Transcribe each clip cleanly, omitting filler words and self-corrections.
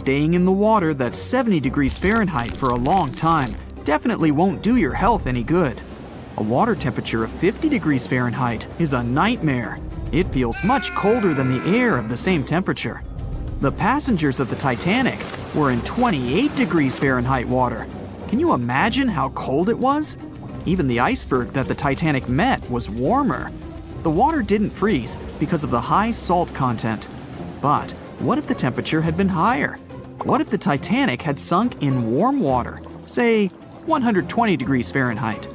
Staying in the water that's 70 degrees Fahrenheit for a long time definitely won't do your health any good. A water temperature of 50 degrees Fahrenheit is a nightmare. It feels much colder than the air of the same temperature. The passengers of the Titanic were in 28 degrees Fahrenheit water. Can you imagine how cold it was? Even the iceberg that the Titanic met was warmer. The water didn't freeze because of the high salt content. But what if the temperature had been higher? What if the Titanic had sunk in warm water, say 120 degrees Fahrenheit?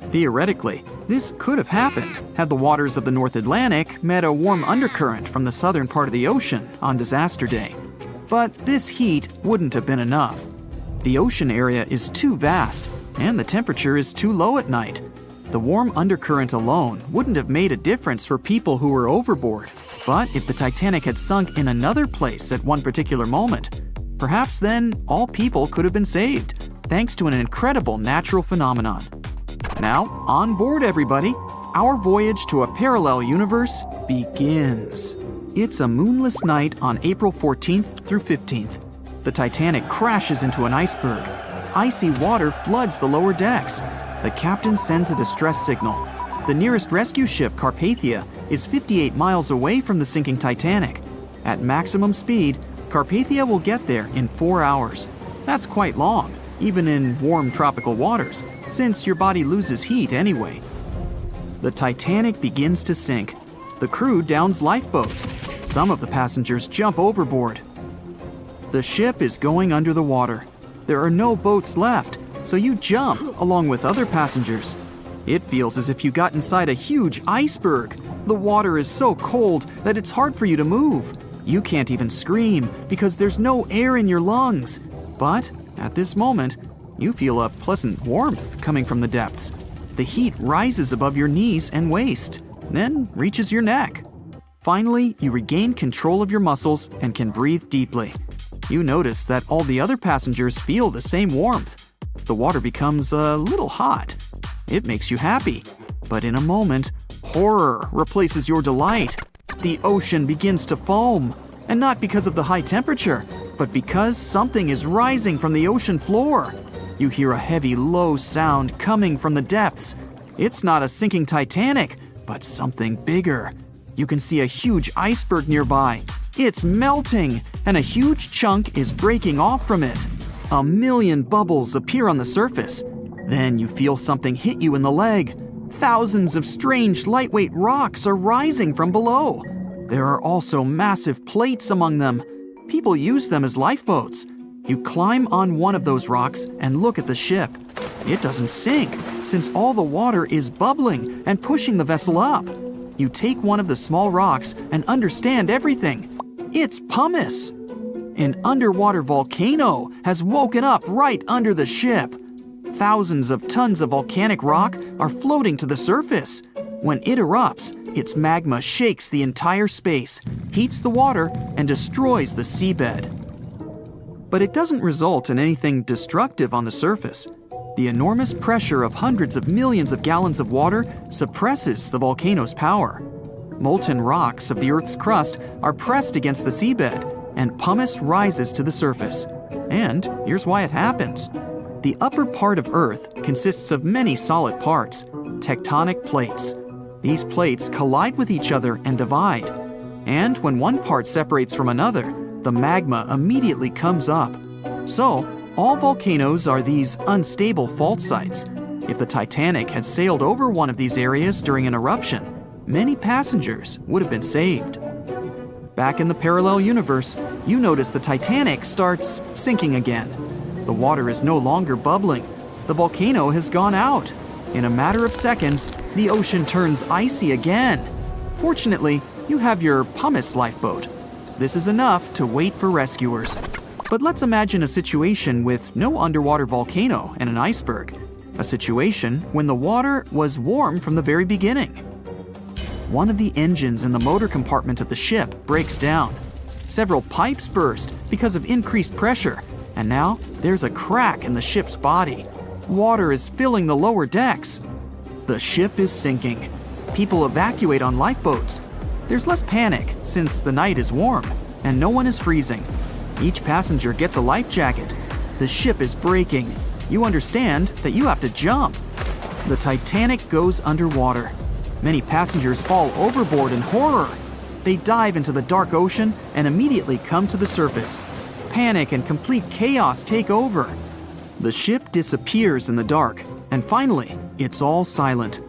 Theoretically, this could have happened had the waters of the North Atlantic met a warm undercurrent from the southern part of the ocean on disaster day. But this heat wouldn't have been enough. The ocean area is too vast, and the temperature is too low at night. The warm undercurrent alone wouldn't have made a difference for people who were overboard. But if the Titanic had sunk in another place at one particular moment, perhaps then all people could have been saved, thanks to an incredible natural phenomenon. Now, on board everybody, our voyage to a parallel universe begins. It's a moonless night on April 14th through 15th. The Titanic crashes into an iceberg. Icy water floods the lower decks. The captain sends a distress signal. The nearest rescue ship, Carpathia, is 58 miles away from the sinking Titanic. At maximum speed, Carpathia will get there in 4 hours. That's quite long, even in warm tropical waters, since your body loses heat anyway. The Titanic begins to sink. The crew downs lifeboats. Some of the passengers jump overboard. The ship is going under the water. There are no boats left, so you jump along with other passengers. It feels as if you got inside a huge iceberg. The water is so cold that it's hard for you to move. You can't even scream because there's no air in your lungs. But at this moment, you feel a pleasant warmth coming from the depths. The heat rises above your knees and waist, then reaches your neck. Finally, you regain control of your muscles and can breathe deeply. You notice that all the other passengers feel the same warmth. The water becomes a little hot. It makes you happy. But in a moment, horror replaces your delight. The ocean begins to foam. And not because of the high temperature, but because something is rising from the ocean floor. You hear a heavy, low sound coming from the depths. It's not a sinking Titanic, but something bigger. You can see a huge iceberg nearby. It's melting, and a huge chunk is breaking off from it. 1,000,000 bubbles appear on the surface. Then you feel something hit you in the leg. Thousands of strange lightweight rocks are rising from below. There are also massive plates among them. People use them as lifeboats. You climb on one of those rocks and look at the ship. It doesn't sink, since all the water is bubbling and pushing the vessel up. You take one of the small rocks and understand everything. It's pumice. An underwater volcano has woken up right under the ship. Thousands of tons of volcanic rock are floating to the surface. When it erupts, its magma shakes the entire space, heats the water, and destroys the seabed. But it doesn't result in anything destructive on the surface. The enormous pressure of hundreds of millions of gallons of water suppresses the volcano's power. Molten rocks of the Earth's crust are pressed against the seabed, and pumice rises to the surface. And here's why it happens. The upper part of Earth consists of many solid parts, tectonic plates. These plates collide with each other and divide. And when one part separates from another, the magma immediately comes up. So, all volcanoes are these unstable fault sites. If the Titanic had sailed over one of these areas during an eruption, many passengers would have been saved. Back in the parallel universe, you notice the Titanic starts sinking again. The water is no longer bubbling. The volcano has gone out. In a matter of seconds, the ocean turns icy again. Fortunately, you have your pumice lifeboat. This is enough to wait for rescuers. But let's imagine a situation with no underwater volcano and an iceberg. A situation when the water was warm from the very beginning. One of the engines in the motor compartment of the ship breaks down. Several pipes burst because of increased pressure, and now there's a crack in the ship's body. Water is filling the lower decks. The ship is sinking. People evacuate on lifeboats. There's less panic since the night is warm and no one is freezing. Each passenger gets a life jacket. The ship is breaking. You understand that you have to jump. The Titanic goes underwater. Many passengers fall overboard in horror. They dive into the dark ocean and immediately come to the surface. Panic and complete chaos take over. The ship disappears in the dark, and finally, it's all silent.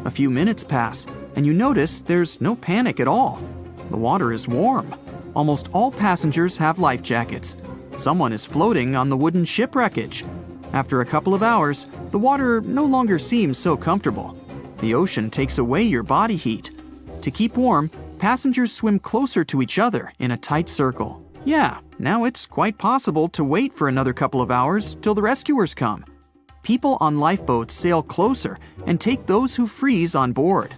A few minutes pass, and you notice there's no panic at all. The water is warm. Almost all passengers have life jackets. Someone is floating on the wooden ship wreckage. After a couple of hours, the water no longer seems so comfortable. The ocean takes away your body heat. To keep warm, passengers swim closer to each other in a tight circle. Yeah, now it's quite possible to wait for another couple of hours till the rescuers come. People on lifeboats sail closer and take those who freeze on board.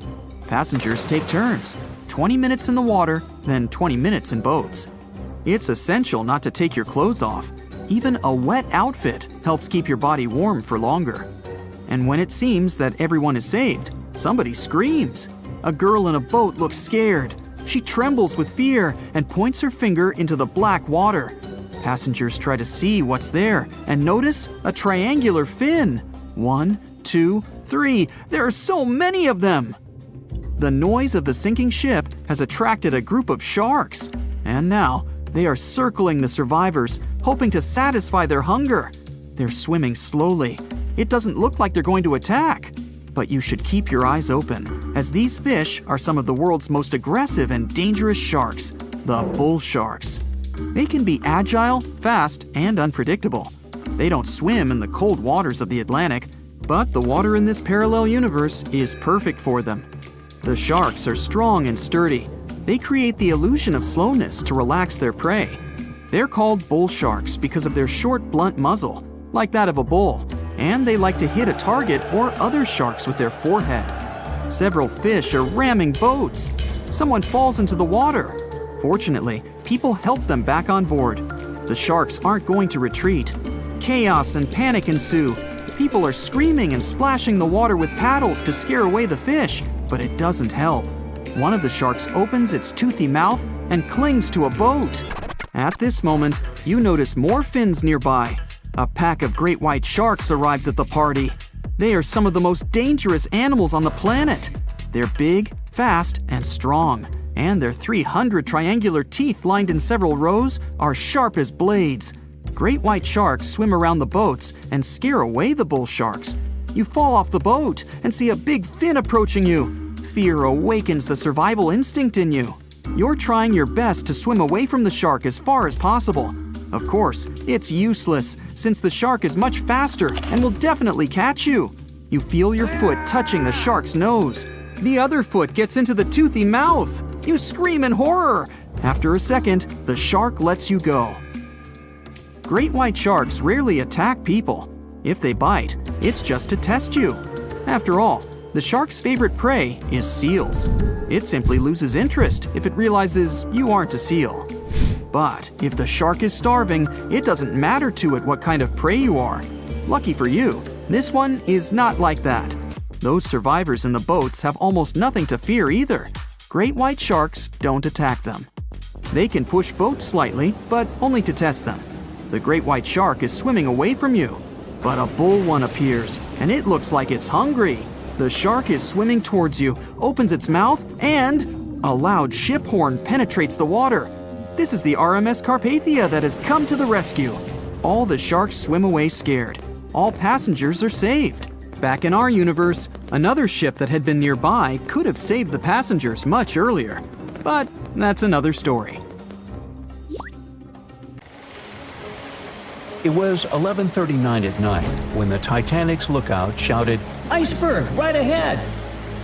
Passengers take turns, 20 minutes in the water, then 20 minutes in boats. It's essential not to take your clothes off. Even a wet outfit helps keep your body warm for longer. And when it seems that everyone is saved, somebody screams. A girl in a boat looks scared. She trembles with fear and points her finger into the black water. Passengers try to see what's there and notice a triangular fin. 1, 2, 3. There are so many of them! The noise of the sinking ship has attracted a group of sharks. And now, they are circling the survivors, hoping to satisfy their hunger. They're swimming slowly. It doesn't look like they're going to attack. But you should keep your eyes open, as these fish are some of the world's most aggressive and dangerous sharks, the bull sharks. They can be agile, fast, and unpredictable. They don't swim in the cold waters of the Atlantic, but the water in this parallel universe is perfect for them. The sharks are strong and sturdy. They create the illusion of slowness to relax their prey. They're called bull sharks because of their short, blunt muzzle, like that of a bull, and they like to hit a target or other sharks with their forehead. Several fish are ramming boats. Someone falls into the water. Fortunately, people help them back on board. The sharks aren't going to retreat. Chaos and panic ensue. People are screaming and splashing the water with paddles to scare away the fish, but it doesn't help. One of the sharks opens its toothy mouth and clings to a boat. At this moment, you notice more fins nearby. A pack of great white sharks arrives at the party. They are some of the most dangerous animals on the planet. They're big, fast, and strong, and their 300 triangular teeth lined in several rows are sharp as blades. Great white sharks swim around the boats and scare away the bull sharks. You fall off the boat and see a big fin approaching you. Fear awakens the survival instinct in you. You're trying your best to swim away from the shark as far as possible. Of course, it's useless, since the shark is much faster and will definitely catch you. You feel your foot touching the shark's nose. The other foot gets into the toothy mouth. You scream in horror. After a second, the shark lets you go. Great white sharks rarely attack people. If they bite, it's just to test you. After all, the shark's favorite prey is seals. It simply loses interest if it realizes you aren't a seal. But if the shark is starving, it doesn't matter to it what kind of prey you are. Lucky for you, this one is not like that. Those survivors in the boats have almost nothing to fear either. Great white sharks don't attack them. They can push boats slightly, but only to test them. The great white shark is swimming away from you. But a bull one appears, and it looks like it's hungry. The shark is swimming towards you, opens its mouth, and a loud ship horn penetrates the water. This is the RMS Carpathia that has come to the rescue. All the sharks swim away scared. All passengers are saved. Back in our universe, another ship that had been nearby could have saved the passengers much earlier. But that's another story. It was 11:39 at night when the Titanic's lookout shouted, "Iceberg, right ahead!"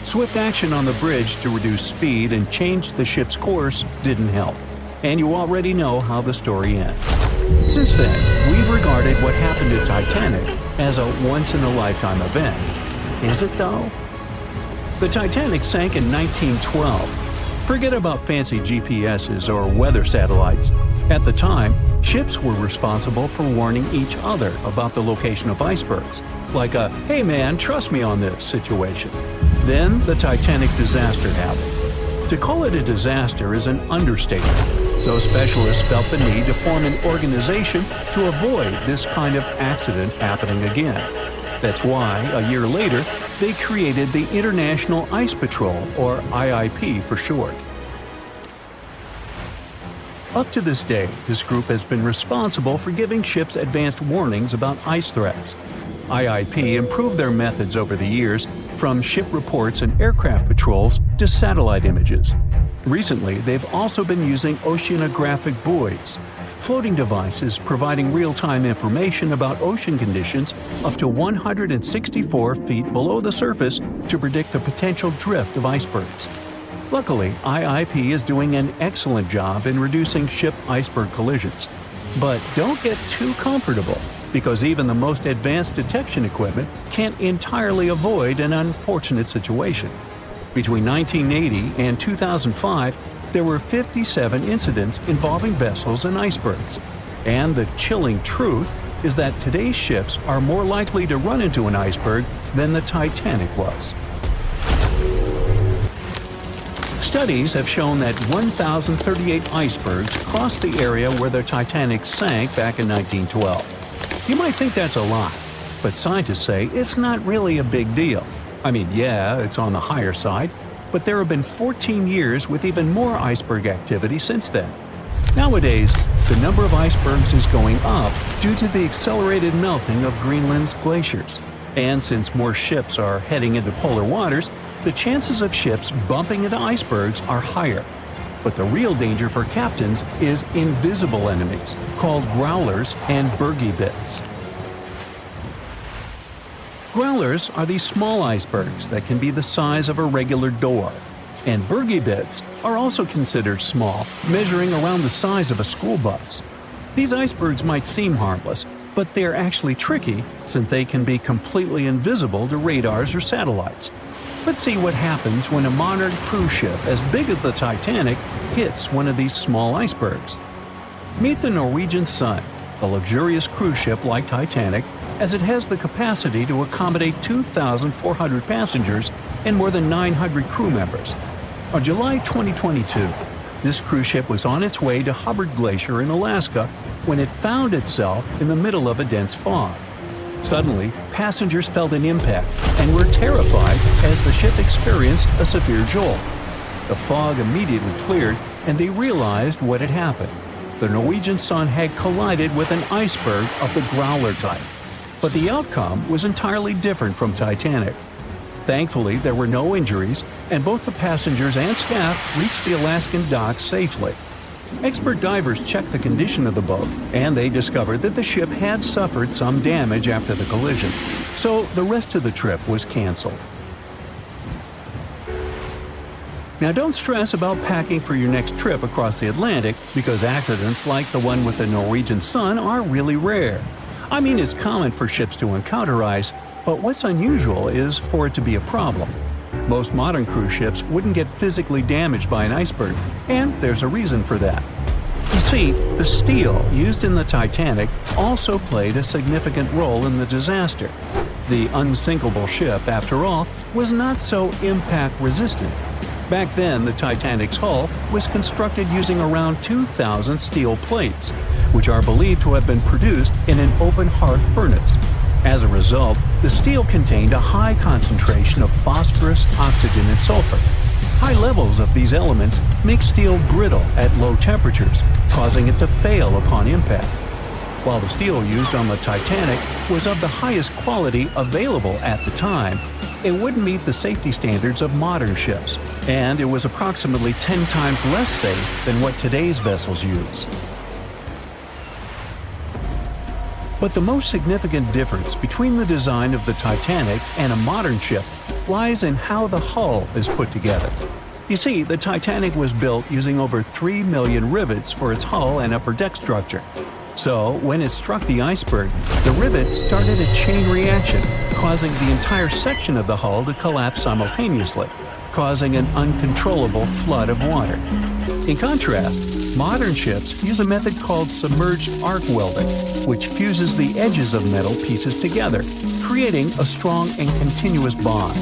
Swift action on the bridge to reduce speed and change the ship's course didn't help. And you already know how the story ends. Since then, we've regarded what happened to Titanic as a once-in-a-lifetime event. Is it though? The Titanic sank in 1912. Forget about fancy GPSs or weather satellites. At the time, ships were responsible for warning each other about the location of icebergs, like a "hey man, trust me on this" situation. Then the Titanic disaster happened. To call it a disaster is an understatement. So specialists felt the need to form an organization to avoid this kind of accident happening again. That's why, a year later, they created the International Ice Patrol, or IIP for short. Up to this day, this group has been responsible for giving ships advanced warnings about ice threats. IIP improved their methods over the years, from ship reports and aircraft patrols to satellite images. Recently, they've also been using oceanographic buoys, floating devices providing real-time information about ocean conditions up to 164 feet below the surface to predict the potential drift of icebergs. Luckily, IIP is doing an excellent job in reducing ship iceberg collisions. But don't get too comfortable, because even the most advanced detection equipment can't entirely avoid an unfortunate situation. Between 1980 and 2005, there were 57 incidents involving vessels and icebergs. And the chilling truth is that today's ships are more likely to run into an iceberg than the Titanic was. Studies have shown that 1,038 icebergs crossed the area where the Titanic sank back in 1912. You might think that's a lot, but scientists say it's not really a big deal. I mean, yeah, it's on the higher side, but there have been 14 years with even more iceberg activity since then. Nowadays, the number of icebergs is going up due to the accelerated melting of Greenland's glaciers. And since more ships are heading into polar waters, the chances of ships bumping into icebergs are higher. But the real danger for captains is invisible enemies, called growlers and bergy bits. Growlers are these small icebergs that can be the size of a regular door. And bergy bits are also considered small, measuring around the size of a school bus. These icebergs might seem harmless, but they're actually tricky since they can be completely invisible to radars or satellites. Let's see what happens when a modern cruise ship as big as the Titanic hits one of these small icebergs. Meet the Norwegian Sun, a luxurious cruise ship like Titanic, as it has the capacity to accommodate 2,400 passengers and more than 900 crew members. On July 2022, this cruise ship was on its way to Hubbard Glacier in Alaska when it found itself in the middle of a dense fog. Suddenly, passengers felt an impact and were terrified as the ship experienced a severe jolt. The fog immediately cleared and they realized what had happened. The Norwegian Sun had collided with an iceberg of the growler type. But the outcome was entirely different from Titanic. Thankfully, there were no injuries, and both the passengers and staff reached the Alaskan docks safely. Expert divers checked the condition of the boat, and they discovered that the ship had suffered some damage after the collision, so the rest of the trip was canceled. Now don't stress about packing for your next trip across the Atlantic, because accidents like the one with the Norwegian Sun are really rare. I mean, it's common for ships to encounter ice, but what's unusual is for it to be a problem. Most modern cruise ships wouldn't get physically damaged by an iceberg, and there's a reason for that. You see, the steel used in the Titanic also played a significant role in the disaster. The unsinkable ship, after all, was not so impact-resistant. Back then, the Titanic's hull was constructed using around 2,000 steel plates, which are believed to have been produced in an open hearth furnace. As a result, the steel contained a high concentration of phosphorus, oxygen, and sulfur. High levels of these elements make steel brittle at low temperatures, causing it to fail upon impact. While the steel used on the Titanic was of the highest quality available at the time, it wouldn't meet the safety standards of modern ships, and it was approximately 10 times less safe than what today's vessels use. But the most significant difference between the design of the Titanic and a modern ship lies in how the hull is put together. You see, the Titanic was built using over 3 million rivets for its hull and upper deck structure. So, when it struck the iceberg, the rivets started a chain reaction, causing the entire section of the hull to collapse simultaneously, causing an uncontrollable flood of water. In contrast, modern ships use a method called submerged arc welding, which fuses the edges of metal pieces together, creating a strong and continuous bond.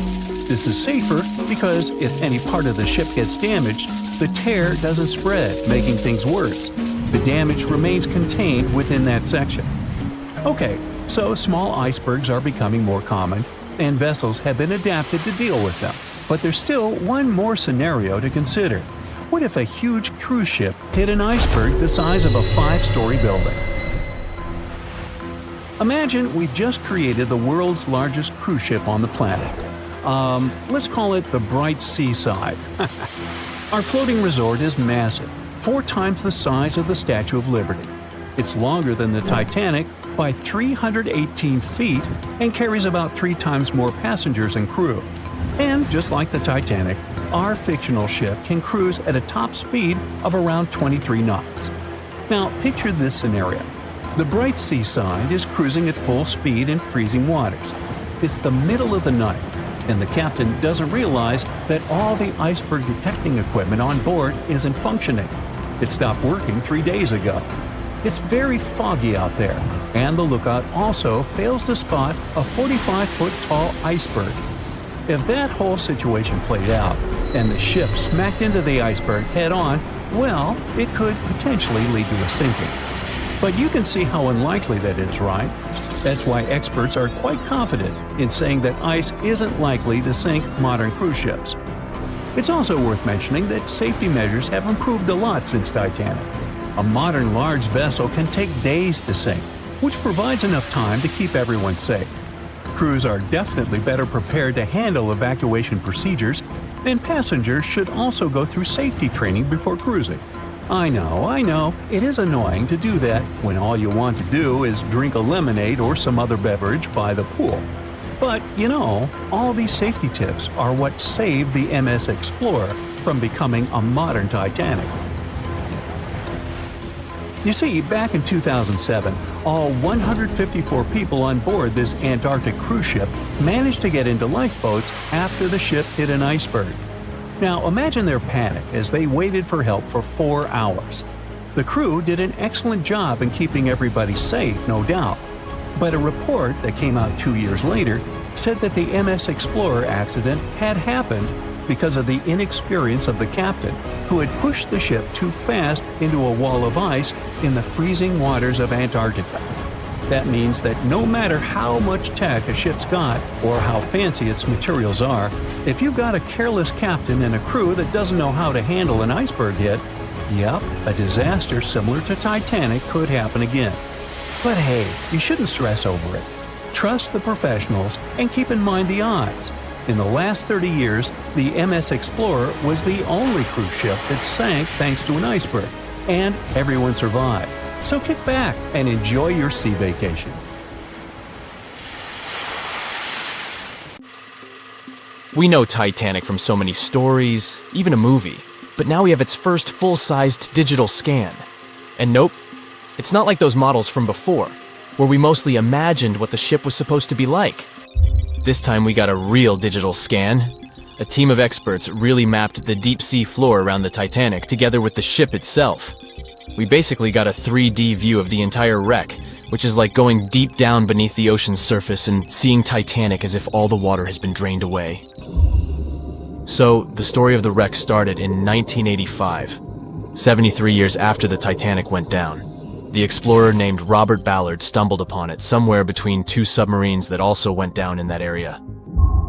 This is safer because if any part of the ship gets damaged, the tear doesn't spread, making things worse. The damage remains contained within that section. Okay, so small icebergs are becoming more common, and vessels have been adapted to deal with them. But there's still one more scenario to consider. What if a huge cruise ship hit an iceberg the size of a 5-story building? Imagine we've just created the world's largest cruise ship on the planet. Let's call it the Bright Seaside. Our floating resort is massive, 4 times the size of the Statue of Liberty. It's longer than the Titanic by 318 feet and carries about 3 times more passengers and crew. And just like the Titanic, our fictional ship can cruise at a top speed of around 23 knots. Now, picture this scenario. The Bright Seaside is cruising at full speed in freezing waters. It's the middle of the night, and the captain doesn't realize that all the iceberg detecting equipment on board isn't functioning. It stopped working 3 days ago. It's very foggy out there, and the lookout also fails to spot a 45-foot tall iceberg. If that whole situation played out, and the ship smacked into the iceberg head-on, well, it could potentially lead to a sinking. But you can see how unlikely that is, right? That's why experts are quite confident in saying that ice isn't likely to sink modern cruise ships. It's also worth mentioning that safety measures have improved a lot since Titanic. A modern large vessel can take days to sink, which provides enough time to keep everyone safe. Crews are definitely better prepared to handle evacuation procedures, and passengers should also go through safety training before cruising. I know, it is annoying to do that when all you want to do is drink a lemonade or some other beverage by the pool. But, all these safety tips are what saved the MS Explorer from becoming a modern Titanic. You see, back in 2007, all 154 people on board this Antarctic cruise ship managed to get into lifeboats after the ship hit an iceberg. Now, imagine their panic as they waited for help for 4 hours. The crew did an excellent job in keeping everybody safe, no doubt. But a report that came out 2 years later said that the MS Explorer accident had happened because of the inexperience of the captain, who had pushed the ship too fast into a wall of ice in the freezing waters of Antarctica. That means that no matter how much tech a ship's got or how fancy its materials are, if you've got a careless captain and a crew that doesn't know how to handle an iceberg hit, yep, a disaster similar to Titanic could happen again. But hey, you shouldn't stress over it. Trust the professionals and keep in mind the odds. In the last 30 years, the MS Explorer was the only cruise ship that sank thanks to an iceberg, and everyone survived. So kick back and enjoy your sea vacation. We know Titanic from so many stories, even a movie, but now we have its first full-sized digital scan. And nope, it's not like those models from before, where we mostly imagined what the ship was supposed to be like. This time we got a real digital scan. A team of experts really mapped the deep sea floor around the Titanic together with the ship itself. We basically got a 3D view of the entire wreck, which is like going deep down beneath the ocean's surface and seeing Titanic as if all the water has been drained away. So, the story of the wreck started in 1985, 73 years after the Titanic went down. The explorer named Robert Ballard stumbled upon it somewhere between 2 submarines that also went down in that area.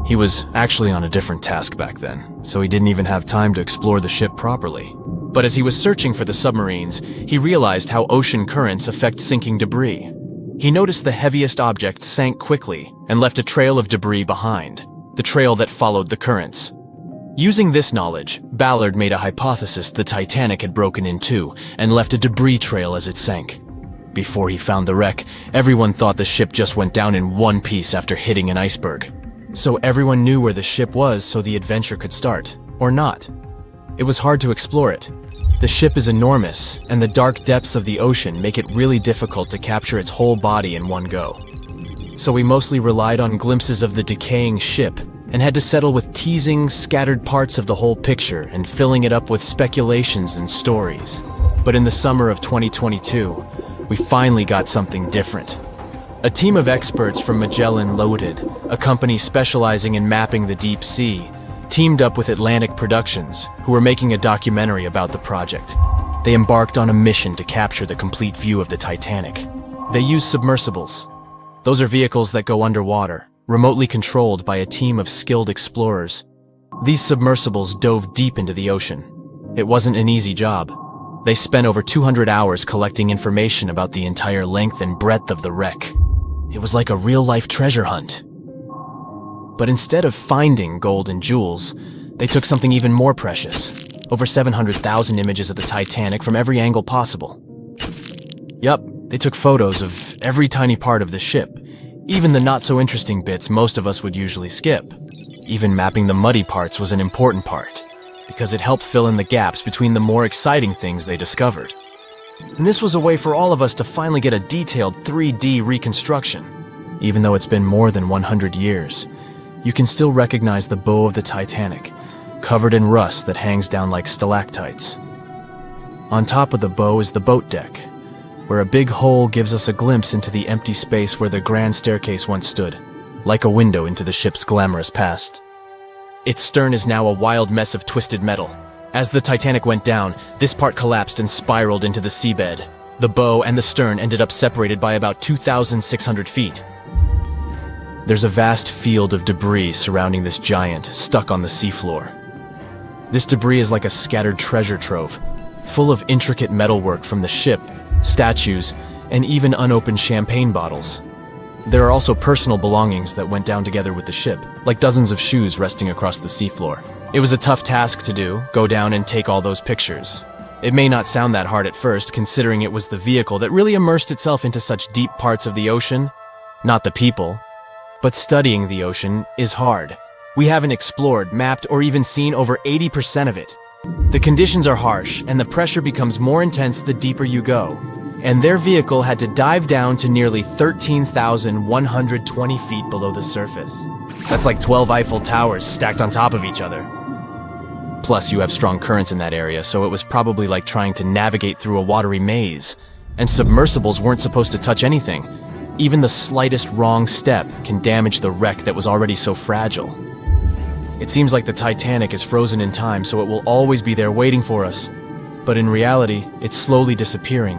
He was actually on a different task back then, so he didn't even have time to explore the ship properly. But as he was searching for the submarines, he realized how ocean currents affect sinking debris. He noticed the heaviest object sank quickly and left a trail of debris behind, the trail that followed the currents. Using this knowledge, Ballard made a hypothesis the Titanic had broken in two and left a debris trail as it sank. Before he found the wreck, everyone thought the ship just went down in one piece after hitting an iceberg. So everyone knew where the ship was so the adventure could start, or not. It was hard to explore it. The ship is enormous, and the dark depths of the ocean make it really difficult to capture its whole body in one go. So we mostly relied on glimpses of the decaying ship, and had to settle with teasing scattered parts of the whole picture and filling it up with speculations and stories. But in the summer of 2022, we finally got something different. A team of experts from Magellan Loaded, a company specializing in mapping the deep sea, teamed up with Atlantic Productions, who were making a documentary about the project. They embarked on a mission to capture the complete view of the Titanic. They used submersibles. Those are vehicles that go underwater, remotely controlled by a team of skilled explorers. These submersibles dove deep into the ocean. It wasn't an easy job. They spent over 200 hours collecting information about the entire length and breadth of the wreck. It was like a real-life treasure hunt. But instead of finding gold and jewels, they took something even more precious. Over 700,000 images of the Titanic from every angle possible. Yup, they took photos of every tiny part of the ship, even the not-so-interesting bits most of us would usually skip. Even mapping the muddy parts was an important part, because it helped fill in the gaps between the more exciting things they discovered. And this was a way for all of us to finally get a detailed 3D reconstruction. Even though it's been more than 100 years, you can still recognize the bow of the Titanic, covered in rust that hangs down like stalactites. On top of the bow is the boat deck, where a big hole gives us a glimpse into the empty space where the grand staircase once stood, like a window into the ship's glamorous past. Its stern is now a wild mess of twisted metal. As the Titanic went down, this part collapsed and spiraled into the seabed. The bow and the stern ended up separated by about 2,600 feet. There's a vast field of debris surrounding this giant, stuck on the seafloor. This debris is like a scattered treasure trove, full of intricate metalwork from the ship, statues, and even unopened champagne bottles. There are also personal belongings that went down together with the ship, like dozens of shoes resting across the seafloor. It was a tough task to do, go down and take all those pictures. It may not sound that hard at first, considering it was the vehicle that really immersed itself into such deep parts of the ocean, not the people. But studying the ocean is hard. We haven't explored, mapped, or even seen over 80% of it. The conditions are harsh, and the pressure becomes more intense the deeper you go. And their vehicle had to dive down to nearly 13,120 feet below the surface. That's like 12 Eiffel Towers stacked on top of each other. Plus, you have strong currents in that area, so it was probably like trying to navigate through a watery maze. And submersibles weren't supposed to touch anything. Even the slightest wrong step can damage the wreck that was already so fragile. It seems like the Titanic is frozen in time, so it will always be there waiting for us. But in reality, it's slowly disappearing.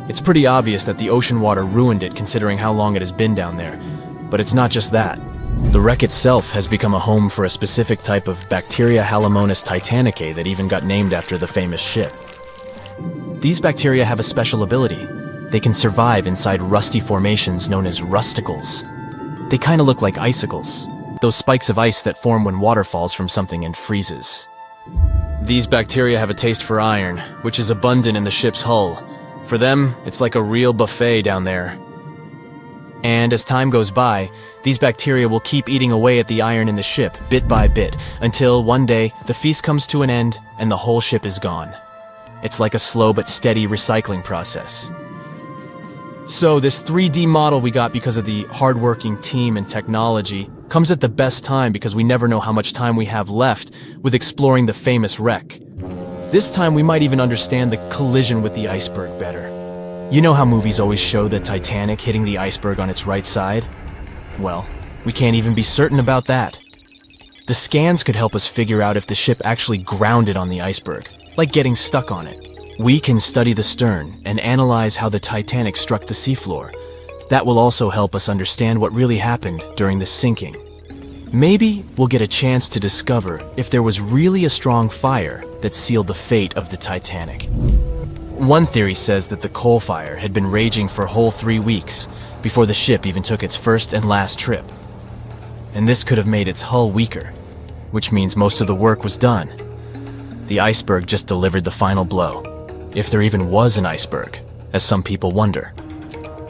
It's pretty obvious that the ocean water ruined it considering how long it has been down there. But it's not just that. The wreck itself has become a home for a specific type of bacteria Halomonas titanicae that even got named after the famous ship. These bacteria have a special ability. They can survive inside rusty formations known as rusticles. They kind of look like icicles, those spikes of ice that form when water falls from something and freezes. These bacteria have a taste for iron, which is abundant in the ship's hull. For them, it's like a real buffet down there. And as time goes by, these bacteria will keep eating away at the iron in the ship, bit by bit, until one day the feast comes to an end and the whole ship is gone. It's like a slow but steady recycling process. So this 3D model we got because of the hardworking team and technology comes at the best time because we never know how much time we have left with exploring the famous wreck. This time we might even understand the collision with the iceberg better. You know how movies always show the Titanic hitting the iceberg on its right side? Well, we can't even be certain about that. The scans could help us figure out if the ship actually grounded on the iceberg, like getting stuck on it. We can study the stern and analyze how the Titanic struck the seafloor. That will also help us understand what really happened during the sinking. Maybe we'll get a chance to discover if there was really a strong fire that sealed the fate of the Titanic. One theory says that the coal fire had been raging for a whole 3 weeks before the ship even took its first and last trip. And this could have made its hull weaker, which means most of the work was done. The iceberg just delivered the final blow, if there even was an iceberg, as some people wonder.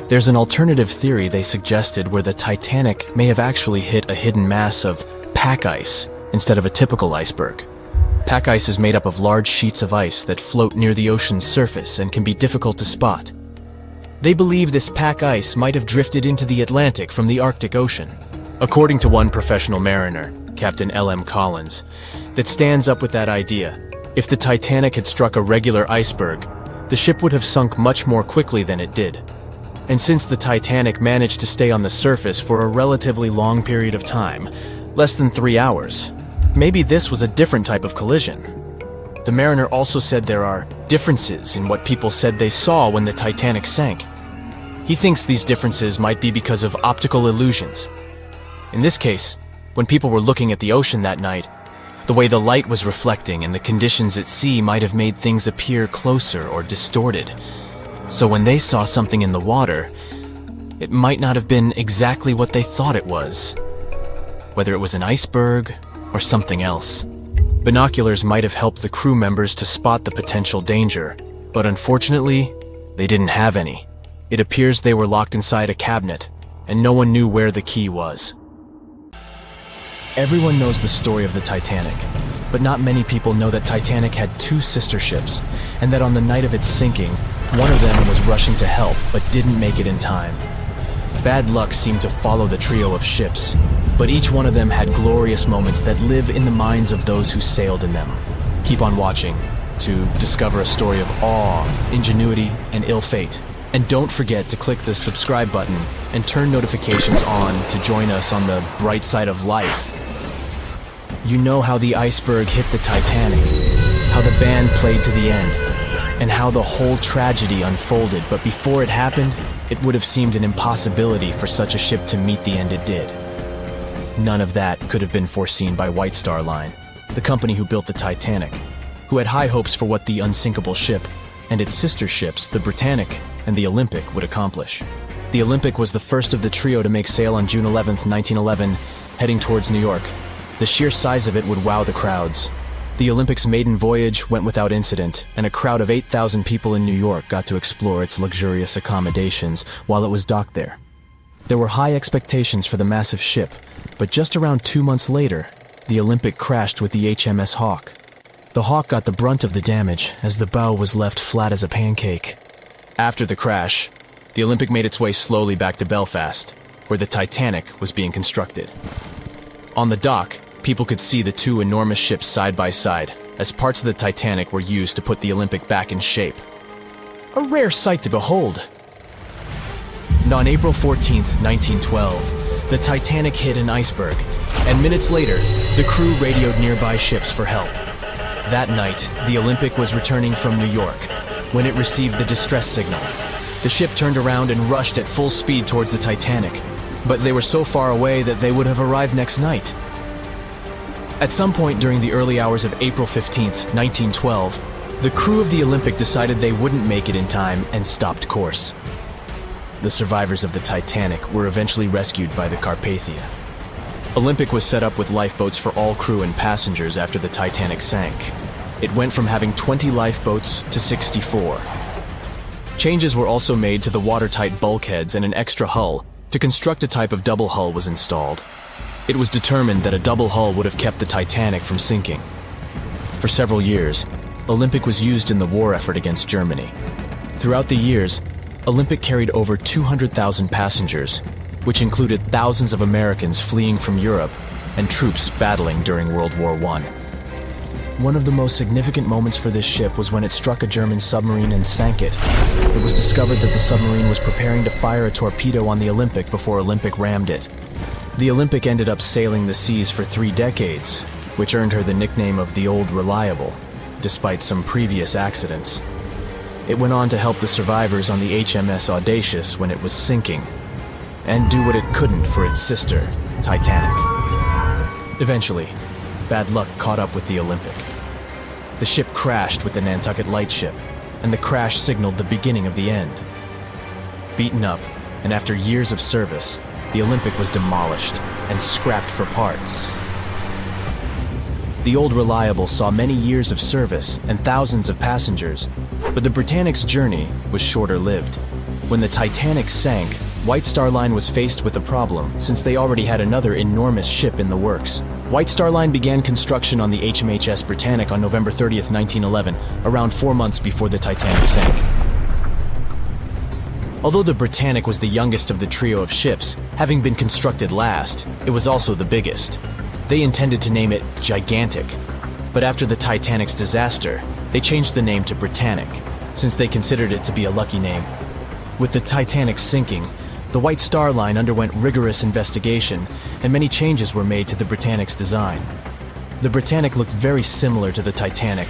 There's an alternative theory they suggested where the Titanic may have actually hit a hidden mass of pack ice instead of a typical iceberg. Pack ice is made up of large sheets of ice that float near the ocean's surface and can be difficult to spot. They believe this pack ice might have drifted into the Atlantic from the Arctic Ocean. According to one professional mariner, Captain L.M. Collins, that stands up with that idea. If the Titanic had struck a regular iceberg, the ship would have sunk much more quickly than it did. And since the Titanic managed to stay on the surface for a relatively long period of time, less than 3 hours, Maybe this was a different type of collision. The mariner also said there are differences in what people said they saw when the Titanic sank. He thinks these differences might be because of optical illusions. In this case, when people were looking at the ocean that night, the way the light was reflecting and the conditions at sea might have made things appear closer or distorted. So when they saw something in the water, it might not have been exactly what they thought it was. Whether it was an iceberg or something else. Binoculars might have helped the crew members to spot the potential danger, but unfortunately, they didn't have any. It appears they were locked inside a cabinet, and no one knew where the key was. Everyone knows the story of the Titanic, but not many people know that Titanic had two sister ships, and that on the night of its sinking, one of them was rushing to help but didn't make it in time. Bad luck seemed to follow the trio of ships, but each one of them had glorious moments that live in the minds of those who sailed in them. Keep on watching to discover a story of awe, ingenuity, and ill fate. And don't forget to click the subscribe button and turn notifications on to join us on the bright side of life. You know how the iceberg hit the Titanic, how the band played to the end, and how the whole tragedy unfolded, but before it happened, it would have seemed an impossibility for such a ship to meet the end it did. None of that could have been foreseen by White Star Line, the company who built the Titanic, who had high hopes for what the unsinkable ship and its sister ships, the Britannic and the Olympic, would accomplish. The Olympic was the first of the trio to make sail on June 11, 1911, heading towards New York. The sheer size of it would wow the crowds. The Olympic's maiden voyage went without incident, and a crowd of 8,000 people in New York got to explore its luxurious accommodations while it was docked there. There were high expectations for the massive ship, but just around 2 months later, the Olympic crashed with the HMS Hawk. The Hawk got the brunt of the damage, as the bow was left flat as a pancake. After the crash, the Olympic made its way slowly back to Belfast, where the Titanic was being constructed. On the dock, people could see the two enormous ships side by side, as parts of the Titanic were used to put the Olympic back in shape. A rare sight to behold. And on April 14, 1912, the Titanic hit an iceberg, and minutes later, the crew radioed nearby ships for help. That night, the Olympic was returning from New York when it received the distress signal. The ship turned around and rushed at full speed towards the Titanic, but they were so far away that they would have arrived next night. At some point during the early hours of April 15, 1912, the crew of the Olympic decided they wouldn't make it in time and stopped course. The survivors of the Titanic were eventually rescued by the Carpathia. Olympic was set up with lifeboats for all crew and passengers after the Titanic sank. It went from having 20 lifeboats to 64. Changes were also made to the watertight bulkheads, and an extra hull to construct a type of double hull was installed. It was determined that a double hull would have kept the Titanic from sinking. For several years, Olympic was used in the war effort against Germany. Throughout the years, Olympic carried over 200,000 passengers, which included thousands of Americans fleeing from Europe and troops battling during World War I. One of the most significant moments for this ship was when it struck a German submarine and sank it. It was discovered that the submarine was preparing to fire a torpedo on the Olympic before Olympic rammed it. The Olympic ended up sailing the seas for 3 decades, which earned her the nickname of the Old Reliable, despite some previous accidents. It went on to help the survivors on the HMS Audacious when it was sinking, and do what it couldn't for its sister, Titanic. Eventually, bad luck caught up with the Olympic. The ship crashed with the Nantucket Lightship, and the crash signaled the beginning of the end. Beaten up, and after years of service, the Olympic was demolished and scrapped for parts. The Old Reliable saw many years of service and thousands of passengers, but the Britannic's journey was shorter-lived. When the Titanic sank, White Star Line was faced with a problem since they already had another enormous ship in the works. White Star Line began construction on the HMHS Britannic on November 30th, 1911, around 4 months before the Titanic sank. Although the Britannic was the youngest of the trio of ships, having been constructed last, it was also the biggest. They intended to name it Gigantic, but after the Titanic's disaster, they changed the name to Britannic, since they considered it to be a lucky name. With the Titanic sinking, the White Star Line underwent rigorous investigation, and many changes were made to the Britannic's design. The Britannic looked very similar to the Titanic,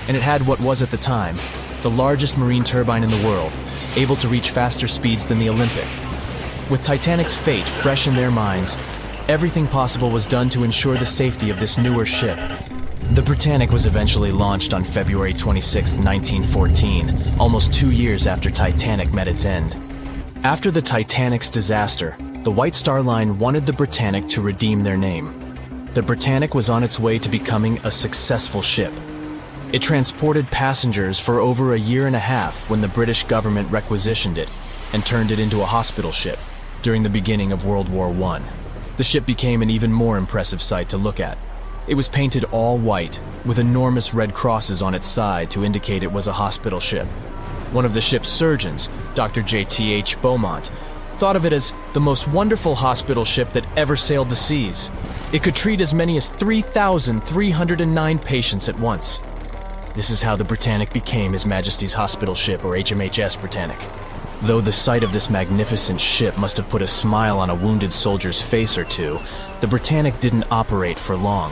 and it had what was at the time the largest marine turbine in the world, able to reach faster speeds than the Olympic. With Titanic's fate fresh in their minds, everything possible was done to ensure the safety of this newer ship. The Britannic was eventually launched on February 26, 1914, almost 2 years after Titanic met its end. After the Titanic's disaster, the White Star Line wanted the Britannic to redeem their name. The Britannic was on its way to becoming a successful ship. It transported passengers for over a year and a half when the British government requisitioned it and turned it into a hospital ship during the beginning of World War I. The ship became an even more impressive sight to look at. It was painted all white, with enormous red crosses on its side to indicate it was a hospital ship. One of the ship's surgeons, Dr. J.T.H. Beaumont, thought of it as the most wonderful hospital ship that ever sailed the seas. It could treat as many as 3,309 patients at once. This is how the Britannic became His Majesty's Hospital Ship, or HMHS Britannic. Though the sight of this magnificent ship must have put a smile on a wounded soldier's face or two, the Britannic didn't operate for long.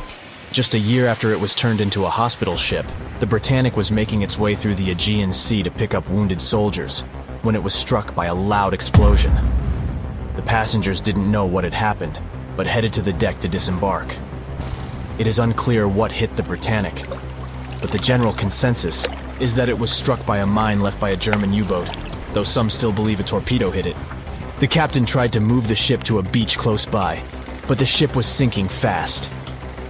Just a year after it was turned into a hospital ship, the Britannic was making its way through the Aegean Sea to pick up wounded soldiers, when it was struck by a loud explosion. The passengers didn't know what had happened, but headed to the deck to disembark. It is unclear what hit the Britannic, but the general consensus is that it was struck by a mine left by a German U-boat, though some still believe a torpedo hit it. The captain tried to move the ship to a beach close by, but the ship was sinking fast.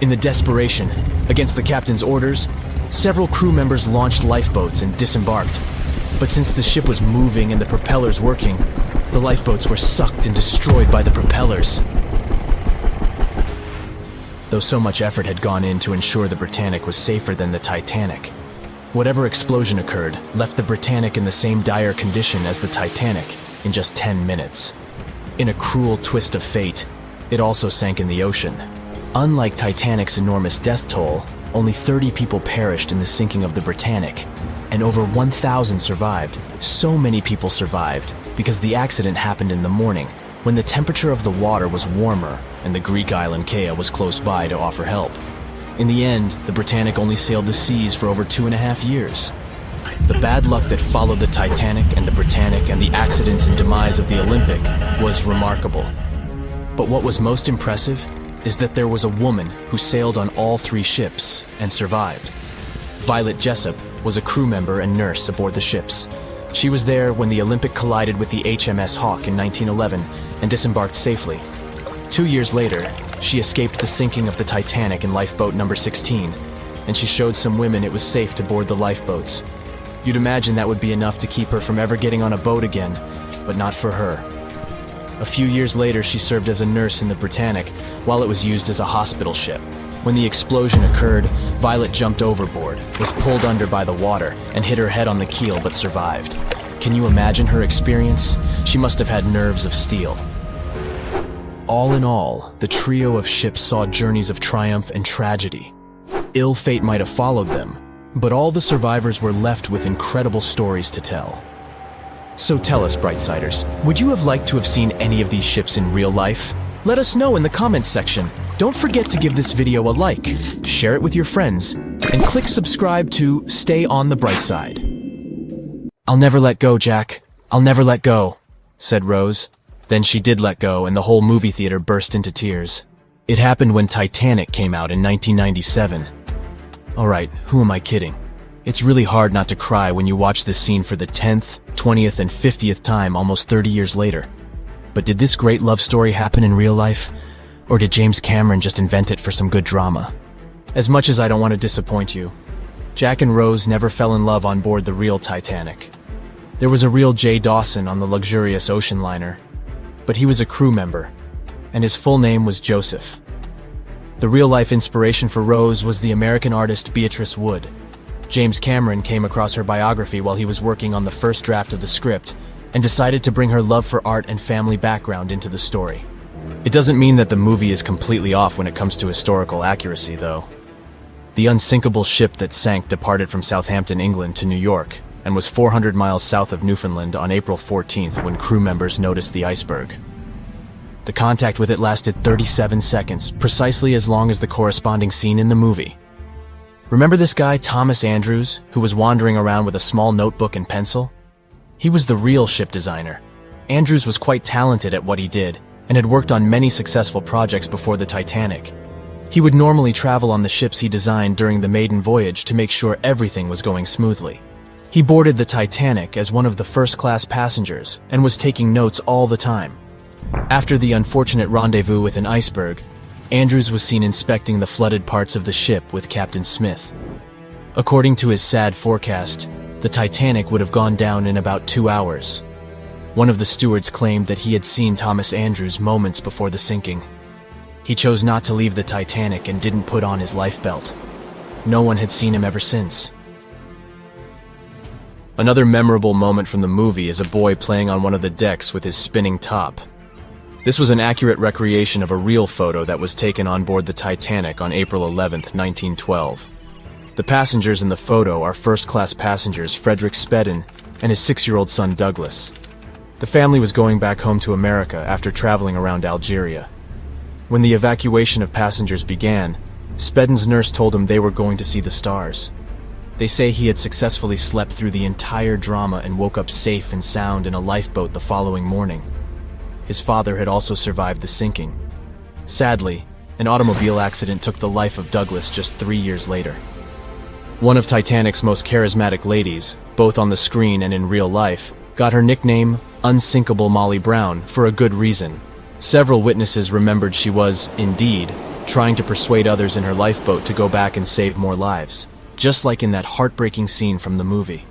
In the desperation, against the captain's orders, several crew members launched lifeboats and disembarked. But since the ship was moving and the propellers working, the lifeboats were sucked and destroyed by the propellers. Though so much effort had gone in to ensure the Britannic was safer than the Titanic, whatever explosion occurred left the Britannic in the same dire condition as the Titanic in just 10 minutes. In a cruel twist of fate, it also sank in the ocean. Unlike Titanic's enormous death toll, only 30 people perished in the sinking of the Britannic, and over 1,000 survived. So many people survived because the accident happened in the morning, when the temperature of the water was warmer and the Greek island Kea was close by to offer help. In the end, the Britannic only sailed the seas for over 2.5 years. The bad luck that followed the Titanic and the Britannic and the accidents and demise of the Olympic was remarkable. But what was most impressive is that there was a woman who sailed on all 3 ships and survived. Violet Jessup was a crew member and nurse aboard the ships. She was there when the Olympic collided with the HMS Hawk in 1911 and disembarked safely. 2 years later, she escaped the sinking of the Titanic in lifeboat number 16, and she showed some women it was safe to board the lifeboats. You'd imagine that would be enough to keep her from ever getting on a boat again, but not for her. A few years later, she served as a nurse in the Britannic while it was used as a hospital ship. When the explosion occurred, Violet jumped overboard, was pulled under by the water, and hit her head on the keel but survived. Can you imagine her experience? She must have had nerves of steel. All in all, the trio of ships saw journeys of triumph and tragedy. Ill fate might have followed them, but all the survivors were left with incredible stories to tell. So tell us, Brightsiders, would you have liked to have seen any of these ships in real life? Let us know in the comments section. Don't forget to give this video a like, share it with your friends, and click subscribe to stay on the bright side. "I'll never let go, Jack. I'll never let go," said Rose. Then she did let go, and the whole movie theater burst into tears. It happened when Titanic came out in 1997. Alright, who am I kidding? It's really hard not to cry when you watch this scene for the 10th, 20th, and 50th time almost 30 years later. But did this great love story happen in real life? Or did James Cameron just invent it for some good drama? As much as I don't want to disappoint you, Jack and Rose never fell in love on board the real Titanic. There was a real Jay Dawson on the luxurious ocean liner, but he was a crew member, and his full name was Joseph. The real-life inspiration for Rose was the American artist Beatrice Wood. James Cameron came across her biography while he was working on the first draft of the script and decided to bring her love for art and family background into the story. It doesn't mean that the movie is completely off when it comes to historical accuracy, though. The unsinkable ship that sank departed from Southampton, England to New York and was 400 miles south of Newfoundland on April 14th when crew members noticed the iceberg. The contact with it lasted 37 seconds, precisely as long as the corresponding scene in the movie. Remember this guy, Thomas Andrews, who was wandering around with a small notebook and pencil? He was the real ship designer. Andrews was quite talented at what he did, and had worked on many successful projects before the Titanic. He would normally travel on the ships he designed during the maiden voyage to make sure everything was going smoothly. He boarded the Titanic as one of the first-class passengers and was taking notes all the time. After the unfortunate rendezvous with an iceberg, Andrews was seen inspecting the flooded parts of the ship with Captain Smith. According to his sad forecast, the Titanic would have gone down in about 2 hours. One of the stewards claimed that he had seen Thomas Andrews moments before the sinking. He chose not to leave the Titanic and didn't put on his life belt. No one had seen him ever since. Another memorable moment from the movie is a boy playing on one of the decks with his spinning top. This was an accurate recreation of a real photo that was taken on board the Titanic on April 11, 1912. The passengers in the photo are first-class passengers Frederick Spedden and his 6-year-old son Douglas. The family was going back home to America after traveling around Algeria. When the evacuation of passengers began, Spedden's nurse told him they were going to see the stars. They say he had successfully slept through the entire drama and woke up safe and sound in a lifeboat the following morning. His father had also survived the sinking. Sadly, an automobile accident took the life of Douglas just 3 years later. One of Titanic's most charismatic ladies, both on the screen and in real life, got her nickname Unsinkable Molly Brown for a good reason. Several witnesses remembered she was, indeed, trying to persuade others in her lifeboat to go back and save more lives, just like in that heartbreaking scene from the movie.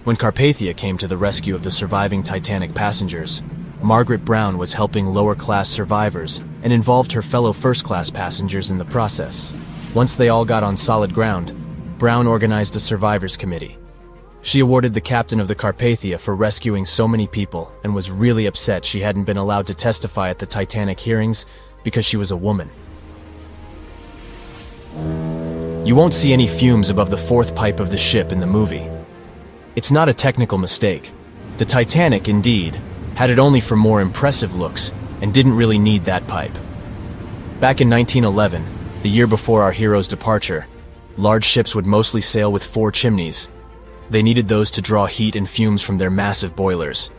When Carpathia came to the rescue of the surviving Titanic passengers, Margaret Brown was helping lower-class survivors and involved her fellow first-class passengers in the process. Once they all got on solid ground, Brown organized a survivors committee. She awarded the captain of the Carpathia for rescuing so many people and was really upset she hadn't been allowed to testify at the Titanic hearings because she was a woman. You won't see any fumes above the fourth pipe of the ship in the movie. It's not a technical mistake. The Titanic, indeed, had it only for more impressive looks and didn't really need that pipe. Back in 1911, the year before our hero's departure, large ships would mostly sail with 4 chimneys. They needed those to draw heat and fumes from their massive boilers.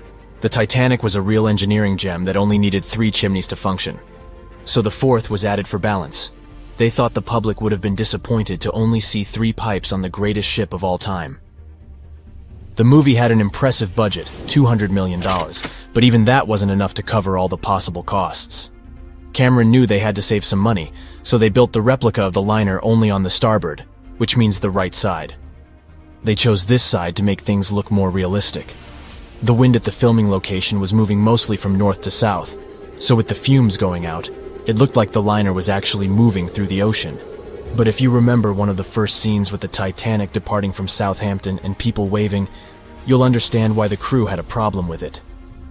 The Titanic was a real engineering gem that only needed 3 chimneys to function. So the 4th was added for balance. They thought the public would have been disappointed to only see 3 pipes on the greatest ship of all time. The movie had an impressive budget, $200 million, but even that wasn't enough to cover all the possible costs. Cameron knew they had to save some money, so they built the replica of the liner only on the starboard, which means the right side. They chose this side to make things look more realistic. The wind at the filming location was moving mostly from north to south, so with the fumes going out, it looked like the liner was actually moving through the ocean. But if you remember one of the first scenes with the Titanic departing from Southampton and people waving, you'll understand why the crew had a problem with it.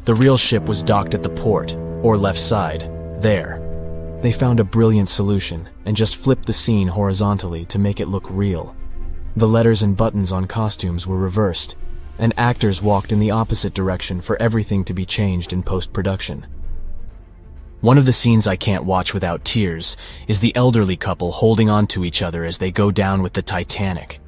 The real ship was docked at the port, or left side, there. They found a brilliant solution and just flipped the scene horizontally to make it look real. The letters and buttons on costumes were reversed, and actors walked in the opposite direction for everything to be changed in post-production. One of the scenes I can't watch without tears is the elderly couple holding on to each other as they go down with the Titanic.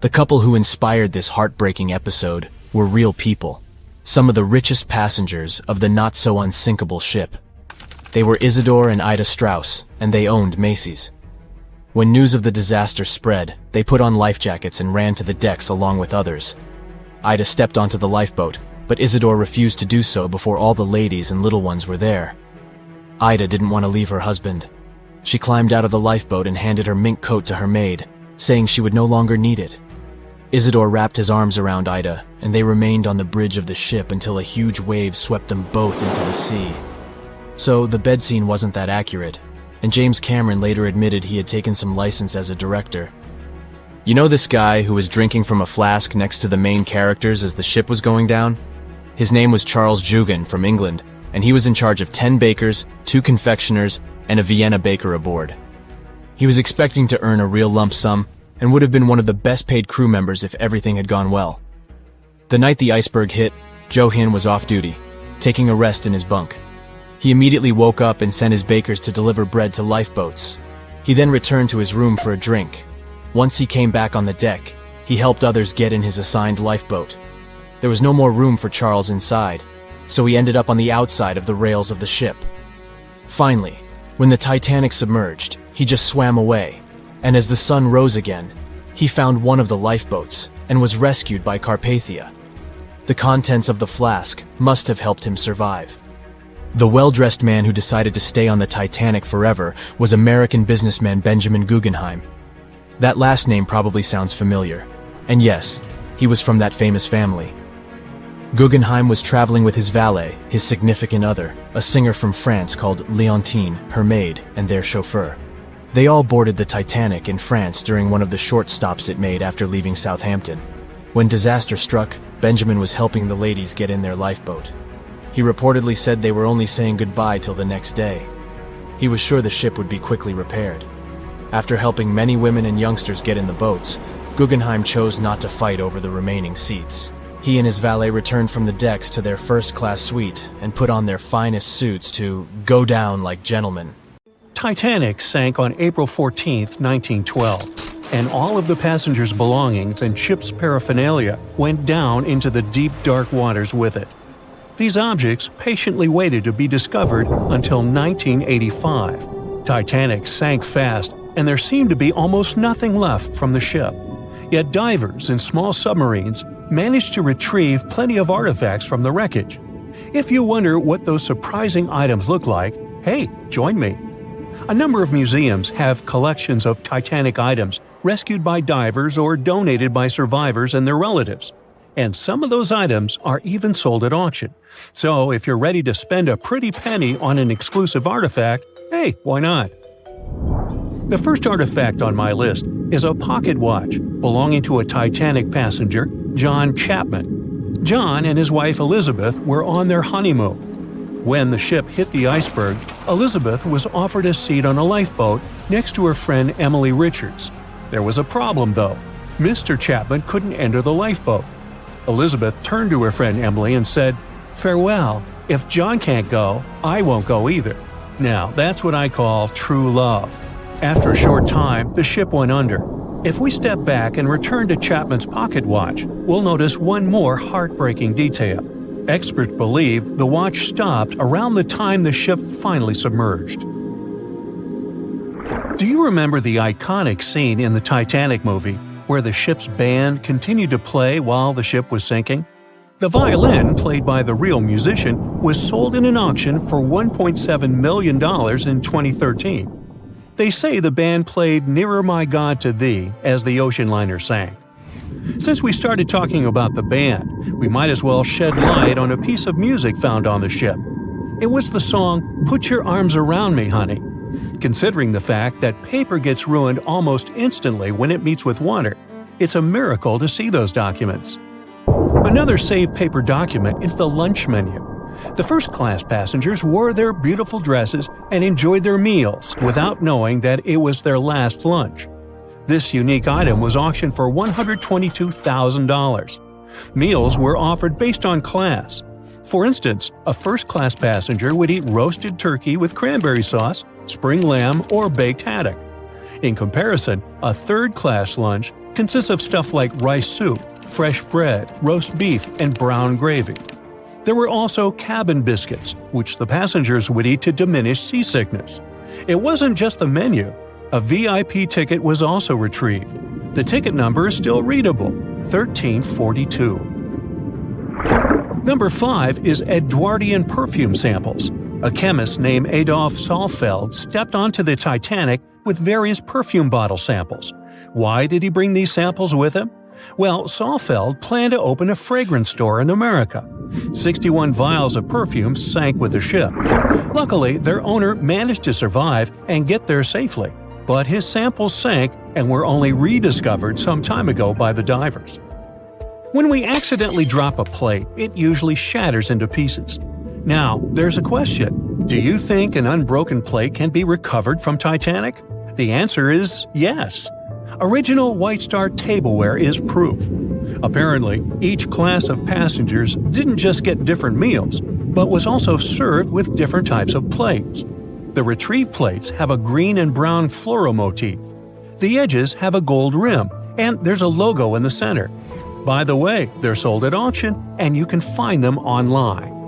The couple who inspired this heartbreaking episode were real people, some of the richest passengers of the not-so-unsinkable ship. They were Isidore and Ida Strauss, and they owned Macy's. When news of the disaster spread, they put on life jackets and ran to the decks along with others. Ida stepped onto the lifeboat, but Isidore refused to do so before all the ladies and little ones were there. Ida didn't want to leave her husband. She climbed out of the lifeboat and handed her mink coat to her maid, saying she would no longer need it. Isidore wrapped his arms around Ida, and they remained on the bridge of the ship until a huge wave swept them both into the sea. So the bed scene wasn't that accurate, and James Cameron later admitted he had taken some license as a director. You know this guy who was drinking from a flask next to the main characters as the ship was going down? His name was Charles Jugan from England, and he was in charge of 10 bakers, 2 confectioners, and a Vienna baker aboard. He was expecting to earn a real lump sum, and would have been one of the best-paid crew members if everything had gone well. The night the iceberg hit, Joe Hin was off duty, taking a rest in his bunk. He immediately woke up and sent his bakers to deliver bread to lifeboats. He then returned to his room for a drink. Once he came back on the deck, he helped others get in his assigned lifeboat. There was no more room for Charles inside, so he ended up on the outside of the rails of the ship. Finally, when the Titanic submerged, he just swam away, and as the sun rose again, he found one of the lifeboats and was rescued by Carpathia. The contents of the flask must have helped him survive. The well-dressed man who decided to stay on the Titanic forever was American businessman Benjamin Guggenheim. That last name probably sounds familiar. And yes, he was from that famous family. Guggenheim was traveling with his valet, his significant other, a singer from France called Leontine, her maid, and their chauffeur. They all boarded the Titanic in France during one of the short stops it made after leaving Southampton. When disaster struck, Benjamin was helping the ladies get in their lifeboat. He reportedly said they were only saying goodbye till the next day. He was sure the ship would be quickly repaired. After helping many women and youngsters get in the boats, Guggenheim chose not to fight over the remaining seats. He and his valet returned from the decks to their first-class suite and put on their finest suits to go down like gentlemen. Titanic sank on April 14, 1912, and all of the passengers' belongings and ship's paraphernalia went down into the deep, dark waters with it. These objects patiently waited to be discovered until 1985. Titanic sank fast, and there seemed to be almost nothing left from the ship. Yet divers in small submarines managed to retrieve plenty of artifacts from the wreckage. If you wonder what those surprising items look like, hey, join me. A number of museums have collections of Titanic items rescued by divers or donated by survivors and their relatives. And some of those items are even sold at auction. So if you're ready to spend a pretty penny on an exclusive artifact, hey, why not? The first artifact on my list is a pocket watch belonging to a Titanic passenger, John Chapman. John and his wife Elizabeth were on their honeymoon. When the ship hit the iceberg, Elizabeth was offered a seat on a lifeboat next to her friend Emily Richards. There was a problem though. Mr. Chapman couldn't enter the lifeboat. Elizabeth turned to her friend Emily and said, "Farewell, if John can't go, I won't go either." Now, that's what I call true love. After a short time, the ship went under. If we step back and return to Chapman's pocket watch, we'll notice one more heartbreaking detail. Experts believe the watch stopped around the time the ship finally submerged. Do you remember the iconic scene in the Titanic movie where the ship's band continued to play while the ship was sinking? The violin, played by the real musician, was sold in an auction for $1.7 million in 2013. They say the band played Nearer My God to Thee as the ocean liner sank. Since we started talking about the band, we might as well shed light on a piece of music found on the ship. It was the song Put Your Arms Around Me, Honey. Considering the fact that paper gets ruined almost instantly when it meets with water, it's a miracle to see those documents. Another saved paper document is the lunch menu. The first-class passengers wore their beautiful dresses and enjoyed their meals without knowing that it was their last lunch. This unique item was auctioned for $122,000. Meals were offered based on class. For instance, a first-class passenger would eat roasted turkey with cranberry sauce, spring lamb, or baked haddock. In comparison, a third-class lunch consists of stuff like rice soup, fresh bread, roast beef, and brown gravy. There were also cabin biscuits, which the passengers would eat to diminish seasickness. It wasn't just the menu. A VIP ticket was also retrieved. The ticket number is still readable, 1342. Number 5 is Edwardian perfume samples. A chemist named Adolf Saalfeld stepped onto the Titanic with various perfume bottle samples. Why did he bring these samples with him? Well, Saalfeld planned to open a fragrance store in America. 61 vials of perfume sank with the ship. Luckily, their owner managed to survive and get there safely, but his samples sank and were only rediscovered some time ago by the divers. When we accidentally drop a plate, it usually shatters into pieces. Now, there's a question. Do you think an unbroken plate can be recovered from Titanic? The answer is yes. Original White Star tableware is proof. Apparently, each class of passengers didn't just get different meals, but was also served with different types of plates. The retrieve plates have a green and brown floral motif. The edges have a gold rim, and there's a logo in the center. By the way, they're sold at auction, and you can find them online.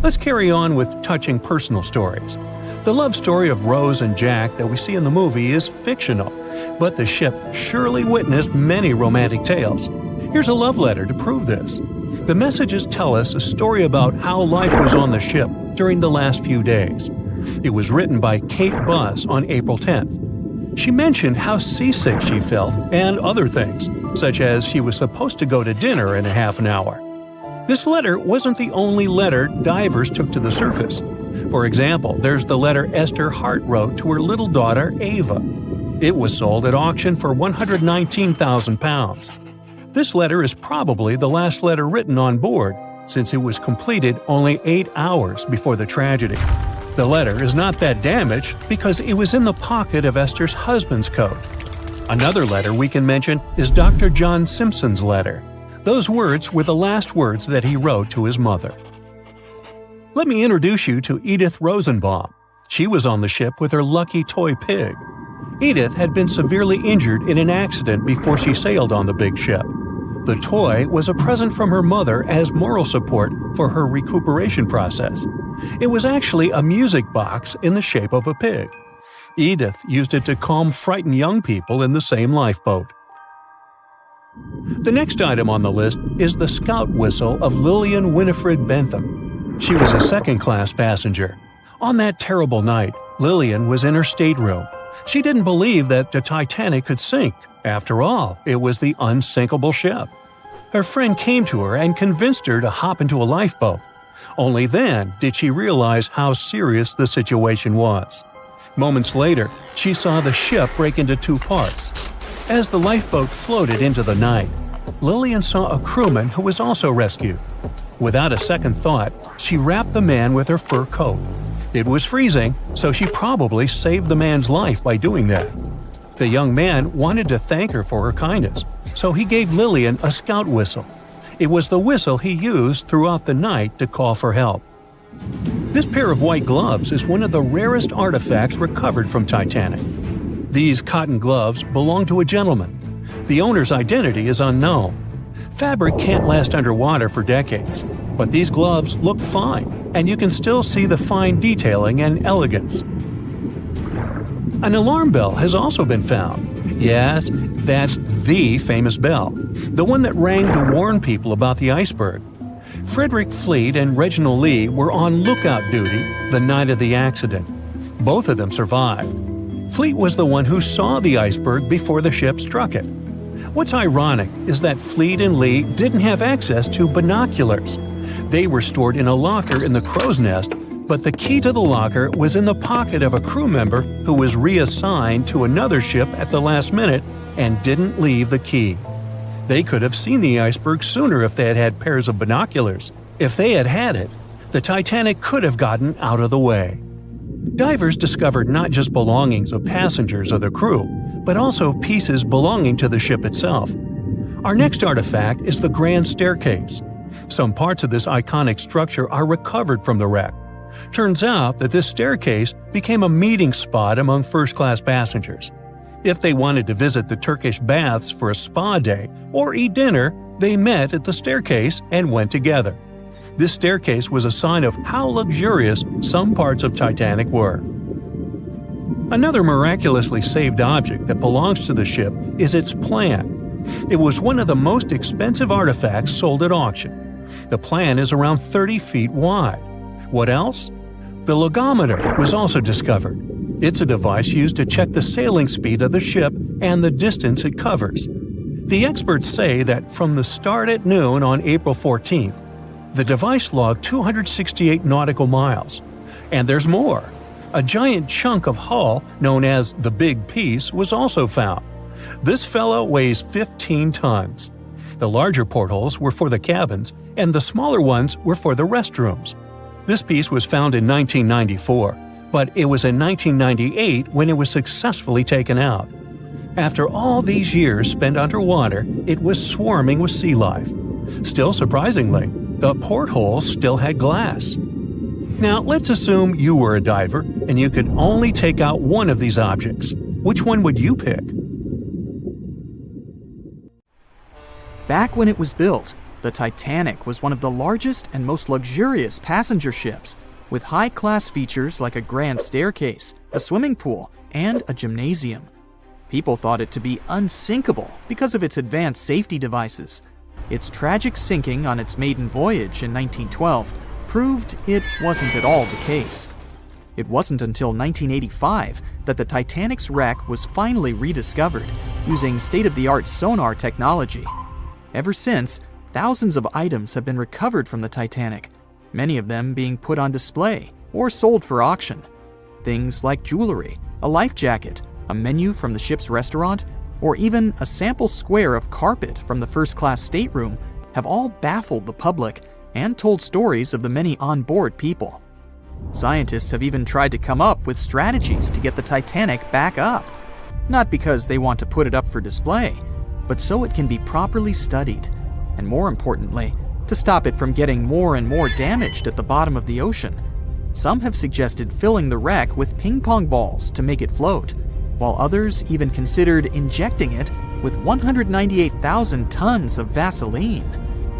Let's carry on with touching personal stories. The love story of Rose and Jack that we see in the movie is fictional, but the ship surely witnessed many romantic tales. Here's a love letter to prove this. The messages tell us a story about how life was on the ship during the last few days. It was written by Kate Buss on April 10th. She mentioned how seasick she felt and other things, such as she was supposed to go to dinner in a half an hour. This letter wasn't the only letter divers took to the surface. For example, there's the letter Esther Hart wrote to her little daughter Ava. It was sold at auction for £119,000. This letter is probably the last letter written on board, since it was completed only 8 hours before the tragedy. The letter is not that damaged because it was in the pocket of Esther's husband's coat. Another letter we can mention is Dr. John Simpson's letter. Those words were the last words that he wrote to his mother. Let me introduce you to Edith Rosenbaum. She was on the ship with her lucky toy pig. Edith had been severely injured in an accident before she sailed on the big ship. The toy was a present from her mother as moral support for her recuperation process. It was actually a music box in the shape of a pig. Edith used it to calm frightened young people in the same lifeboat. The next item on the list is the scout whistle of Lillian Winifred Bentham. She was a second-class passenger. On that terrible night, Lillian was in her stateroom. She didn't believe that the Titanic could sink. After all, it was the unsinkable ship. Her friend came to her and convinced her to hop into a lifeboat. Only then did she realize how serious the situation was. Moments later, she saw the ship break into two parts. As the lifeboat floated into the night, Lillian saw a crewman who was also rescued. Without a second thought, she wrapped the man with her fur coat. It was freezing, so she probably saved the man's life by doing that. The young man wanted to thank her for her kindness, so he gave Lillian a scout whistle. It was the whistle he used throughout the night to call for help. This pair of white gloves is one of the rarest artifacts recovered from Titanic. These cotton gloves belong to a gentleman. The owner's identity is unknown. Fabric can't last underwater for decades, but these gloves look fine, and you can still see the fine detailing and elegance. An alarm bell has also been found. Yes, that's the famous bell, the one that rang to warn people about the iceberg. Frederick Fleet and Reginald Lee were on lookout duty the night of the accident. Both of them survived. Fleet was the one who saw the iceberg before the ship struck it. What's ironic is that Fleet and Lee didn't have access to binoculars. They were stored in a locker in the crow's nest, but the key to the locker was in the pocket of a crew member who was reassigned to another ship at the last minute and didn't leave the key. They could have seen the iceberg sooner if they had had pairs of binoculars. If they had had it, the Titanic could have gotten out of the way. Divers discovered not just belongings of passengers or the crew, but also pieces belonging to the ship itself. Our next artifact is the Grand Staircase. Some parts of this iconic structure are recovered from the wreck. Turns out that this staircase became a meeting spot among first-class passengers. If they wanted to visit the Turkish baths for a spa day or eat dinner, they met at the staircase and went together. This staircase was a sign of how luxurious some parts of Titanic were. Another miraculously saved object that belongs to the ship is its plan. It was one of the most expensive artifacts sold at auction. The plan is around 30 feet wide. What else? The logometer was also discovered. It's a device used to check the sailing speed of the ship and the distance it covers. The experts say that from the start at noon on April 14th, the device logged 268 nautical miles. And there's more. A giant chunk of hull, known as the Big Piece, was also found. This fellow weighs 15 tons. The larger portholes were for the cabins, and the smaller ones were for the restrooms. This piece was found in 1994, but it was in 1998 when it was successfully taken out. After all these years spent underwater, it was swarming with sea life. Still surprisingly, The portholes still had glass. Now, let's assume you were a diver and you could only take out one of these objects. Which one would you pick? Back when it was built, the Titanic was one of the largest and most luxurious passenger ships, with high-class features like a grand staircase, a swimming pool, and a gymnasium. People thought it to be unsinkable because of its advanced safety devices. Its tragic sinking on its maiden voyage in 1912 proved it wasn't at all the case. It wasn't until 1985 that the Titanic's wreck was finally rediscovered using state-of-the-art sonar technology. Ever since, thousands of items have been recovered from the Titanic, many of them being put on display or sold for auction. Things like jewelry, a life jacket, a menu from the ship's restaurant, or even a sample square of carpet from the first-class stateroom have all baffled the public and told stories of the many on-board people. Scientists have even tried to come up with strategies to get the Titanic back up, not because they want to put it up for display, but so it can be properly studied, and more importantly, to stop it from getting more and more damaged at the bottom of the ocean. Some have suggested filling the wreck with ping-pong balls to make it float, while others even considered injecting it with 198,000 tons of Vaseline.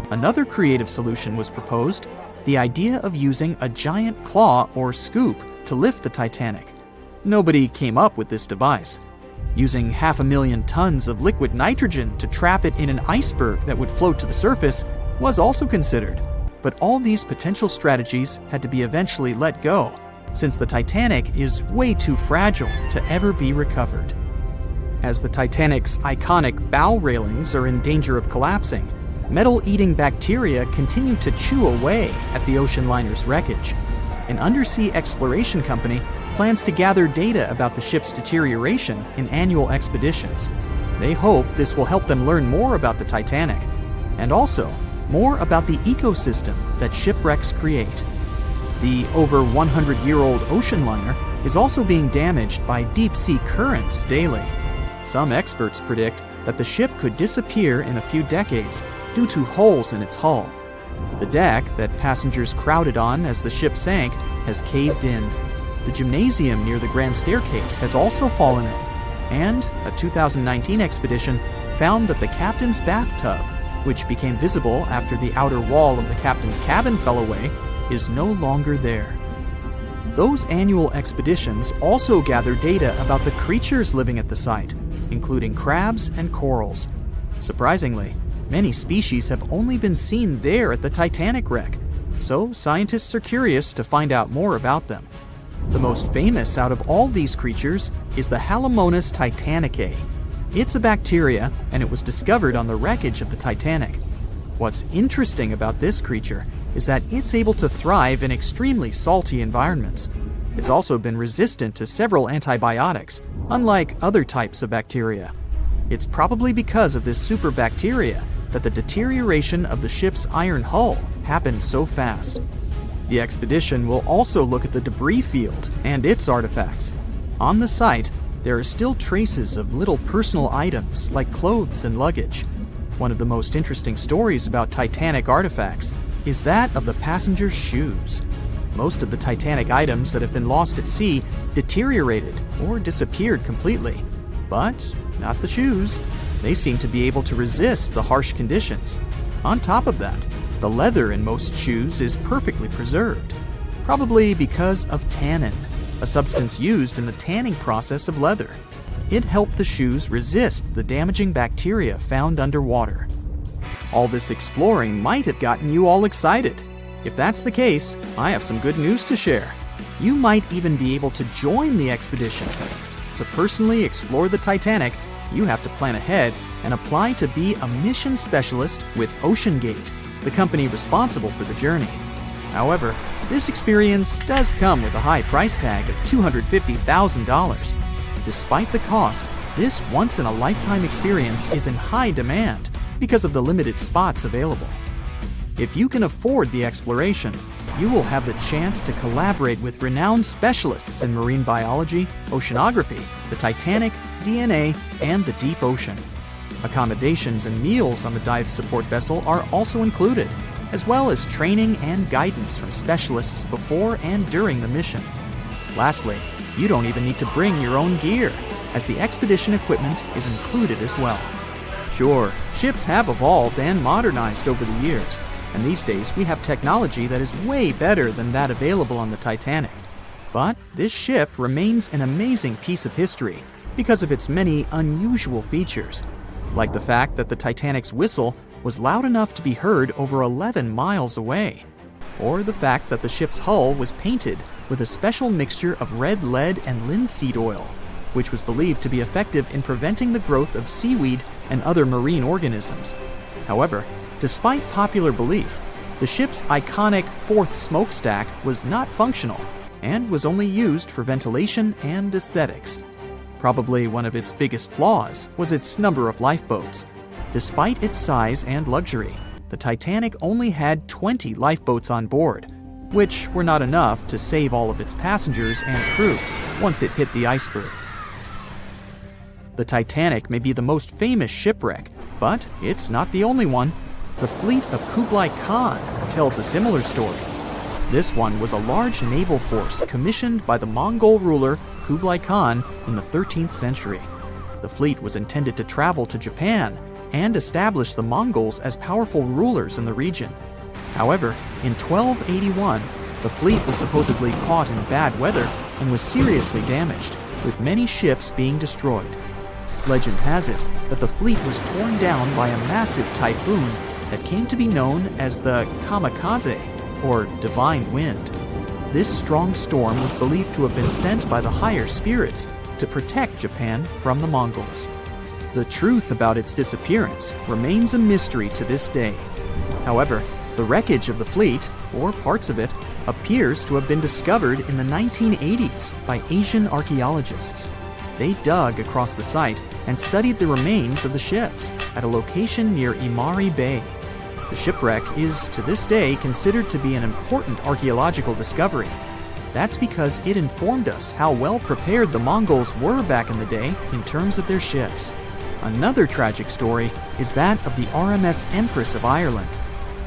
Another creative solution was proposed, the idea of using a giant claw or scoop to lift the Titanic. Nobody came up with this device. Using 500,000 tons of liquid nitrogen to trap it in an iceberg that would float to the surface was also considered, but all these potential strategies had to be eventually let go, since the Titanic is way too fragile to ever be recovered. As the Titanic's iconic bow railings are in danger of collapsing, metal-eating bacteria continue to chew away at the ocean liner's wreckage. An undersea exploration company plans to gather data about the ship's deterioration in annual expeditions. They hope this will help them learn more about the Titanic, and also more about the ecosystem that shipwrecks create. The over 100-year-old ocean liner is also being damaged by deep-sea currents daily. Some experts predict that the ship could disappear in a few decades due to holes in its hull. The deck that passengers crowded on as the ship sank has caved in. The gymnasium near the grand staircase has also fallen in, and a 2019 expedition found that the captain's bathtub, which became visible after the outer wall of the captain's cabin fell away, is no longer there. Those annual expeditions also gather data about the creatures living at the site, including crabs and corals. Surprisingly, many species have only been seen there at the Titanic wreck, so scientists are curious to find out more about them. The most famous out of all these creatures is the Halomonas titanicae. It's a bacteria, and it was discovered on the wreckage of the Titanic. What's interesting about this creature is that it's able to thrive in extremely salty environments. It's also been resistant to several antibiotics, unlike other types of bacteria. It's probably because of this superbacteria that the deterioration of the ship's iron hull happened so fast. The expedition will also look at the debris field and its artifacts. On the site, there are still traces of little personal items like clothes and luggage. One of the most interesting stories about Titanic artifacts is that of the passengers' shoes. Most of the Titanic items that have been lost at sea deteriorated or disappeared completely. But not the shoes. They seem to be able to resist the harsh conditions. On top of that, the leather in most shoes is perfectly preserved, probably because of tannin, a substance used in the tanning process of leather. It helped the shoes resist the damaging bacteria found underwater. All this exploring might have gotten you all excited. If that's the case, I have some good news to share. You might even be able to join the expeditions. To personally explore the Titanic, you have to plan ahead and apply to be a mission specialist with OceanGate, the company responsible for the journey. However, this experience does come with a high price tag of $250,000. Despite the cost, this once-in-a-lifetime experience is in high demand because of the limited spots available. If you can afford the exploration, you will have the chance to collaborate with renowned specialists in marine biology, oceanography, the Titanic, DNA, and the deep ocean. Accommodations and meals on the dive support vessel are also included. as well as training and guidance from specialists before and during the mission. Lastly, you don't even need to bring your own gear, as the expedition equipment is included as well. Sure, ships have evolved and modernized over the years, and these days we have technology that is way better than that available on the Titanic. But this ship remains an amazing piece of history because of its many unusual features, like the fact that the Titanic's whistle was loud enough to be heard over 11 miles away, or the fact that the ship's hull was painted with a special mixture of red lead and linseed oil, which was believed to be effective in preventing the growth of seaweed and other marine organisms. However, despite popular belief, the ship's iconic fourth smokestack was not functional and was only used for ventilation and aesthetics. Probably one of its biggest flaws was its number of lifeboats. Despite its size and luxury, the Titanic only had 20 lifeboats on board, which were not enough to save all of its passengers and crew once it hit the iceberg. The Titanic may be the most famous shipwreck, but it's not the only one. The fleet of Kublai Khan tells a similar story. This one was a large naval force commissioned by the Mongol ruler Kublai Khan in the 13th century. The fleet was intended to travel to Japan and establish the Mongols as powerful rulers in the region. However, in 1281, the fleet was supposedly caught in bad weather and was seriously damaged, with many ships being destroyed. Legend has it that the fleet was torn down by a massive typhoon that came to be known as the kamikaze, or divine wind. This strong storm was believed to have been sent by the higher spirits to protect Japan from the Mongols. The truth about its disappearance remains a mystery to this day. However, the wreckage of the fleet, or parts of it, appears to have been discovered in the 1980s by Asian archaeologists. They dug across the site and studied the remains of the ships at a location near Imari Bay. The shipwreck is, to this day, considered to be an important archaeological discovery. That's because it informed us how well prepared the Mongols were back in the day in terms of their ships. Another tragic story is that of the RMS Empress of Ireland.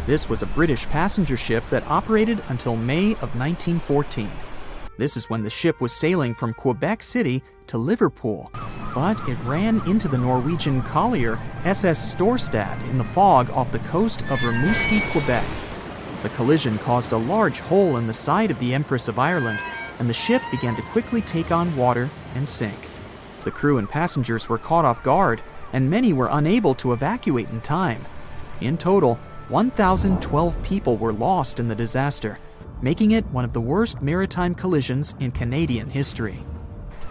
This was a British passenger ship that operated until May of 1914. This is when the ship was sailing from Quebec City to Liverpool, but it ran into the Norwegian collier SS Storstad in the fog off the coast of Rimouski, Quebec. The collision caused a large hole in the side of the Empress of Ireland, and the ship began to quickly take on water and sink. The crew and passengers were caught off guard, and many were unable to evacuate in time. In total, 1,012 people were lost in the disaster, making it one of the worst maritime collisions in Canadian history.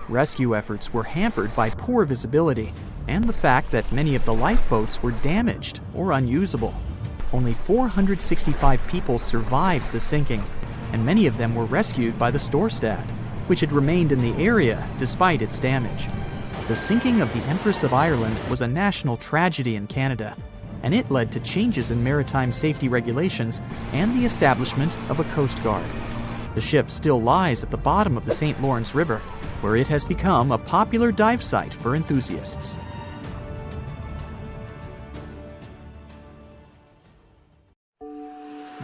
Rescue efforts were hampered by poor visibility and the fact that many of the lifeboats were damaged or unusable. Only 465 people survived the sinking, and many of them were rescued by the Storstad, which had remained in the area despite its damage. The sinking of the Empress of Ireland was a national tragedy in Canada, and it led to changes in maritime safety regulations and the establishment of a Coast Guard. The ship still lies at the bottom of the St. Lawrence River, where it has become a popular dive site for enthusiasts.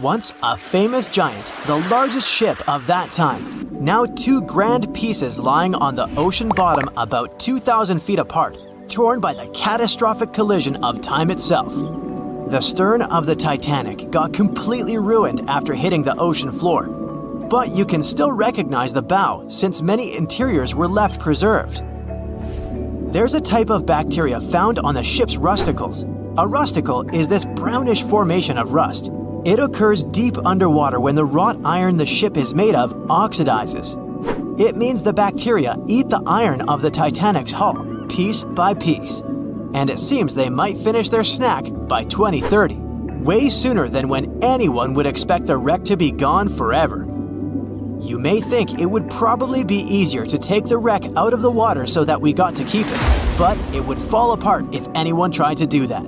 Once a famous giant, the largest ship of that time. Now two grand pieces lying on the ocean bottom about 2,000 feet apart, torn by the catastrophic collision of time itself. The stern of the Titanic got completely ruined after hitting the ocean floor, but you can still recognize the bow since many interiors were left preserved. There's a type of bacteria found on the ship's rusticles. A rusticle is this brownish formation of rust. It occurs deep underwater when the wrought iron the ship is made of oxidizes. It means the bacteria eat the iron of the Titanic's hull, piece by piece. And it seems they might finish their snack by 2030, way sooner than when anyone would expect the wreck to be gone forever. You may think it would probably be easier to take the wreck out of the water so that we got to keep it, but it would fall apart if anyone tried to do that.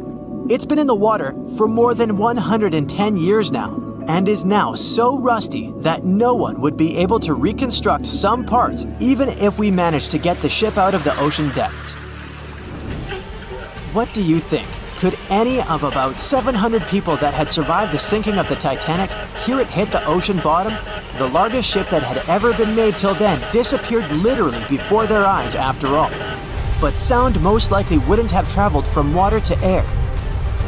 It's been in the water for more than 110 years now, and is now so rusty that no one would be able to reconstruct some parts even if we managed to get the ship out of the ocean depths. What do you think? Could any of about 700 people that had survived the sinking of the Titanic hear it hit the ocean bottom? The largest ship that had ever been made till then disappeared literally before their eyes after all. But sound most likely wouldn't have traveled from water to air.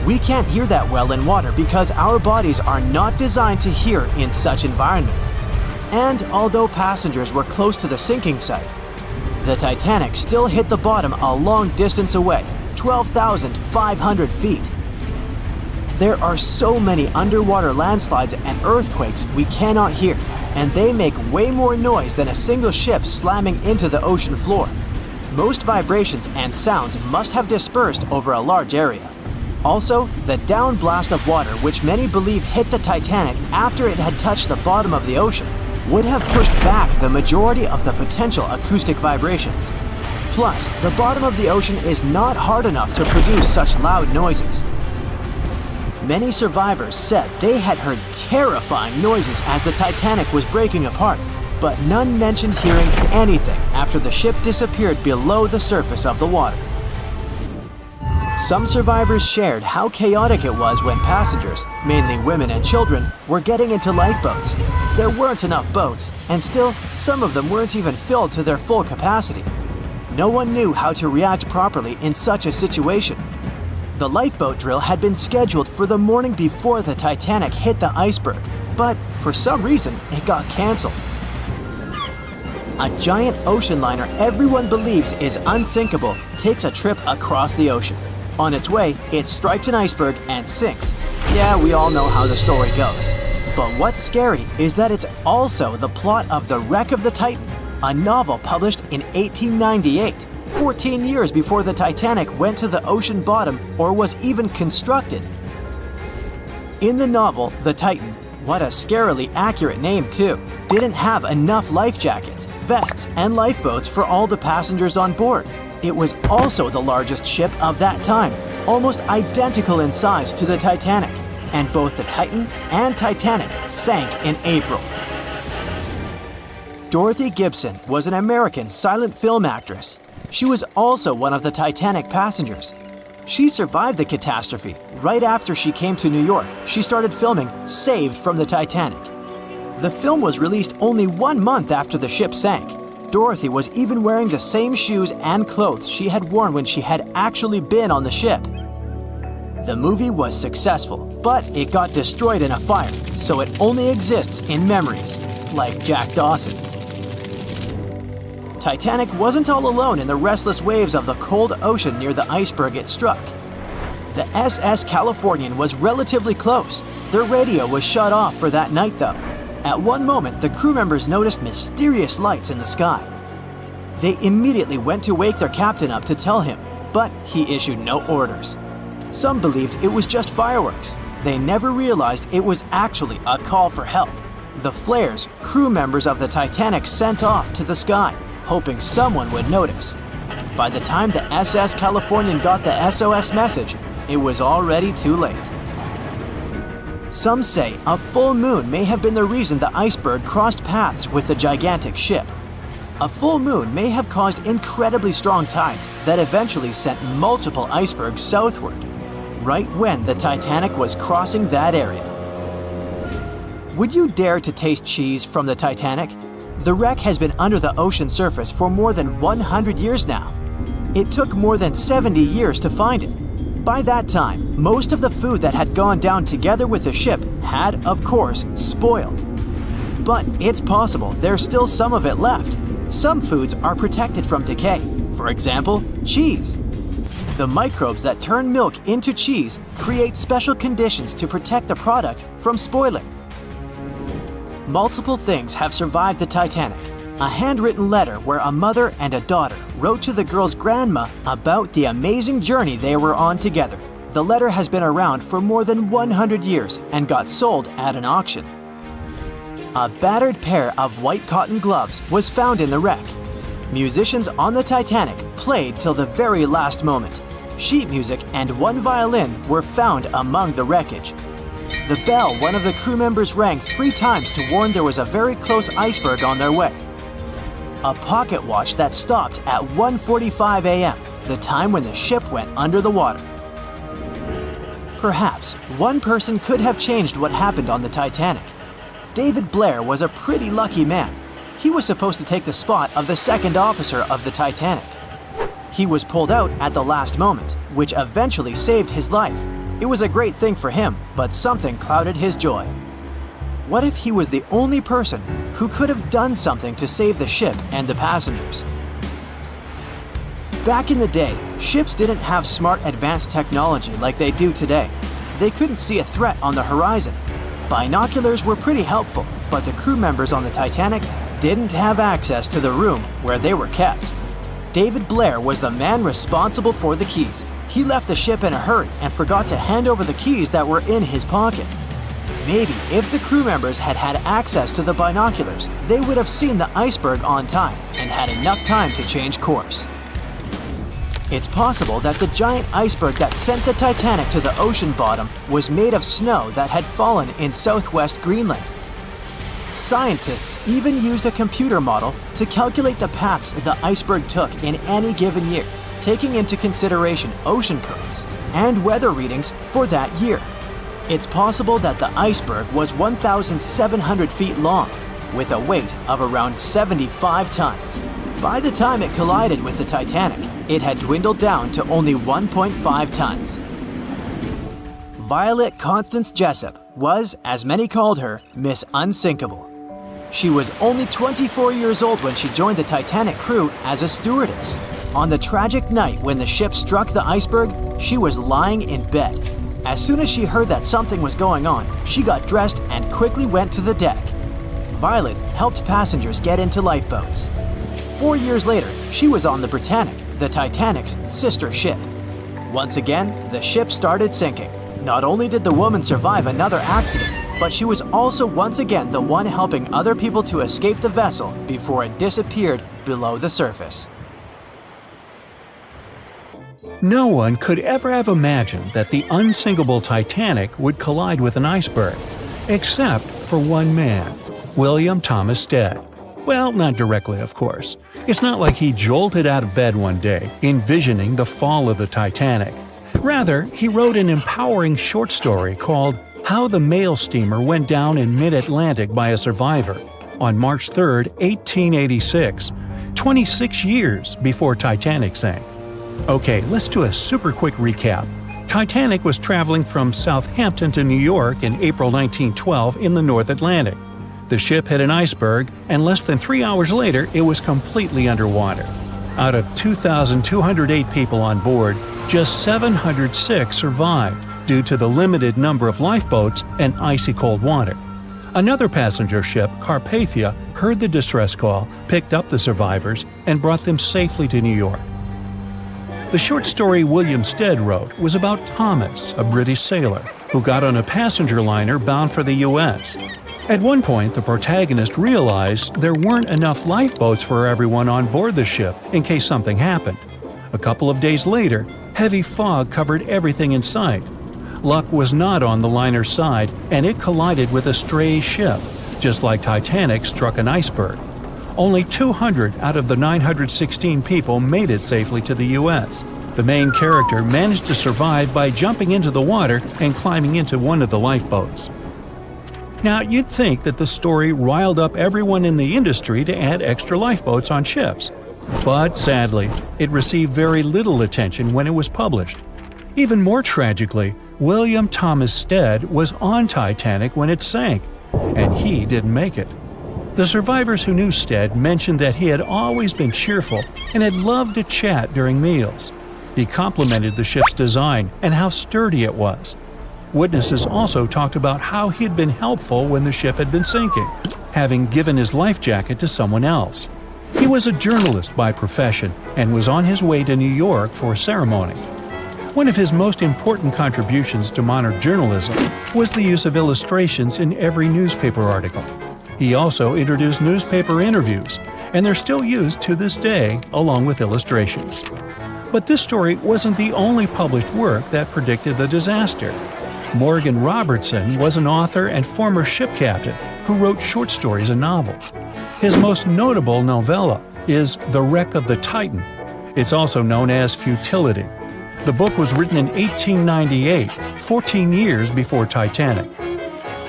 We can't hear that well in water because our bodies are not designed to hear in such environments. And although passengers were close to the sinking site, the Titanic still hit the bottom a long distance away, 12,500 feet. There are so many underwater landslides and earthquakes we cannot hear, and they make way more noise than a single ship slamming into the ocean floor. Most vibrations and sounds must have dispersed over a large area. Also, the downblast of water, which many believe hit the Titanic after it had touched the bottom of the ocean, would have pushed back the majority of the potential acoustic vibrations. Plus, the bottom of the ocean is not hard enough to produce such loud noises. Many survivors said they had heard terrifying noises as the Titanic was breaking apart, but none mentioned hearing anything after the ship disappeared below the surface of the water. Some survivors shared how chaotic it was when passengers, mainly women and children, were getting into lifeboats. There weren't enough boats, and still, some of them weren't even filled to their full capacity. No one knew how to react properly in such a situation. The lifeboat drill had been scheduled for the morning before the Titanic hit the iceberg, but for some reason, it got canceled. A giant ocean liner everyone believes is unsinkable takes a trip across the ocean. On its way, it strikes an iceberg and sinks. Yeah, we all know how the story goes. But what's scary is that it's also the plot of The Wreck of the Titan, a novel published in 1898, 14 years before the Titanic went to the ocean bottom or was even constructed. In the novel, the Titan, what a scarily accurate name too, didn't have enough life jackets, vests, and lifeboats for all the passengers on board. It was also the largest ship of that time, almost identical in size to the Titanic, and both the Titan and Titanic sank in April. Dorothy Gibson was an American silent film actress. She was also one of the Titanic passengers. She survived the catastrophe. Right after she came to New York, she started filming Saved from the Titanic. The film was released only 1 month after the ship sank. Dorothy was even wearing the same shoes and clothes she had worn when she had actually been on the ship. The movie was successful, but it got destroyed in a fire, so it only exists in memories, like Jack Dawson. Titanic wasn't all alone in the restless waves of the cold ocean near the iceberg it struck. The SS Californian was relatively close. Their radio was shut off for that night though. At one moment, the crew members noticed mysterious lights in the sky. They immediately went to wake their captain up to tell him, but he issued no orders. Some believed it was just fireworks. They never realized it was actually a call for help. The flares crew members of the Titanic sent off to the sky, hoping someone would notice. By the time the SS Californian got the SOS message, it was already too late. Some say a full moon may have been the reason the iceberg crossed paths with the gigantic ship. A full moon may have caused incredibly strong tides that eventually sent multiple icebergs southward, right when the Titanic was crossing that area. Would you dare to taste cheese from the Titanic? The wreck has been under the ocean surface for more than 100 years now. It took more than 70 years to find it. By that time, most of the food that had gone down together with the ship had, of course, spoiled. But it's possible there's still some of it left. Some foods are protected from decay. For example, cheese. The microbes that turn milk into cheese create special conditions to protect the product from spoiling. Multiple things have survived the Titanic. A handwritten letter where a mother and a daughter wrote to the girl's grandma about the amazing journey they were on together. The letter has been around for more than 100 years and got sold at an auction. A battered pair of white cotton gloves was found in the wreck. Musicians on the Titanic played till the very last moment. Sheet music and one violin were found among the wreckage. The bell one of the crew members rang 3 times to warn there was a very close iceberg on their way. A pocket watch that stopped at 1:45 a.m., the time when the ship went under the water. Perhaps one person could have changed what happened on the Titanic. David Blair was a pretty lucky man. He was supposed to take the spot of the second officer of the Titanic. He was pulled out at the last moment, which eventually saved his life. It was a great thing for him, but something clouded his joy. What if he was the only person who could have done something to save the ship and the passengers? Back in the day, ships didn't have smart advanced technology like they do today. They couldn't see a threat on the horizon. Binoculars were pretty helpful, but the crew members on the Titanic didn't have access to the room where they were kept. David Blair was the man responsible for the keys. He left the ship in a hurry and forgot to hand over the keys that were in his pocket. Maybe if the crew members had had access to the binoculars, they would have seen the iceberg on time and had enough time to change course. It's possible that the giant iceberg that sent the Titanic to the ocean bottom was made of snow that had fallen in southwest Greenland. Scientists even used a computer model to calculate the paths the iceberg took in any given year, taking into consideration ocean currents and weather readings for that year. It's possible that the iceberg was 1,700 feet long, with a weight of around 75 tons. By the time it collided with the Titanic, it had dwindled down to only 1.5 tons. Violet Constance Jessup was, as many called her, Miss Unsinkable. She was only 24 years old when she joined the Titanic crew as a stewardess. On the tragic night when the ship struck the iceberg, she was lying in bed. As soon as she heard that something was going on, she got dressed and quickly went to the deck. Violet helped passengers get into lifeboats. 4 years later, she was on the Britannic, the Titanic's sister ship. Once again, the ship started sinking. Not only did the woman survive another accident, but she was also once again the one helping other people to escape the vessel before it disappeared below the surface. No one could ever have imagined that the unsinkable Titanic would collide with an iceberg, except for one man, William Thomas Stead. Well, not directly, of course. It's not like he jolted out of bed one day, envisioning the fall of the Titanic. Rather, he wrote an empowering short story called How the Mail Steamer Went Down in Mid-Atlantic by a Survivor on March 3, 1886, 26 years before Titanic sank. Okay, let's do a super quick recap. Titanic was traveling from Southampton to New York in April 1912 in the North Atlantic. The ship hit an iceberg, and less than 3 hours later, it was completely underwater. Out of 2,208 people on board, just 706 survived due to the limited number of lifeboats and icy cold water. Another passenger ship, Carpathia, heard the distress call, picked up the survivors, and brought them safely to New York. The short story William Stead wrote was about Thomas, a British sailor, who got on a passenger liner bound for the U.S. At one point, the protagonist realized there weren't enough lifeboats for everyone on board the ship in case something happened. A couple of days later, heavy fog covered everything in sight. Luck was not on the liner's side, and it collided with a stray ship, just like Titanic struck an iceberg. Only 200 out of the 916 people made it safely to the U.S. The main character managed to survive by jumping into the water and climbing into one of the lifeboats. Now, you'd think that the story riled up everyone in the industry to add extra lifeboats on ships. But sadly, it received very little attention when it was published. Even more tragically, William Thomas Stead was on Titanic when it sank, and he didn't make it. The survivors who knew Stead mentioned that he had always been cheerful and had loved to chat during meals. He complimented the ship's design and how sturdy it was. Witnesses also talked about how he had been helpful when the ship had been sinking, having given his life jacket to someone else. He was a journalist by profession and was on his way to New York for a ceremony. One of his most important contributions to modern journalism was the use of illustrations in every newspaper article. He also introduced newspaper interviews, and they're still used to this day along with illustrations. But this story wasn't the only published work that predicted the disaster. Morgan Robertson was an author and former ship captain who wrote short stories and novels. His most notable novella is The Wreck of the Titan. It's also known as Futility. The book was written in 1898, 14 years before Titanic.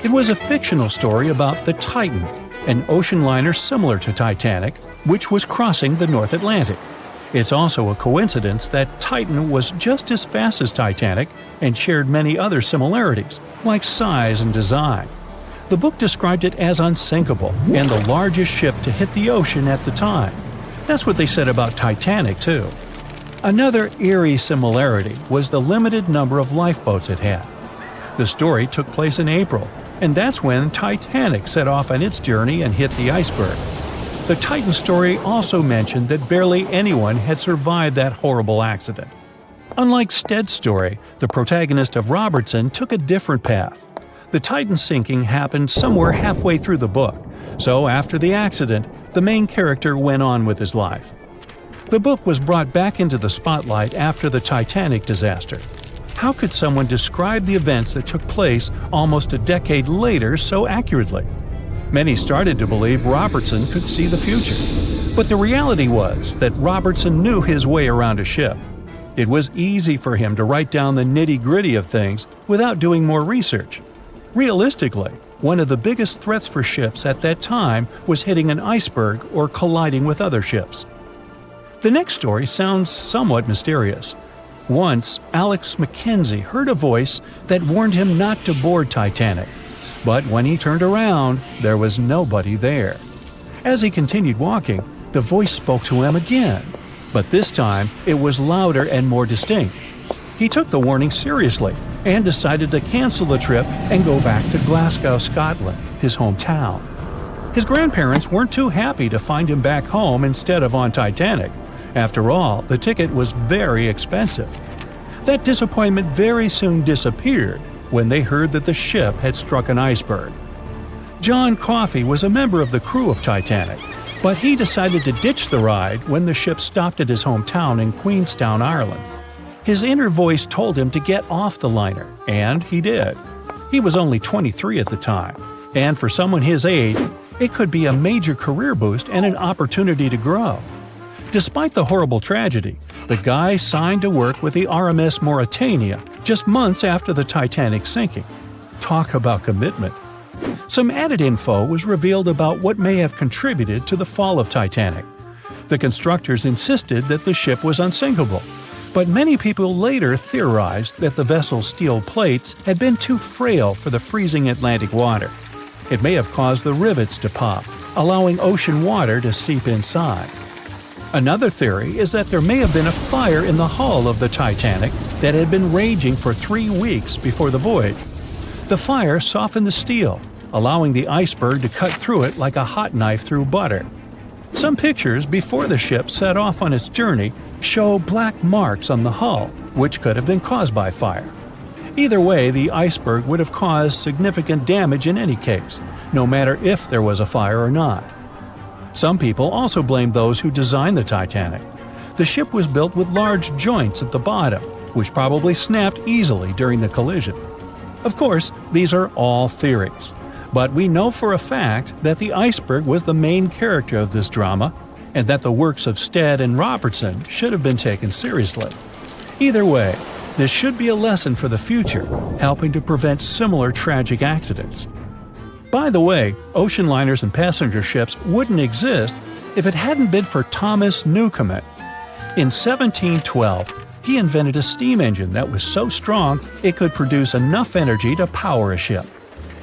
It was a fictional story about the Titan, an ocean liner similar to Titanic, which was crossing the North Atlantic. It's also a coincidence that Titan was just as fast as Titanic and shared many other similarities, like size and design. The book described it as unsinkable and the largest ship to hit the ocean at the time. That's what they said about Titanic, too. Another eerie similarity was the limited number of lifeboats it had. The story took place in April, and that's when Titanic set off on its journey and hit the iceberg. The Titan story also mentioned that barely anyone had survived that horrible accident. Unlike Stead's story, the protagonist of Robertson took a different path. The Titan sinking happened somewhere halfway through the book, so after the accident, the main character went on with his life. The book was brought back into the spotlight after the Titanic disaster. How could someone describe the events that took place almost a decade later so accurately? Many started to believe Robertson could see the future. But the reality was that Robertson knew his way around a ship. It was easy for him to write down the nitty-gritty of things without doing more research. Realistically, one of the biggest threats for ships at that time was hitting an iceberg or colliding with other ships. The next story sounds somewhat mysterious. Once, Alex Mackenzie heard a voice that warned him not to board Titanic. But when he turned around, there was nobody there. As he continued walking, the voice spoke to him again, but this time it was louder and more distinct. He took the warning seriously and decided to cancel the trip and go back to Glasgow, Scotland, his hometown. His grandparents weren't too happy to find him back home instead of on Titanic. After all, the ticket was very expensive. That disappointment very soon disappeared when they heard that the ship had struck an iceberg. John Coffey was a member of the crew of Titanic, but he decided to ditch the ride when the ship stopped at his hometown in Queenstown, Ireland. His inner voice told him to get off the liner, and he did. He was only 23 at the time, and for someone his age, it could be a major career boost and an opportunity to grow. Despite the horrible tragedy, the guy signed to work with the RMS Mauritania just months after the Titanic sinking. Talk about commitment. Some added info was revealed about what may have contributed to the fall of Titanic. The constructors insisted that the ship was unsinkable, but many people later theorized that the vessel's steel plates had been too frail for the freezing Atlantic water. It may have caused the rivets to pop, allowing ocean water to seep inside. Another theory is that there may have been a fire in the hull of the Titanic that had been raging for 3 weeks before the voyage. The fire softened the steel, allowing the iceberg to cut through it like a hot knife through butter. Some pictures before the ship set off on its journey show black marks on the hull, which could have been caused by fire. Either way, the iceberg would have caused significant damage in any case, no matter if there was a fire or not. Some people also blame those who designed the Titanic. The ship was built with large joints at the bottom, which probably snapped easily during the collision. Of course, these are all theories, but we know for a fact that the iceberg was the main character of this drama, and that the works of Stead and Robertson should have been taken seriously. Either way, this should be a lesson for the future, helping to prevent similar tragic accidents. By the way, ocean liners and passenger ships wouldn't exist if it hadn't been for Thomas Newcomen. In 1712, he invented a steam engine that was so strong it could produce enough energy to power a ship.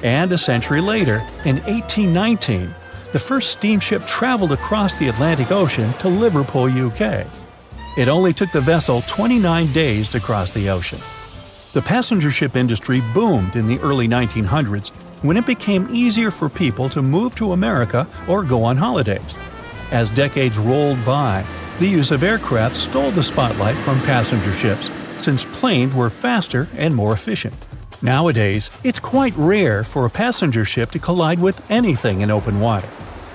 And a century later, in 1819, the first steamship traveled across the Atlantic Ocean to Liverpool, UK. It only took the vessel 29 days to cross the ocean. The passenger ship industry boomed in the early 1900s when it became easier for people to move to America or go on holidays. As decades rolled by, the use of aircraft stole the spotlight from passenger ships since planes were faster and more efficient. Nowadays, it's quite rare for a passenger ship to collide with anything in open water.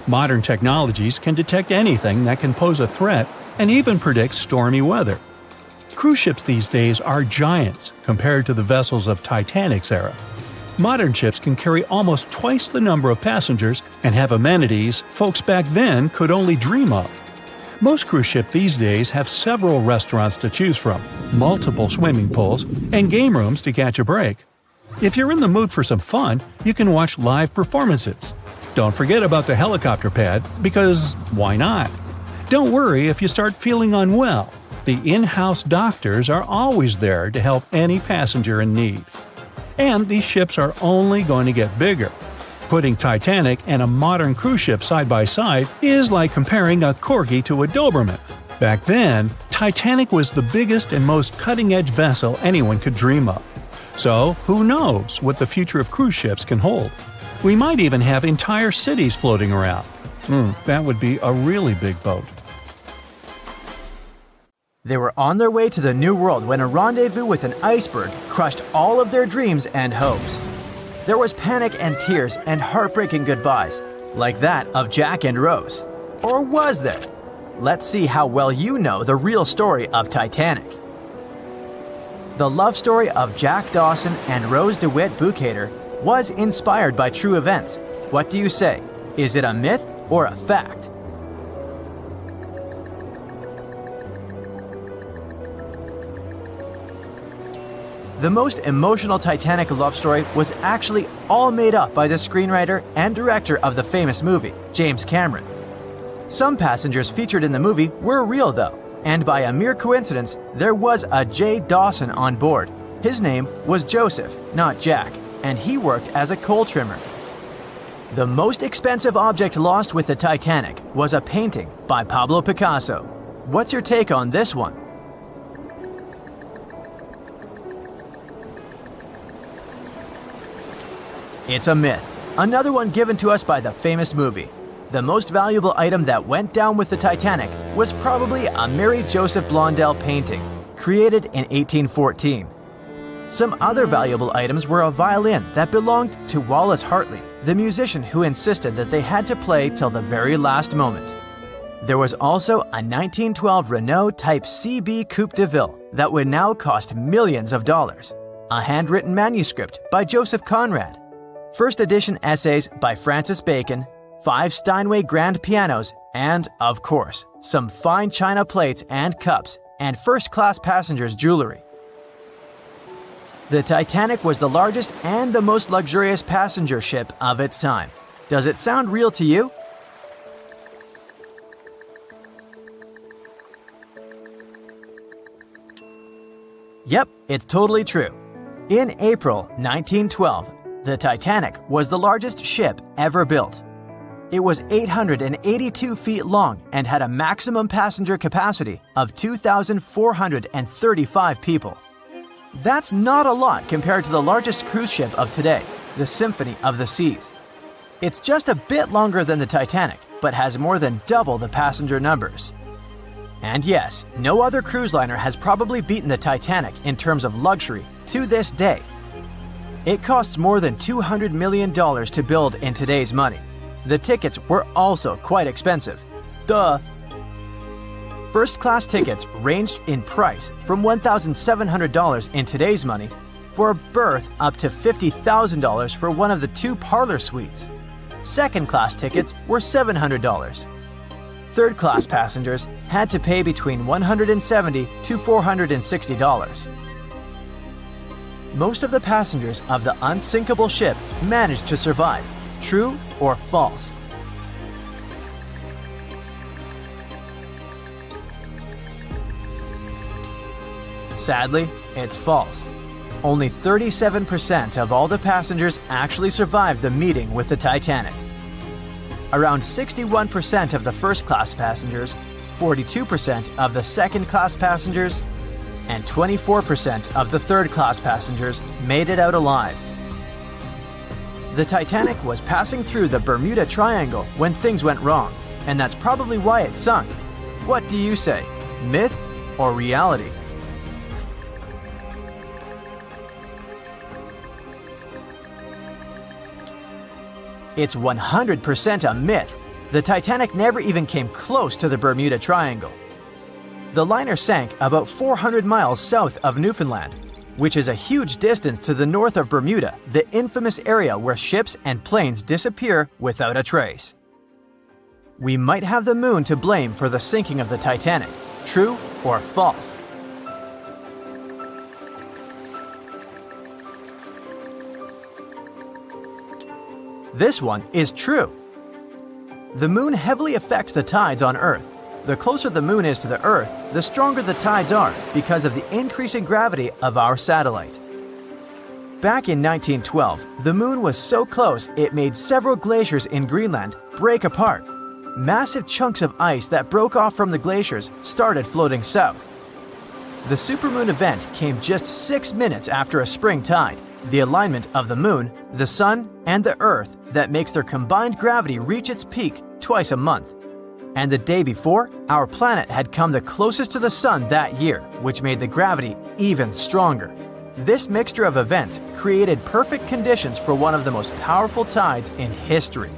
Modern technologies can detect anything that can pose a threat and even predict stormy weather. Cruise ships these days are giants compared to the vessels of Titanic's era. Modern ships can carry almost twice the number of passengers and have amenities folks back then could only dream of. Most cruise ships these days have several restaurants to choose from, multiple swimming pools, and game rooms to catch a break. If you're in the mood for some fun, you can watch live performances. Don't forget about the helicopter pad, because why not? Don't worry if you start feeling unwell. The in-house doctors are always there to help any passenger in need. And these ships are only going to get bigger. Putting Titanic and a modern cruise ship side by side is like comparing a corgi to a Doberman. Back then, Titanic was the biggest and most cutting-edge vessel anyone could dream of. So, who knows what the future of cruise ships can hold? We might even have entire cities floating around. That would be a really big boat. They were on their way to the New World when a rendezvous with an iceberg crushed all of their dreams and hopes. There was panic and tears and heartbreaking goodbyes, like that of Jack and Rose. Or was there? Let's see how well you know the real story of Titanic. The love story of Jack Dawson and Rose DeWitt Bukater was inspired by true events. What do you say? Is it a myth or a fact? The most emotional Titanic love story was actually all made up by the screenwriter and director of the famous movie, James Cameron. Some passengers featured in the movie were real though, and by a mere coincidence, there was a J. Dawson on board. His name was Joseph, not Jack, and he worked as a coal trimmer. The most expensive object lost with the Titanic was a painting by Pablo Picasso. What's your take on this one? It's a myth. Another one given to us by the famous movie. The most valuable item that went down with the Titanic was probably a Mary Joseph Blondell painting, created in 1814. Some other valuable items were a violin that belonged to Wallace Hartley, the musician who insisted that they had to play till the very last moment. There was also a 1912 Renault Type CB Coupe de Ville that would now cost millions of dollars, a handwritten manuscript by Joseph Conrad, first edition essays by Francis Bacon, 5 Steinway grand pianos, and, of course, some fine china plates and cups and first-class passengers' jewelry. The Titanic was the largest and the most luxurious passenger ship of its time. Does it sound real to you? Yep, it's totally true. In April 1912, the Titanic was the largest ship ever built. It was 882 feet long and had a maximum passenger capacity of 2,435 people. That's not a lot compared to the largest cruise ship of today, the Symphony of the Seas. It's just a bit longer than the Titanic, but has more than double the passenger numbers. And yes, no other cruise liner has probably beaten the Titanic in terms of luxury to this day. It costs more than $200 million to build in today's money. The tickets were also quite expensive. Duh! First-class tickets ranged in price from $1,700 in today's money for a berth up to $50,000 for one of the 2 parlor suites. Second-class tickets were $700. Third-class passengers had to pay between $170 to $460. Most of the passengers of the unsinkable ship managed to survive. True or false? Sadly, it's false. Only 37% of all the passengers actually survived the meeting with the Titanic. Around 61% of the first-class passengers, 42% of the second-class passengers, and 24% of the third-class passengers made it out alive. The Titanic was passing through the Bermuda Triangle when things went wrong, and that's probably why it sunk. What do you say? Myth or reality? It's 100% a myth. The Titanic never even came close to the Bermuda Triangle. The liner sank about 400 miles south of Newfoundland, which is a huge distance to the north of Bermuda, the infamous area where ships and planes disappear without a trace. We might have the moon to blame for the sinking of the Titanic. True or false? This one is true. The moon heavily affects the tides on Earth. The closer the moon is to the Earth, the stronger the tides are because of the increasing gravity of our satellite. Back in 1912, the moon was so close it made several glaciers in Greenland break apart. Massive chunks of ice that broke off from the glaciers started floating south. The supermoon event came just 6 minutes after a spring tide, the alignment of the moon, the sun, and the Earth that makes their combined gravity reach its peak twice a month. And the day before, our planet had come the closest to the sun that year, which made the gravity even stronger. This mixture of events created perfect conditions for one of the most powerful tides in history.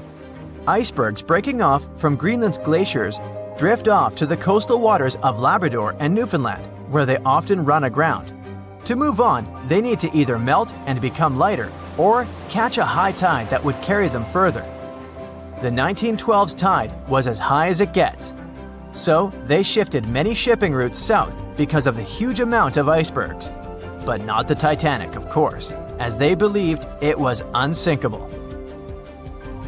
Icebergs breaking off from Greenland's glaciers drift off to the coastal waters of Labrador and Newfoundland, where they often run aground. To move on, they need to either melt and become lighter or catch a high tide that would carry them further. The 1912's tide was as high as it gets. So they shifted many shipping routes south because of the huge amount of icebergs. But not the Titanic, of course, as they believed it was unsinkable.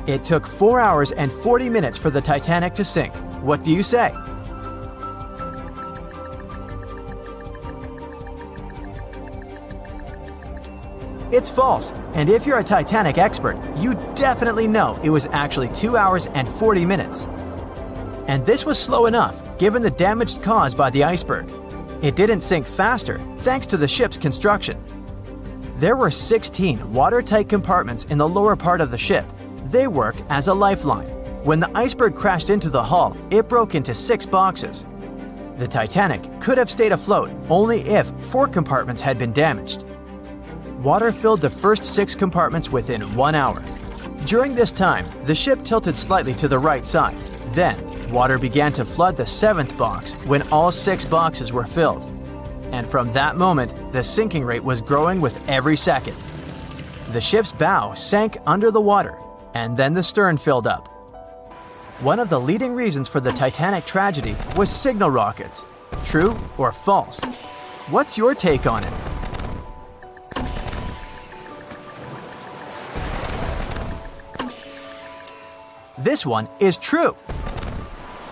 It took 4 hours and 40 minutes for the Titanic to sink. What do you say? It's false, and if you're a Titanic expert, you definitely know it was actually 2 hours and 40 minutes. And this was slow enough, given the damage caused by the iceberg. It didn't sink faster, thanks to the ship's construction. There were 16 watertight compartments in the lower part of the ship. They worked as a lifeline. When the iceberg crashed into the hull, it broke into 6 boxes. The Titanic could have stayed afloat only if 4 compartments had been damaged. Water filled the first 6 compartments within 1 hour. During this time, the ship tilted slightly to the right side. Then, water began to flood the 7th box when all 6 boxes were filled. And from that moment, the sinking rate was growing with every second. The ship's bow sank under the water, and then the stern filled up. One of the leading reasons for the Titanic tragedy was signal rockets. True or false? What's your take on it? This one is true.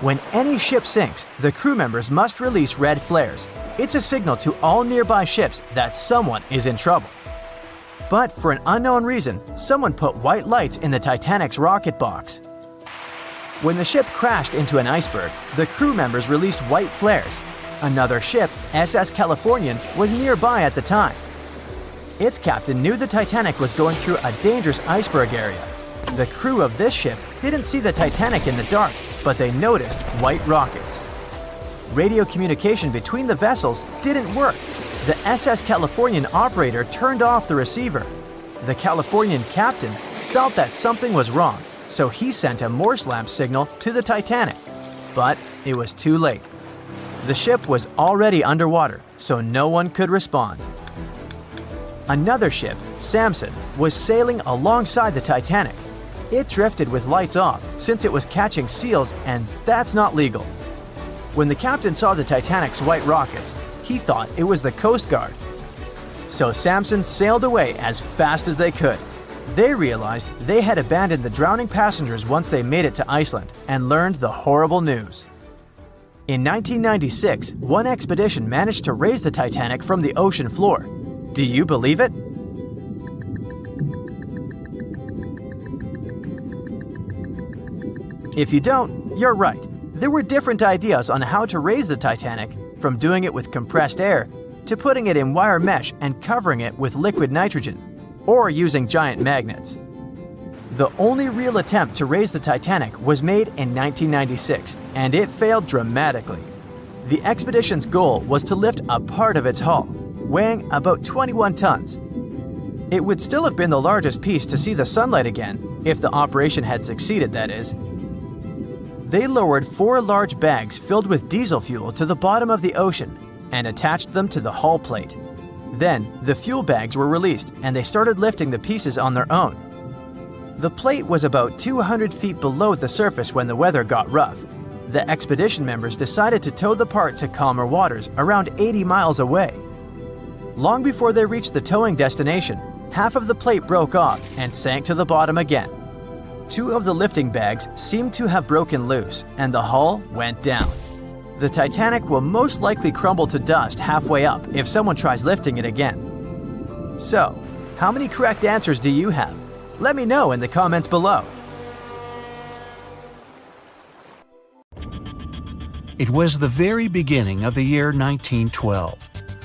When any ship sinks, the crew members must release red flares. It's a signal to all nearby ships that someone is in trouble. But for an unknown reason, someone put white lights in the Titanic's rocket box. When the ship crashed into an iceberg, the crew members released white flares. Another ship, SS Californian, was nearby at the time. Its captain knew the Titanic was going through a dangerous iceberg area. The crew of this ship didn't see the Titanic in the dark, but they noticed white rockets. Radio communication between the vessels didn't work. The SS Californian operator turned off the receiver. The Californian captain felt that something was wrong, so he sent a Morse lamp signal to the Titanic. But it was too late. The ship was already underwater, so no one could respond. Another ship, Samson, was sailing alongside the Titanic. It drifted with lights off since it was catching seals, and that's not legal. When the captain saw the Titanic's white rockets, he thought it was the Coast Guard. So Samson sailed away as fast as they could. They realized they had abandoned the drowning passengers once they made it to Iceland and learned the horrible news. In 1996, one expedition managed to raise the Titanic from the ocean floor. Do you believe it? If you don't, you're right. There were different ideas on how to raise the Titanic, from doing it with compressed air to putting it in wire mesh and covering it with liquid nitrogen, or using giant magnets. The only real attempt to raise the Titanic was made in 1996, and it failed dramatically. The expedition's goal was to lift a part of its hull, weighing about 21 tons. It would still have been the largest piece to see the sunlight again, if the operation had succeeded, that is. They lowered 4 large bags filled with diesel fuel to the bottom of the ocean and attached them to the hull plate. Then, the fuel bags were released and they started lifting the pieces on their own. The plate was about 200 feet below the surface when the weather got rough. The expedition members decided to tow the part to calmer waters around 80 miles away. Long before they reached the towing destination, half of the plate broke off and sank to the bottom again. Two of the lifting bags seemed to have broken loose, and the hull went down. The Titanic will most likely crumble to dust halfway up if someone tries lifting it again. So, how many correct answers do you have? Let me know in the comments below. It was the very beginning of the year 1912.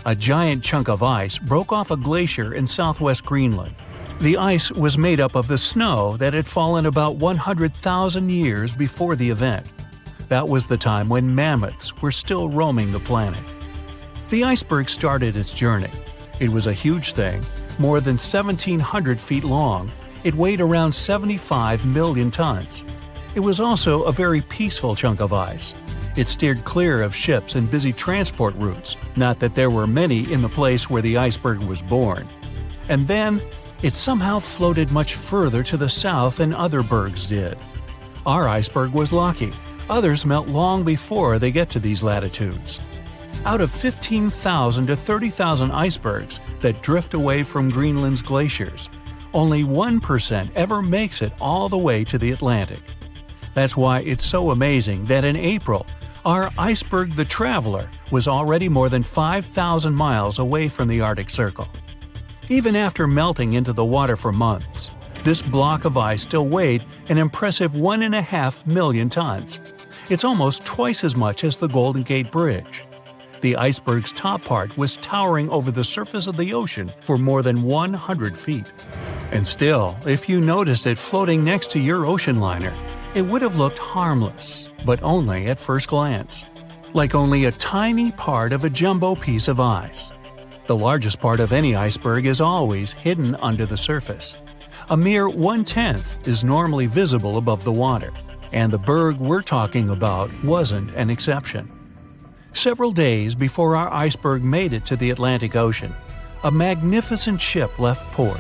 A giant chunk of ice broke off a glacier in southwest Greenland. The ice was made up of the snow that had fallen about 100,000 years before the event. That was the time when mammoths were still roaming the planet. The iceberg started its journey. It was a huge thing, more than 1,700 feet long. It weighed around 75 million tons. It was also a very peaceful chunk of ice. It steered clear of ships and busy transport routes, not that there were many in the place where the iceberg was born. And then, it somehow floated much further to the south than other bergs did. Our iceberg was lucky. Others melt long before they get to these latitudes. Out of 15,000 to 30,000 icebergs that drift away from Greenland's glaciers, only 1% ever makes it all the way to the Atlantic. That's why it's so amazing that in April, our iceberg the Traveler was already more than 5,000 miles away from the Arctic Circle. Even after melting into the water for months, this block of ice still weighed an impressive 1.5 million tons. It's almost twice as much as the Golden Gate Bridge. The iceberg's top part was towering over the surface of the ocean for more than 100 feet. And still, if you noticed it floating next to your ocean liner, it would have looked harmless, but only at first glance. Like only a tiny part of a jumbo piece of ice. The largest part of any iceberg is always hidden under the surface. A mere 1/10 is normally visible above the water, and the berg we're talking about wasn't an exception. Several days before our iceberg made it to the Atlantic Ocean, a magnificent ship left port.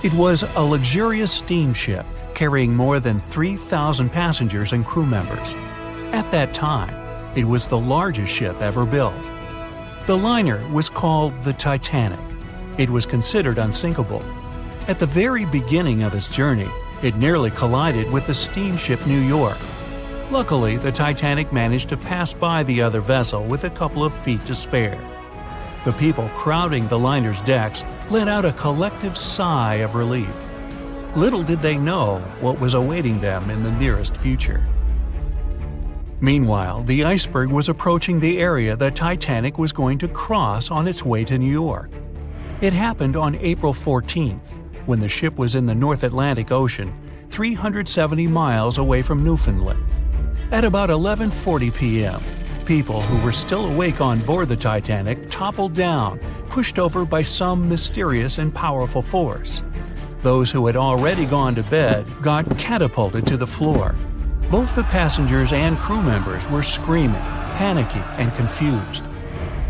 It was a luxurious steamship carrying more than 3,000 passengers and crew members. At that time, it was the largest ship ever built. The liner was called the Titanic. It was considered unsinkable. At the very beginning of its journey, it nearly collided with the steamship New York. Luckily, the Titanic managed to pass by the other vessel with a couple of feet to spare. The people crowding the liner's decks let out a collective sigh of relief. Little did they know what was awaiting them in the nearest future. Meanwhile, the iceberg was approaching the area the Titanic was going to cross on its way to New York. It happened on April 14th, when the ship was in the North Atlantic Ocean, 370 miles away from Newfoundland. At about 11:40 p.m., people who were still awake on board the Titanic toppled down, pushed over by some mysterious and powerful force. Those who had already gone to bed got catapulted to the floor. Both the passengers and crew members were screaming, panicky, and confused.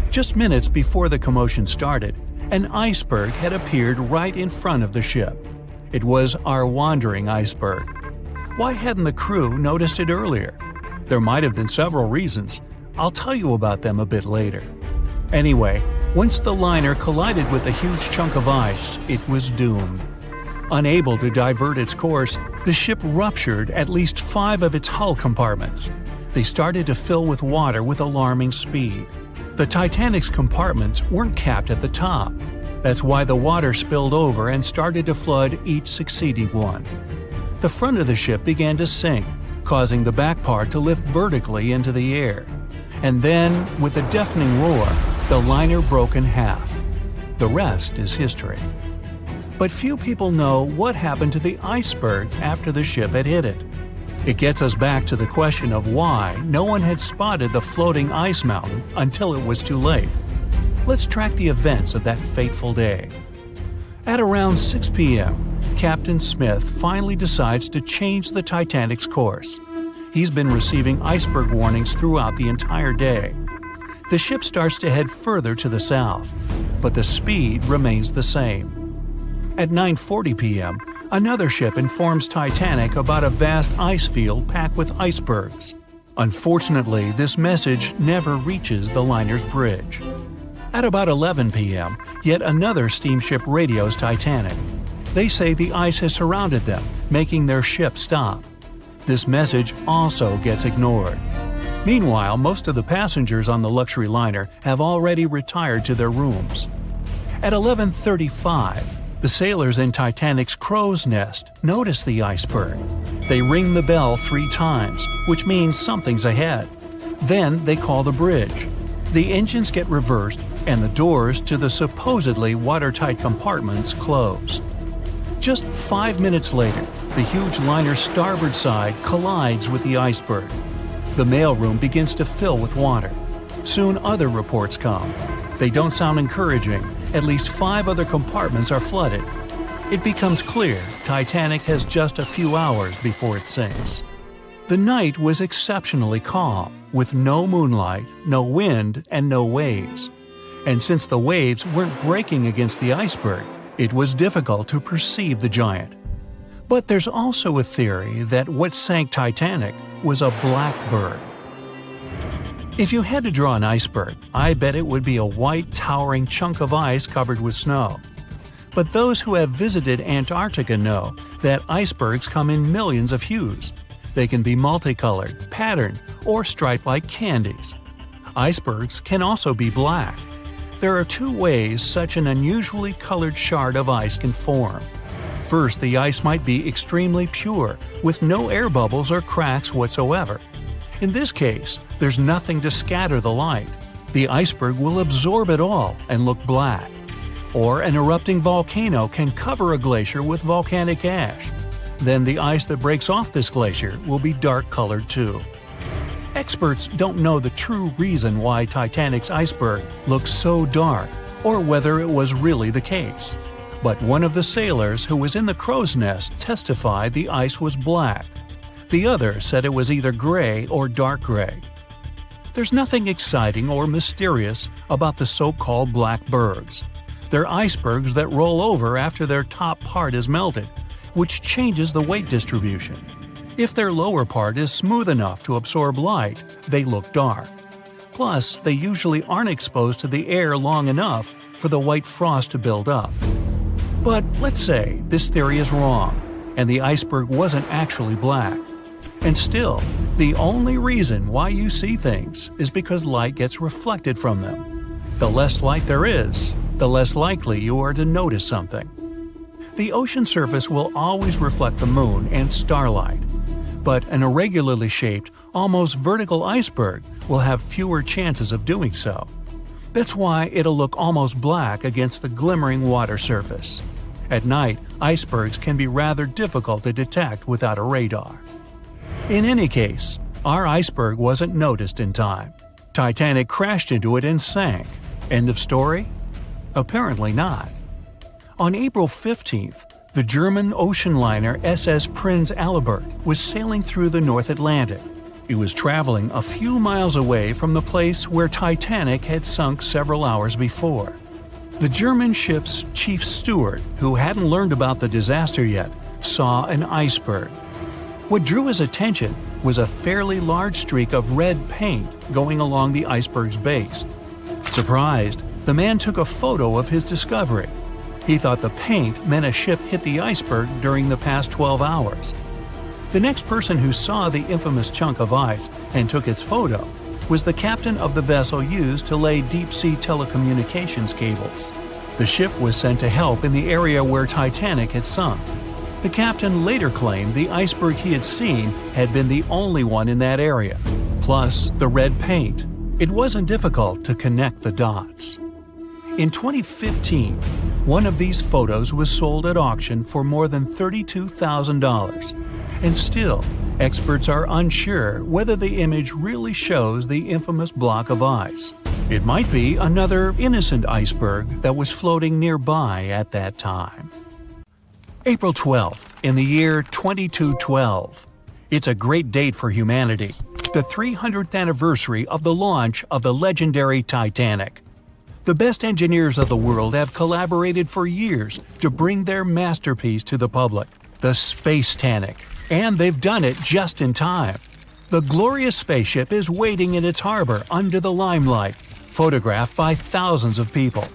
Just minutes before the commotion started, an iceberg had appeared right in front of the ship. It was our wandering iceberg. Why hadn't the crew noticed it earlier? There might have been several reasons. I'll tell you about them a bit later. Anyway, once the liner collided with a huge chunk of ice, it was doomed. Unable to divert its course, the ship ruptured at least 5 of its hull compartments. They started to fill with water with alarming speed. The Titanic's compartments weren't capped at the top. That's why the water spilled over and started to flood each succeeding one. The front of the ship began to sink, causing the back part to lift vertically into the air. And then, with a deafening roar, the liner broke in half. The rest is history. But few people know what happened to the iceberg after the ship had hit it. It gets us back to the question of why no one had spotted the floating ice mountain until it was too late. Let's track the events of that fateful day. At around 6 p.m., Captain Smith finally decides to change the Titanic's course. He's been receiving iceberg warnings throughout the entire day. The ship starts to head further to the south, but the speed remains the same. At 9:40 p.m., Another ship informs Titanic about a vast ice field packed with icebergs. Unfortunately, this message never reaches the liner's bridge. At about 11 p.m., yet another steamship radios Titanic. They say the ice has surrounded them, making their ship stop. This message also gets ignored. Meanwhile, most of the passengers on the luxury liner have already retired to their rooms. At 11:35, the sailors in Titanic's crow's nest notice the iceberg. They ring the bell 3 times, which means something's ahead. Then they call the bridge. The engines get reversed, and the doors to the supposedly watertight compartments close. Just 5 minutes later, the huge liner's starboard side collides with the iceberg. The mailroom begins to fill with water. Soon other reports come. They don't sound encouraging. At least 5 other compartments are flooded. It becomes clear Titanic has just a few hours before it sinks. The night was exceptionally calm, with no moonlight, no wind, and no waves. And since the waves weren't breaking against the iceberg, it was difficult to perceive the giant. But there's also a theory that what sank Titanic was a blackbird. If you had to draw an iceberg, I bet it would be a white, towering chunk of ice covered with snow. But those who have visited Antarctica know that icebergs come in millions of hues. They can be multicolored, patterned, or striped like candies. Icebergs can also be black. There are 2 ways such an unusually colored shard of ice can form. First, the ice might be extremely pure, with no air bubbles or cracks whatsoever. In this case, there's nothing to scatter the light. The iceberg will absorb it all and look black. Or an erupting volcano can cover a glacier with volcanic ash. Then the ice that breaks off this glacier will be dark-colored too. Experts don't know the true reason why Titanic's iceberg looks so dark, or whether it was really the case. But one of the sailors who was in the crow's nest testified the ice was black. The other said it was either gray or dark gray. There's nothing exciting or mysterious about the so-called blackbirds. They're icebergs that roll over after their top part is melted, which changes the weight distribution. If their lower part is smooth enough to absorb light, they look dark. Plus, they usually aren't exposed to the air long enough for the white frost to build up. But let's say this theory is wrong, and the iceberg wasn't actually black. And still, the only reason why you see things is because light gets reflected from them. The less light there is, the less likely you are to notice something. The ocean surface will always reflect the moon and starlight, but an irregularly shaped, almost vertical iceberg will have fewer chances of doing so. That's why it'll look almost black against the glimmering water surface. At night, icebergs can be rather difficult to detect without a radar. In any case, our iceberg wasn't noticed in time. Titanic crashed into it and sank. End of story? Apparently not. On April 15th, the German ocean liner SS Prinz Albert was sailing through the North Atlantic. It was traveling a few miles away from the place where Titanic had sunk several hours before. The German ship's chief steward, who hadn't learned about the disaster yet, saw an iceberg. What drew his attention was a fairly large streak of red paint going along the iceberg's base. Surprised, the man took a photo of his discovery. He thought the paint meant a ship hit the iceberg during the past 12 hours. The next person who saw the infamous chunk of ice and took its photo was the captain of the vessel used to lay deep-sea telecommunications cables. The ship was sent to help in the area where Titanic had sunk. The captain later claimed the iceberg he had seen had been the only one in that area. Plus, the red paint. It wasn't difficult to connect the dots. In 2015, one of these photos was sold at auction for more than $32,000. And still, experts are unsure whether the image really shows the infamous block of ice. It might be another innocent iceberg that was floating nearby at that time. April 12th, in the year 2212. It's a great date for humanity, the 300th anniversary of the launch of the legendary Titanic. The best engineers of the world have collaborated for years to bring their masterpiece to the public, the Space-Tanic, and they've done it just in time. The glorious spaceship is waiting in its harbor under the limelight, photographed by thousands of people.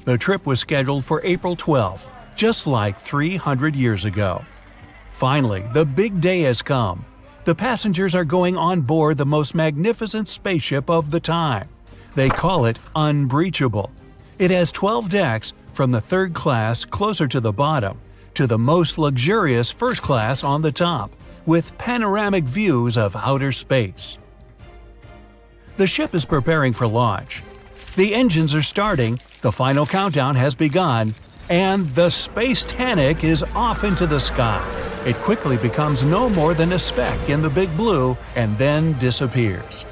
The trip was scheduled for April 12, just like 300 years ago. Finally, the big day has come. The passengers are going on board the most magnificent spaceship of the time. They call it Unbreachable. It has 12 decks, from the third class closer to the bottom to the most luxurious first class on the top, with panoramic views of outer space. The ship is preparing for launch. The engines are starting, the final countdown has begun, and the Space-Tanic is off into the sky. It quickly becomes no more than a speck in the big blue and then disappears.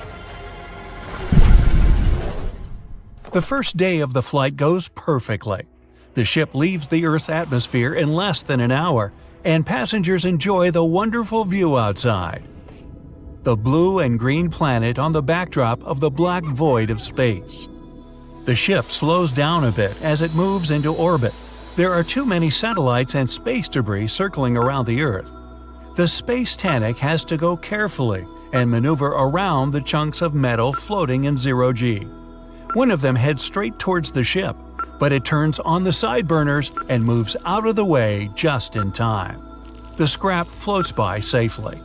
The first day of the flight goes perfectly. The ship leaves the Earth's atmosphere in less than an hour, and passengers enjoy the wonderful view outside. The blue and green planet on the backdrop of the black void of space. The ship slows down a bit as it moves into orbit. There are too many satellites and space debris circling around the Earth. The Space-Tanic has to go carefully and maneuver around the chunks of metal floating in zero-G. One of them heads straight towards the ship, but it turns on the side burners and moves out of the way just in time. The scrap floats by safely.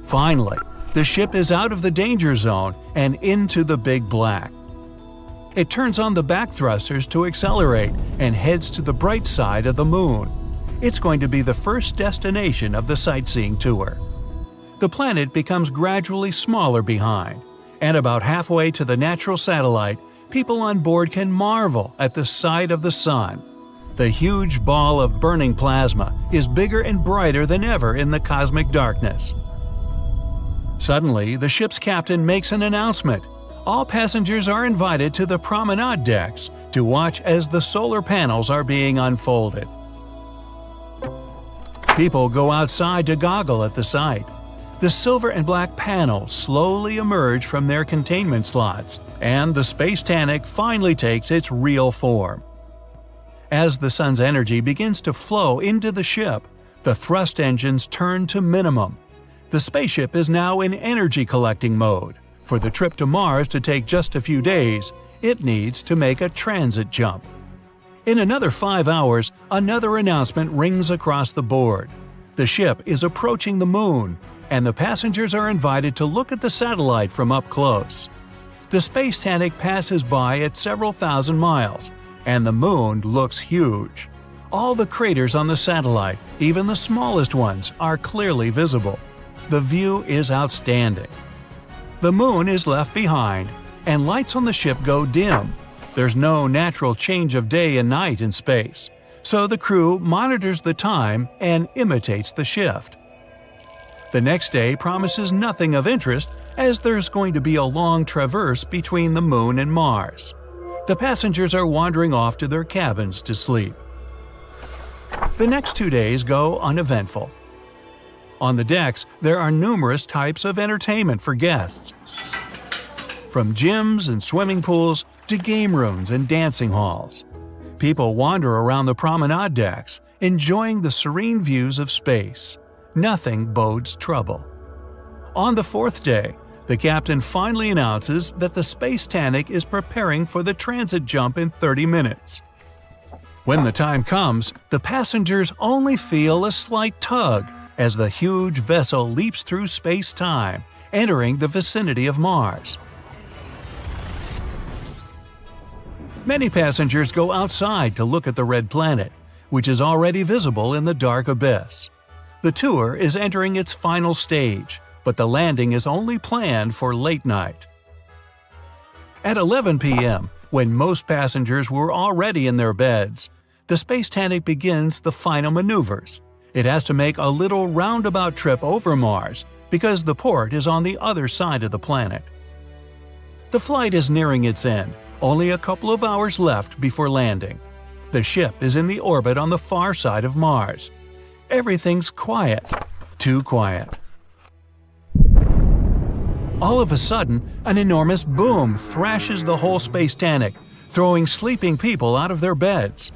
Finally, the ship is out of the danger zone and into the big black. It turns on the back thrusters to accelerate and heads to the bright side of the moon. It's going to be the first destination of the sightseeing tour. The planet becomes gradually smaller behind, and about halfway to the natural satellite, people on board can marvel at the sight of the sun. The huge ball of burning plasma is bigger and brighter than ever in the cosmic darkness. Suddenly, the ship's captain makes an announcement. All passengers are invited to the promenade decks to watch as the solar panels are being unfolded. People go outside to goggle at the sight. The silver and black panels slowly emerge from their containment slots, and the Space-Tanic finally takes its real form. As the sun's energy begins to flow into the ship, the thrust engines turn to minimum. The spaceship is now in energy collecting mode. For the trip to Mars to take just a few days, it needs to make a transit jump. In another 5 hours, another announcement rings across the board. The ship is approaching the moon, and the passengers are invited to look at the satellite from up close. The Space-Tanic passes by at several thousand miles, and the moon looks huge. All the craters on the satellite, even the smallest ones, are clearly visible. The view is outstanding. The moon is left behind, and lights on the ship go dim. There's no natural change of day and night in space, so the crew monitors the time and imitates the shift. The next day promises nothing of interest, as there's going to be a long traverse between the moon and Mars. The passengers are wandering off to their cabins to sleep. The next 2 days go uneventful. On the decks, there are numerous types of entertainment for guests, from gyms and swimming pools to game rooms and dancing halls. People wander around the promenade decks, enjoying the serene views of space. Nothing bodes trouble. On the 4th day, the captain finally announces that the Space-Tanic is preparing for the transit jump in 30 minutes. When the time comes, the passengers only feel a slight tug as the huge vessel leaps through space-time, entering the vicinity of Mars. Many passengers go outside to look at the red planet, which is already visible in the dark abyss. The tour is entering its final stage, but the landing is only planned for late night. At 11 p.m., when most passengers were already in their beds, the Space-Tanic begins the final maneuvers. It has to make a little roundabout trip over Mars because the port is on the other side of the planet. The flight is nearing its end, only a couple of hours left before landing. The ship is in the orbit on the far side of Mars. Everything's quiet. Too quiet. All of a sudden, an enormous boom thrashes the whole Space-Tanic, throwing sleeping people out of their beds.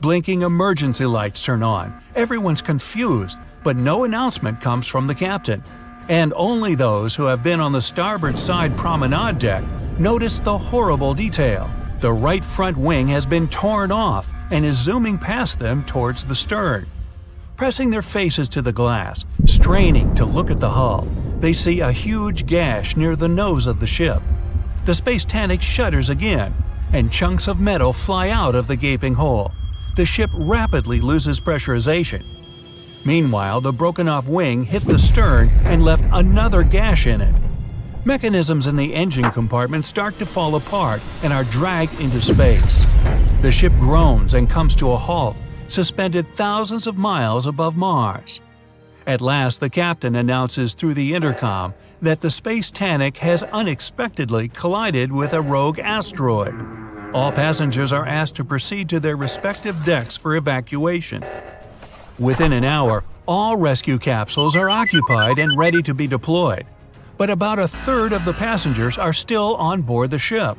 Blinking emergency lights turn on. Everyone's confused, but no announcement comes from the captain. And only those who have been on the starboard side promenade deck notice the horrible detail. The right front wing has been torn off and is zooming past them towards the stern. Pressing their faces to the glass, straining to look at the hull, they see a huge gash near the nose of the ship. The Space Titanic shudders again, and chunks of metal fly out of the gaping hole. The ship rapidly loses pressurization. Meanwhile, the broken-off wing hit the stern and left another gash in it. Mechanisms in the engine compartment start to fall apart and are dragged into space. The ship groans and comes to a halt, suspended thousands of miles above Mars. At last, the captain announces through the intercom that the Space Titanic has unexpectedly collided with a rogue asteroid. All passengers are asked to proceed to their respective decks for evacuation. Within an hour, all rescue capsules are occupied and ready to be deployed. But about a third of the passengers are still on board the ship.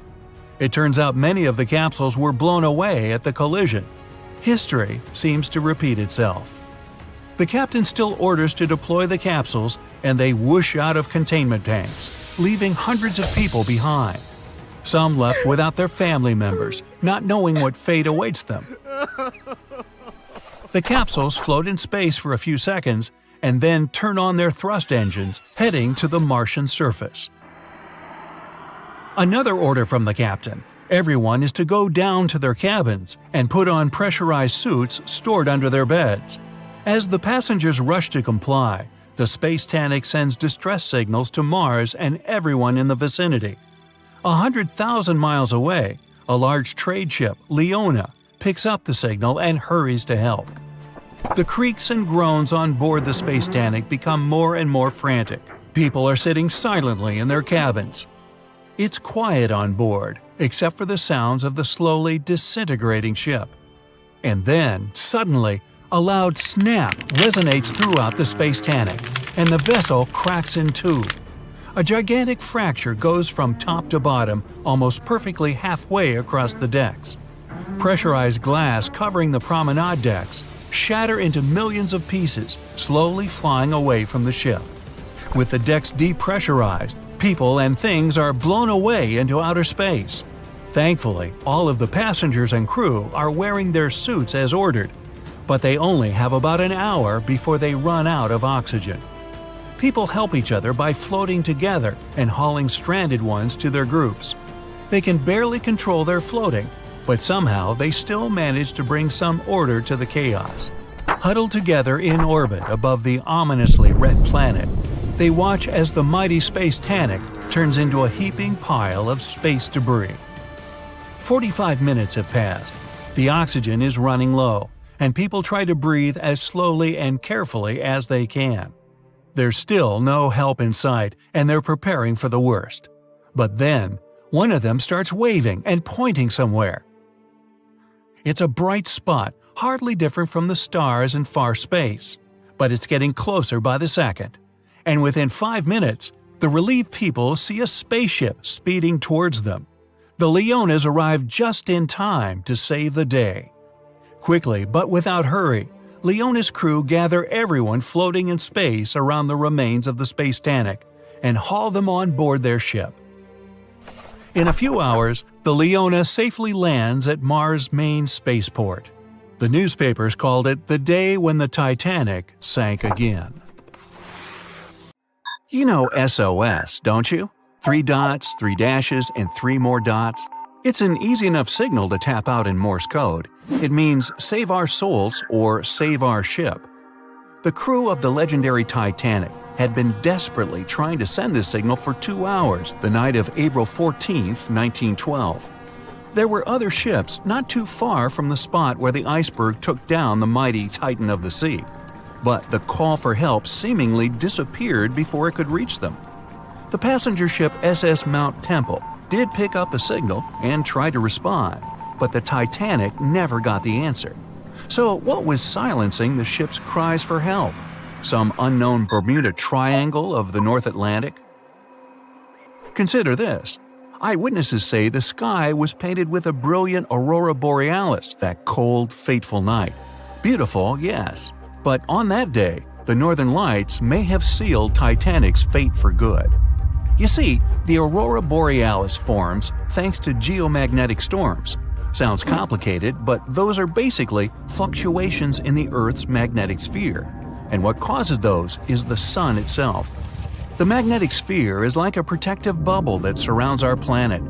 It turns out many of the capsules were blown away at the collision. History seems to repeat itself. The captain still orders to deploy the capsules, and they whoosh out of containment tanks, leaving hundreds of people behind. Some left without their family members, not knowing what fate awaits them. The capsules float in space for a few seconds and then turn on their thrust engines, heading to the Martian surface. Another order from the captain. Everyone is to go down to their cabins and put on pressurized suits stored under their beds. As the passengers rush to comply, the Space Titanic sends distress signals to Mars and everyone in the vicinity. 100,000 miles away, a large trade ship, Leona, picks up the signal and hurries to help. The creaks and groans on board the Space Titanic become more and more frantic. People are sitting silently in their cabins. It's quiet on board, except for the sounds of the slowly disintegrating ship. And then, suddenly, a loud snap resonates throughout the Space Titanic, and the vessel cracks in two. A gigantic fracture goes from top to bottom, almost perfectly halfway across the decks. Pressurized glass covering the promenade decks shatter into millions of pieces, slowly flying away from the ship. With the decks depressurized, people and things are blown away into outer space. Thankfully, all of the passengers and crew are wearing their suits as ordered, but they only have about an hour before they run out of oxygen. People help each other by floating together and hauling stranded ones to their groups. They can barely control their floating, but somehow they still manage to bring some order to the chaos. Huddled together in orbit above the ominously red planet, they watch as the mighty Space Titanic turns into a heaping pile of space debris. 45 minutes have passed. The oxygen is running low, and people try to breathe as slowly and carefully as they can. There's still no help in sight, and they're preparing for the worst. But then, one of them starts waving and pointing somewhere. It's a bright spot, hardly different from the stars in far space, but it's getting closer by the second. And within 5 minutes, the relieved people see a spaceship speeding towards them. The Leonas arrive just in time to save the day. Quickly, but without hurry, Leona's crew gather everyone floating in space around the remains of the Space Titanic and haul them on board their ship. In a few hours, the Leona safely lands at Mars' main spaceport. The newspapers called it the day when the Titanic sank again. You know SOS, don't you? 3 dots, 3 dashes, and 3 more dots. It's an easy enough signal to tap out in Morse code. It means save our souls or save our ship. The crew of the legendary Titanic had been desperately trying to send this signal for 2 hours the night of April 14, 1912. There were other ships not too far from the spot where the iceberg took down the mighty Titan of the sea, but the call for help seemingly disappeared before it could reach them. The passenger ship SS Mount Temple did pick up a signal and try to respond, but the Titanic never got the answer. So what was silencing the ship's cries for help? Some unknown Bermuda Triangle of the North Atlantic? Consider this. Eyewitnesses say the sky was painted with a brilliant aurora borealis that cold, fateful night. Beautiful, yes, but on that day, the northern lights may have sealed Titanic's fate for good. You see, the aurora borealis forms thanks to geomagnetic storms. Sounds complicated, but those are basically fluctuations in the Earth's magnetic sphere, and what causes those is the sun itself. The magnetic sphere is like a protective bubble that surrounds our planet.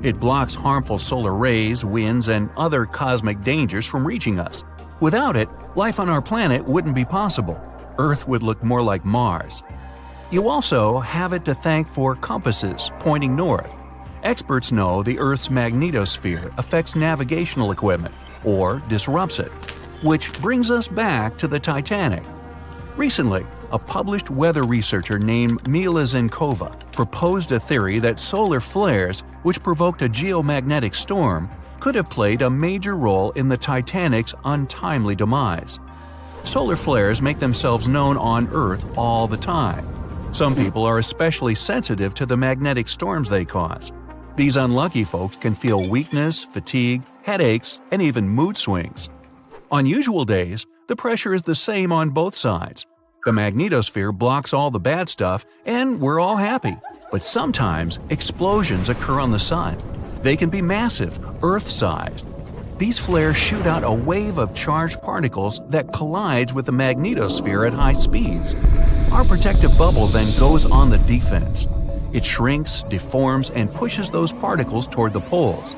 It blocks harmful solar rays, winds, and other cosmic dangers from reaching us. Without it, life on our planet wouldn't be possible. Earth would look more like Mars. You also have it to thank for compasses pointing north. Experts know the Earth's magnetosphere affects navigational equipment, or disrupts it. Which brings us back to the Titanic. Recently, a published weather researcher named Mila Zenkova proposed a theory that solar flares, which provoked a geomagnetic storm, could have played a major role in the Titanic's untimely demise. Solar flares make themselves known on Earth all the time. Some people are especially sensitive to the magnetic storms they cause. These unlucky folks can feel weakness, fatigue, headaches, and even mood swings. On usual days, the pressure is the same on both sides. The magnetosphere blocks all the bad stuff, and we're all happy. But sometimes, explosions occur on the sun. They can be massive, Earth-sized. These flares shoot out a wave of charged particles that collides with the magnetosphere at high speeds. Our protective bubble then goes on the defense. It shrinks, deforms, and pushes those particles toward the poles.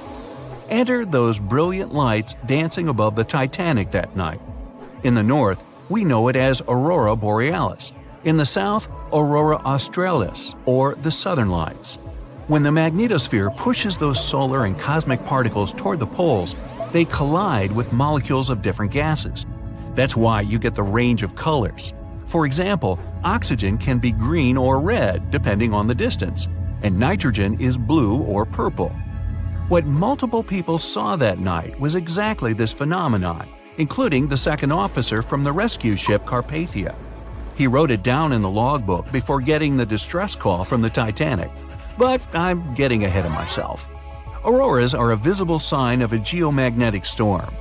Enter those brilliant lights dancing above the Titanic that night. In the north, we know it as aurora borealis. In the south, aurora australis, or the southern lights. When the magnetosphere pushes those solar and cosmic particles toward the poles, they collide with molecules of different gases. That's why you get the range of colors. For example, oxygen can be green or red depending on the distance, and nitrogen is blue or purple. What multiple people saw that night was exactly this phenomenon, including the second officer from the rescue ship Carpathia. He wrote it down in the logbook before getting the distress call from the Titanic. But I'm getting ahead of myself. Auroras are a visible sign of a geomagnetic storm.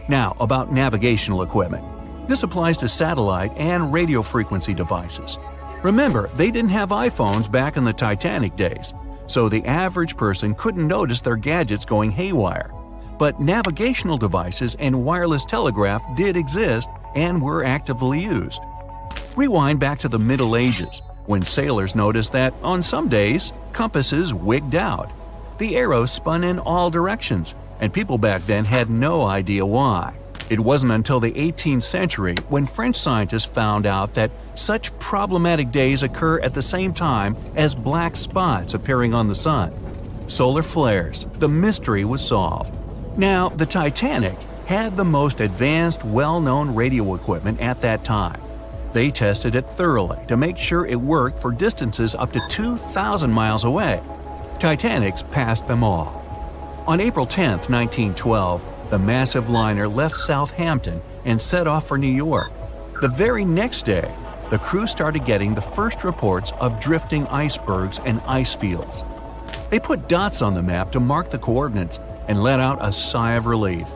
Now, about navigational equipment. This applies to satellite and radio frequency devices. Remember, they didn't have iPhones back in the Titanic days, so the average person couldn't notice their gadgets going haywire. But navigational devices and wireless telegraph did exist and were actively used. Rewind back to the Middle Ages, when sailors noticed that, on some days, compasses wigged out. The arrows spun in all directions, and people back then had no idea why. It wasn't until the 18th century when French scientists found out that such problematic days occur at the same time as black spots appearing on the sun. Solar flares. The mystery was solved. Now, the Titanic had the most advanced, well-known radio equipment at that time. They tested it thoroughly to make sure it worked for distances up to 2,000 miles away. Titanics passed them all. On April 10, 1912, the massive liner left Southampton and set off for New York. The very next day, the crew started getting the first reports of drifting icebergs and ice fields. They put dots on the map to mark the coordinates and let out a sigh of relief.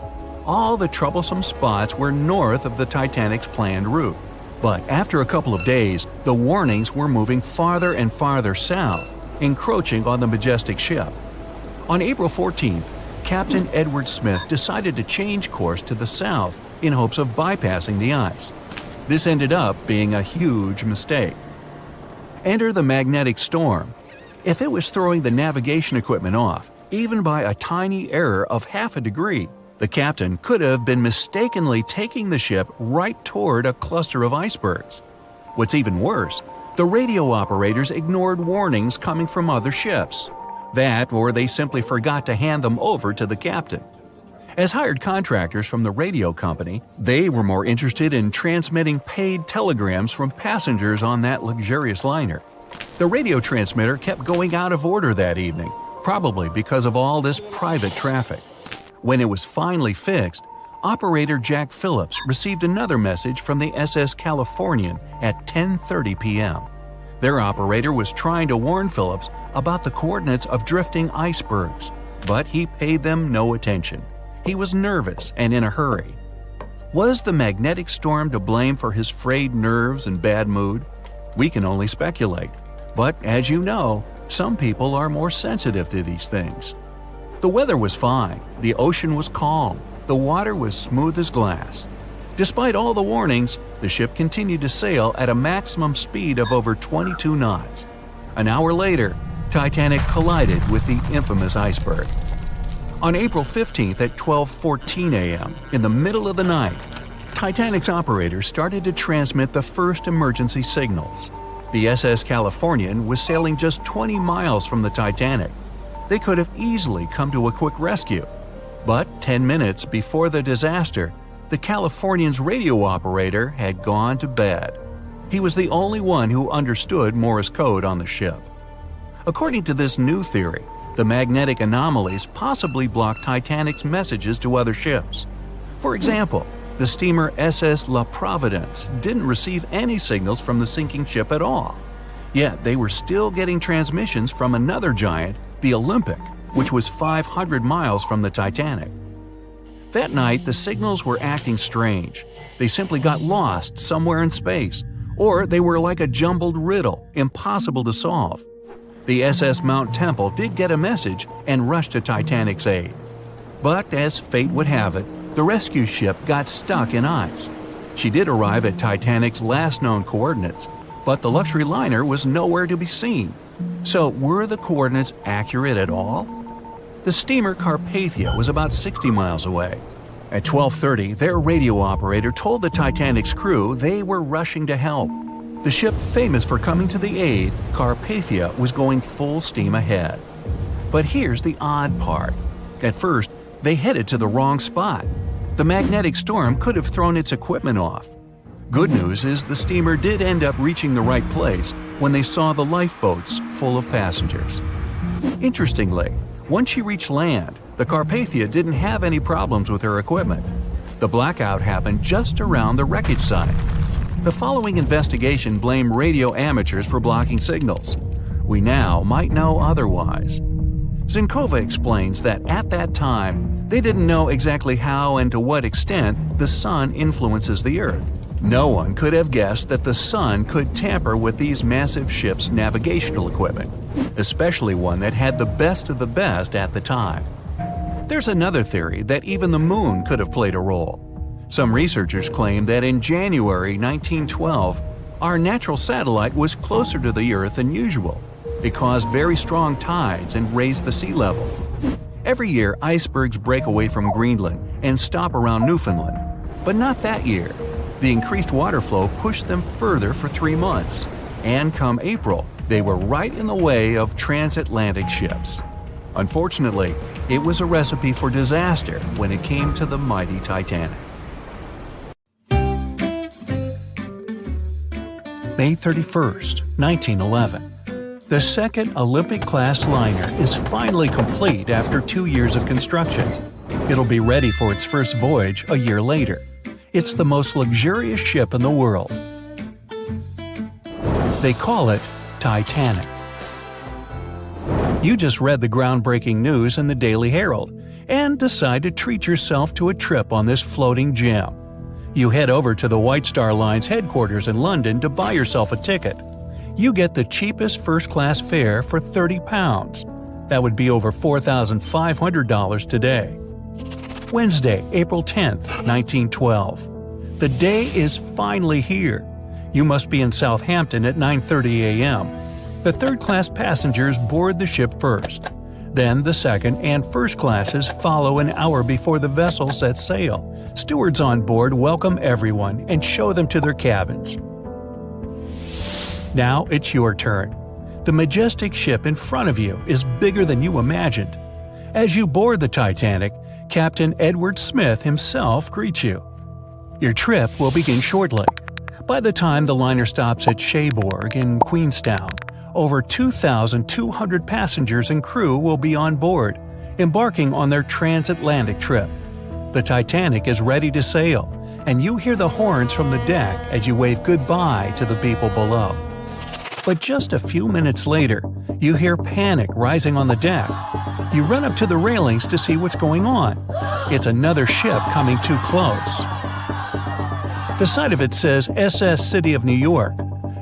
All the troublesome spots were north of the Titanic's planned route. But after a couple of days, the warnings were moving farther and farther south, encroaching on the majestic ship. On April 14th, Captain Edward Smith decided to change course to the south in hopes of bypassing the ice. This ended up being a huge mistake. Enter the magnetic storm. If it was throwing the navigation equipment off, even by a tiny error of half a degree, the captain could have been mistakenly taking the ship right toward a cluster of icebergs. What's even worse, the radio operators ignored warnings coming from other ships. That, or they simply forgot to hand them over to the captain. As hired contractors from the radio company, they were more interested in transmitting paid telegrams from passengers on that luxurious liner. The radio transmitter kept going out of order that evening, probably because of all this private traffic. When it was finally fixed, operator Jack Phillips received another message from the SS Californian at 10:30 p.m. Their operator was trying to warn Phillips about the coordinates of drifting icebergs, but he paid them no attention. He was nervous and in a hurry. Was the magnetic storm to blame for his frayed nerves and bad mood? We can only speculate. But as you know, some people are more sensitive to these things. The weather was fine, the ocean was calm, the water was smooth as glass. Despite all the warnings, the ship continued to sail at a maximum speed of over 22 knots. An hour later, Titanic collided with the infamous iceberg. On April 15th at 12:14 a.m., in the middle of the night, Titanic's operator started to transmit the first emergency signals. The SS Californian was sailing just 20 miles from the Titanic. They could have easily come to a quick rescue. But 10 minutes before the disaster, the Californian's radio operator had gone to bed. He was the only one who understood Morse code on the ship. According to this new theory, the magnetic anomalies possibly blocked Titanic's messages to other ships. For example, the steamer SS La Providence didn't receive any signals from the sinking ship at all. Yet they were still getting transmissions from another giant, the Olympic, which was 500 miles from the Titanic. That night, the signals were acting strange. They simply got lost somewhere in space, or they were like a jumbled riddle, impossible to solve. The SS Mount Temple did get a message and rushed to Titanic's aid. But as fate would have it, the rescue ship got stuck in ice. She did arrive at Titanic's last known coordinates, but the luxury liner was nowhere to be seen. So were the coordinates accurate at all? The steamer Carpathia was about 60 miles away. At 12:30, their radio operator told the Titanic's crew they were rushing to help. The ship famous for coming to the aid, Carpathia, was going full steam ahead. But here's the odd part. At first, they headed to the wrong spot. The magnetic storm could have thrown its equipment off. Good news is the steamer did end up reaching the right place when they saw the lifeboats full of passengers. Interestingly, once she reached land, the Carpathia didn't have any problems with her equipment. The blackout happened just around the wreckage site. The following investigation blamed radio amateurs for blocking signals. We now might know otherwise. Zinkova explains that at that time, they didn't know exactly how and to what extent the sun influences the Earth. No one could have guessed that the sun could tamper with these massive ships' navigational equipment, especially one that had the best of the best at the time. There's another theory that even the moon could have played a role. Some researchers claim that in January 1912, our natural satellite was closer to the Earth than usual. It caused very strong tides and raised the sea level. Every year, icebergs break away from Greenland and stop around Newfoundland. But not that year. The increased water flow pushed them further for 3 months. And come April, they were right in the way of transatlantic ships. Unfortunately, it was a recipe for disaster when it came to the mighty Titanic. May 31st, 1911. The second Olympic-class liner is finally complete after 2 years of construction. It'll be ready for its first voyage a year later. It's the most luxurious ship in the world. They call it Titanic. You just read the groundbreaking news in the Daily Herald and decide to treat yourself to a trip on this floating gem. You head over to the White Star Line's headquarters in London to buy yourself a ticket. You get the cheapest first-class fare for £30. That would be over $4,500 today. Wednesday, April 10th, 1912. The day is finally here. You must be in Southampton at 9:30 a.m. The third-class passengers board the ship first. Then the second and first classes follow an hour before the vessel sets sail. Stewards on board welcome everyone and show them to their cabins. Now it's your turn. The majestic ship in front of you is bigger than you imagined. As you board the Titanic, Captain Edward Smith himself greets you. Your trip will begin shortly. By the time the liner stops at Cherbourg in Queenstown, over 2,200 passengers and crew will be on board, embarking on their transatlantic trip. The Titanic is ready to sail, and you hear the horns from the deck as you wave goodbye to the people below. But just a few minutes later, you hear panic rising on the deck. You run up to the railings to see what's going on. It's another ship coming too close. The side of it says SS City of New York.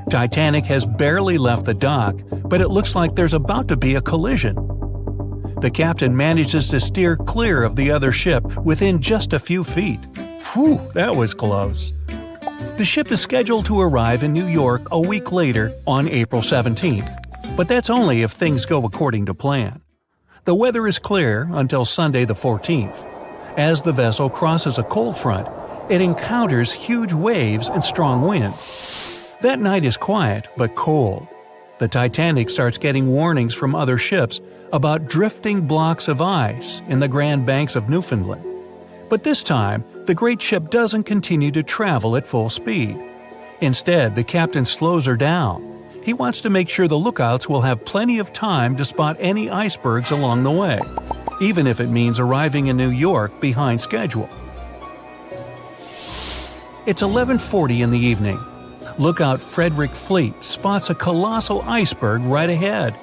Titanic has barely left the dock, but it looks like there's about to be a collision. The captain manages to steer clear of the other ship within just a few feet. Phew, that was close. The ship is scheduled to arrive in New York a week later on April 17th, but that's only if things go according to plan. The weather is clear until Sunday the 14th. As the vessel crosses a cold front, it encounters huge waves and strong winds. That night is quiet but cold. The Titanic starts getting warnings from other ships about drifting blocks of ice in the Grand Banks of Newfoundland. But this time, the great ship doesn't continue to travel at full speed. Instead, the captain slows her down. He wants to make sure the lookouts will have plenty of time to spot any icebergs along the way, even if it means arriving in New York behind schedule. It's 11:40 in the evening. Lookout Frederick Fleet spots a colossal iceberg right ahead.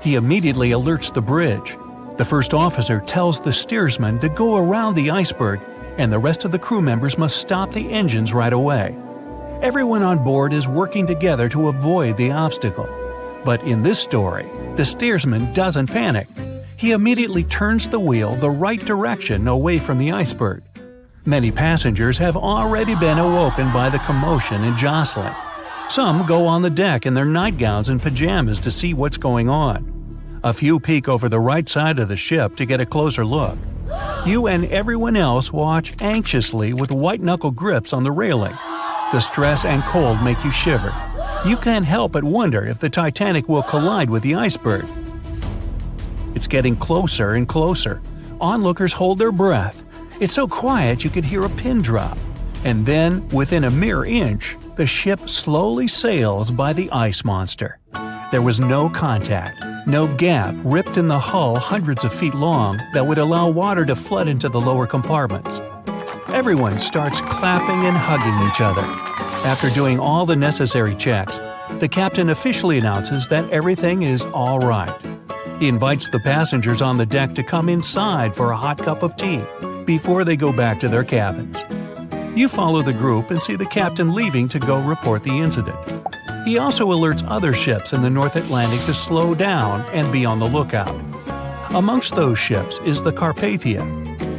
He immediately alerts the bridge. The first officer tells the steersman to go around the iceberg, and the rest of the crew members must stop the engines right away. Everyone on board is working together to avoid the obstacle. But in this story, the steersman doesn't panic. He immediately turns the wheel the right direction away from the iceberg. Many passengers have already been awoken by the commotion and jostling. Some go on the deck in their nightgowns and pajamas to see what's going on. A few peek over the right side of the ship to get a closer look. You and everyone else watch anxiously with white-knuckle grips on the railing. The stress and cold make you shiver. You can't help but wonder if the Titanic will collide with the iceberg. It's getting closer and closer. Onlookers hold their breath. It's so quiet you could hear a pin drop. And then, within a mere inch, the ship slowly sails by the ice monster. There was no contact, no gap ripped in the hull hundreds of feet long that would allow water to flood into the lower compartments. Everyone starts clapping and hugging each other. After doing all the necessary checks, the captain officially announces that everything is all right. He invites the passengers on the deck to come inside for a hot cup of tea before they go back to their cabins. You follow the group and see the captain leaving to go report the incident. He also alerts other ships in the North Atlantic to slow down and be on the lookout. Amongst those ships is the Carpathia.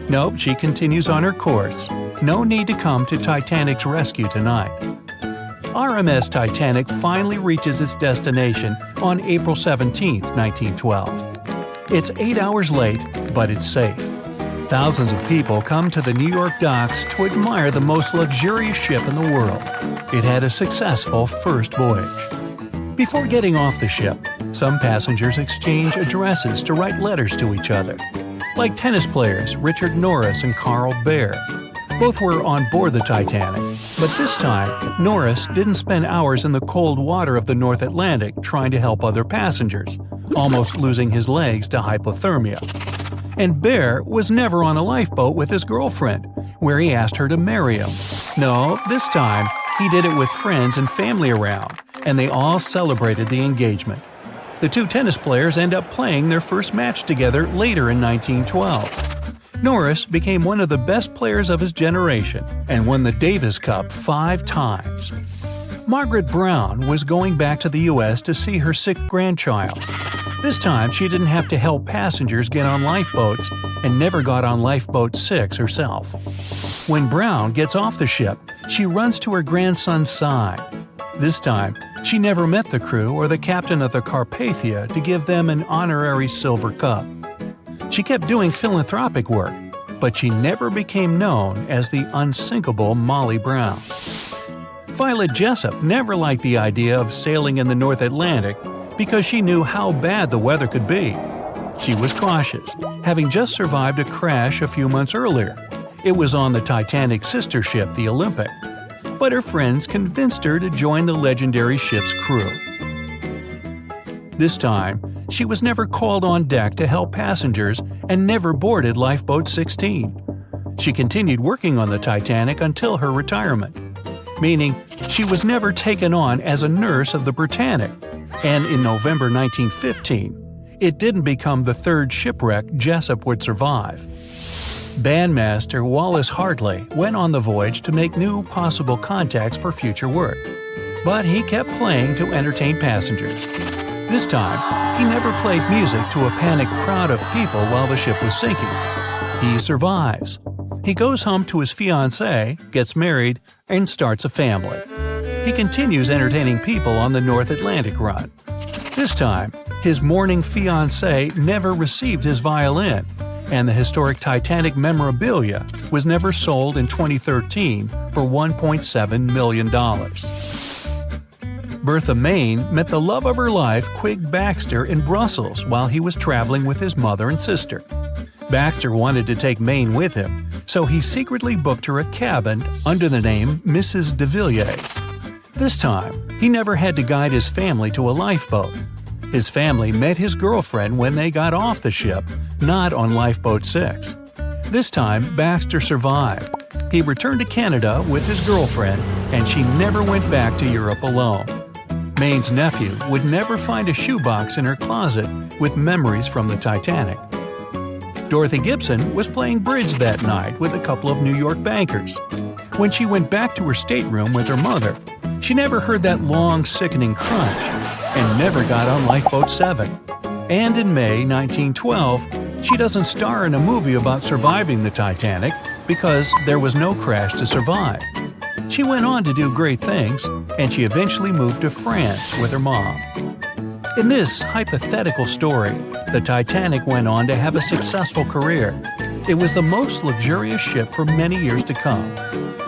Nope, she continues on her course. No need to come to Titanic's rescue tonight. RMS Titanic finally reaches its destination on April 17, 1912. It's 8 hours late, but it's safe. Thousands of people come to the New York docks to admire the most luxurious ship in the world. It had a successful first voyage. Before getting off the ship, some passengers exchange addresses to write letters to each other. Like tennis players Richard Norris and Carl Baer. Both were on board the Titanic, but this time, Norris didn't spend hours in the cold water of the North Atlantic trying to help other passengers, almost losing his legs to hypothermia. And Baer was never on a lifeboat with his girlfriend, where he asked her to marry him. No, this time, he did it with friends and family around, and they all celebrated the engagement. The two tennis players end up playing their first match together later in 1912. Norris became one of the best players of his generation and won the Davis Cup 5 times. Margaret Brown was going back to the U.S. to see her sick grandchild. This time, she didn't have to help passengers get on lifeboats and never got on Lifeboat 6 herself. When Brown gets off the ship, she runs to her grandson's side. This time, she never met the crew or the captain of the Carpathia to give them an honorary silver cup. She kept doing philanthropic work, but she never became known as the unsinkable Molly Brown. Violet Jessup never liked the idea of sailing in the North Atlantic because she knew how bad the weather could be. She was cautious, having just survived a crash a few months earlier. It was on the Titanic's sister ship, the Olympic. But her friends convinced her to join the legendary ship's crew. This time, she was never called on deck to help passengers and never boarded Lifeboat 16. She continued working on the Titanic until her retirement, meaning she was never taken on as a nurse of the Britannic. and in November 1915, it didn't become the third shipwreck Jessup would survive. Bandmaster Wallace Hartley went on the voyage to make new possible contacts for future work, but he kept playing to entertain passengers. This time, he never played music to a panicked crowd of people while the ship was sinking. He survives. He goes home to his fiancée, gets married, and starts a family. He continues entertaining people on the North Atlantic run. This time, his mourning fiancée never received his violin, and the historic Titanic memorabilia was never sold in 2013 for $1.7 million. Bertha Main met the love of her life, Quig Baxter, in Brussels while he was traveling with his mother and sister. Baxter wanted to take Main with him, so he secretly booked her a cabin under the name Mrs. de Villiers. This time, he never had to guide his family to a lifeboat. His family met his girlfriend when they got off the ship, not on Lifeboat 6. This time, Baxter survived. He returned to Canada with his girlfriend, and she never went back to Europe alone. Main's nephew would never find a shoebox in her closet with memories from the Titanic. Dorothy Gibson was playing bridge that night with a couple of New York bankers. When she went back to her stateroom with her mother, she never heard that long, sickening crunch and never got on Lifeboat 7. And in May 1912, she doesn't star in a movie about surviving the Titanic because there was no crash to survive. She went on to do great things, and she eventually moved to France with her mom. In this hypothetical story, the Titanic went on to have a successful career. It was the most luxurious ship for many years to come.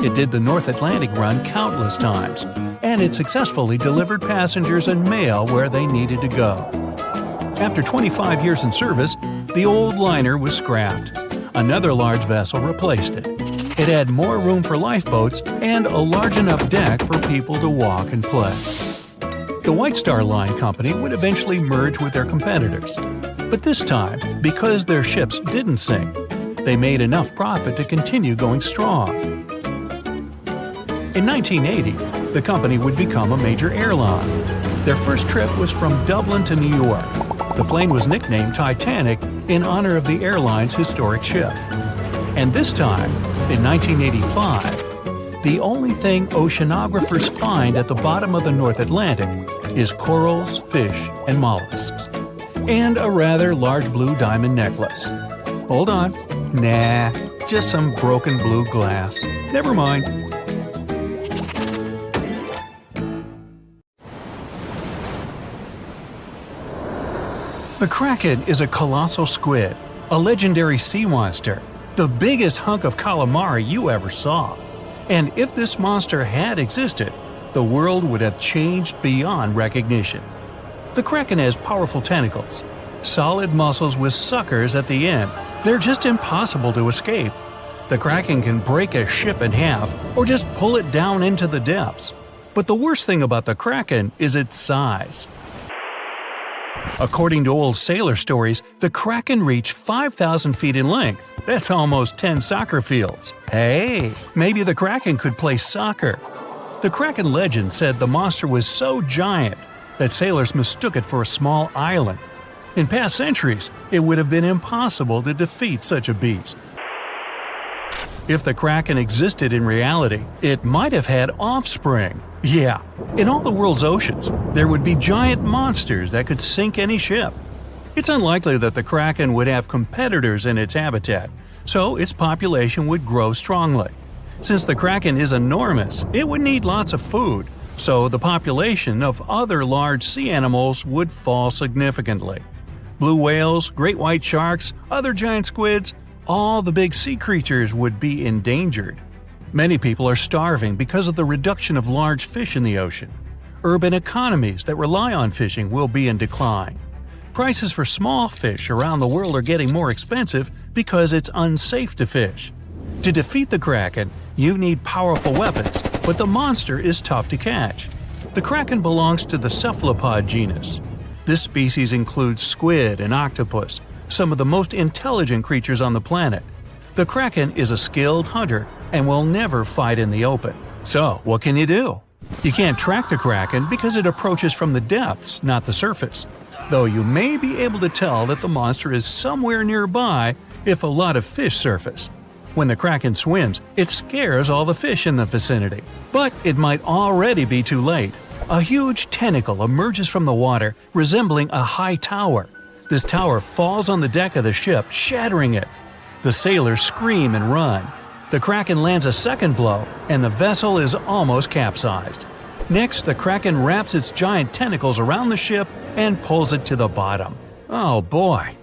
It did the North Atlantic run countless times, and it successfully delivered passengers and mail where they needed to go. After 25 years in service, the old liner was scrapped. Another large vessel replaced it. It had more room for lifeboats and a large enough deck for people to walk and play. The White Star Line Company would eventually merge with their competitors. But this time, because their ships didn't sink, they made enough profit to continue going strong. In 1980, the company would become a major airline. Their first trip was from Dublin to New York. The plane was nicknamed Titanic in honor of the airline's historic ship. And this time, in 1985, the only thing oceanographers find at the bottom of the North Atlantic is corals, fish, and mollusks. And a rather large blue diamond necklace. Hold on. Nah, just some broken blue glass. Never mind. The Kraken is a colossal squid, a legendary sea monster, the biggest hunk of calamari you ever saw. And if this monster had existed, the world would have changed beyond recognition. The Kraken has powerful tentacles, solid muscles with suckers at the end. They're just impossible to escape. The Kraken can break a ship in half or just pull it down into the depths. But the worst thing about the Kraken is its size. According to old sailor stories, the Kraken reached 5,000 feet in length. That's almost 10 soccer fields. Hey, maybe the Kraken could play soccer. The Kraken legend said the monster was so giant that sailors mistook it for a small island. In past centuries, it would have been impossible to defeat such a beast. If the Kraken existed in reality, it might have had offspring. Yeah, in all the world's oceans, there would be giant monsters that could sink any ship. It's unlikely that the Kraken would have competitors in its habitat, so its population would grow strongly. Since the Kraken is enormous, it would need lots of food, so the population of other large sea animals would fall significantly. Blue whales, great white sharks, other giant squids, all the big sea creatures would be endangered. Many people are starving because of the reduction of large fish in the ocean. Urban economies that rely on fishing will be in decline. Prices for small fish around the world are getting more expensive because it's unsafe to fish. To defeat the Kraken, you need powerful weapons, but the monster is tough to catch. The Kraken belongs to the cephalopod genus. This species includes squid and octopus, some of the most intelligent creatures on the planet. The Kraken is a skilled hunter and will never fight in the open. So, what can you do? You can't track the Kraken because it approaches from the depths, not the surface, though you may be able to tell that the monster is somewhere nearby if a lot of fish surface. When the Kraken swims, it scares all the fish in the vicinity. But it might already be too late. A huge tentacle emerges from the water, resembling a high tower. This tower falls on the deck of the ship, shattering it. The sailors scream and run. The Kraken lands a second blow, and the vessel is almost capsized. Next, the Kraken wraps its giant tentacles around the ship and pulls it to the bottom. Oh boy!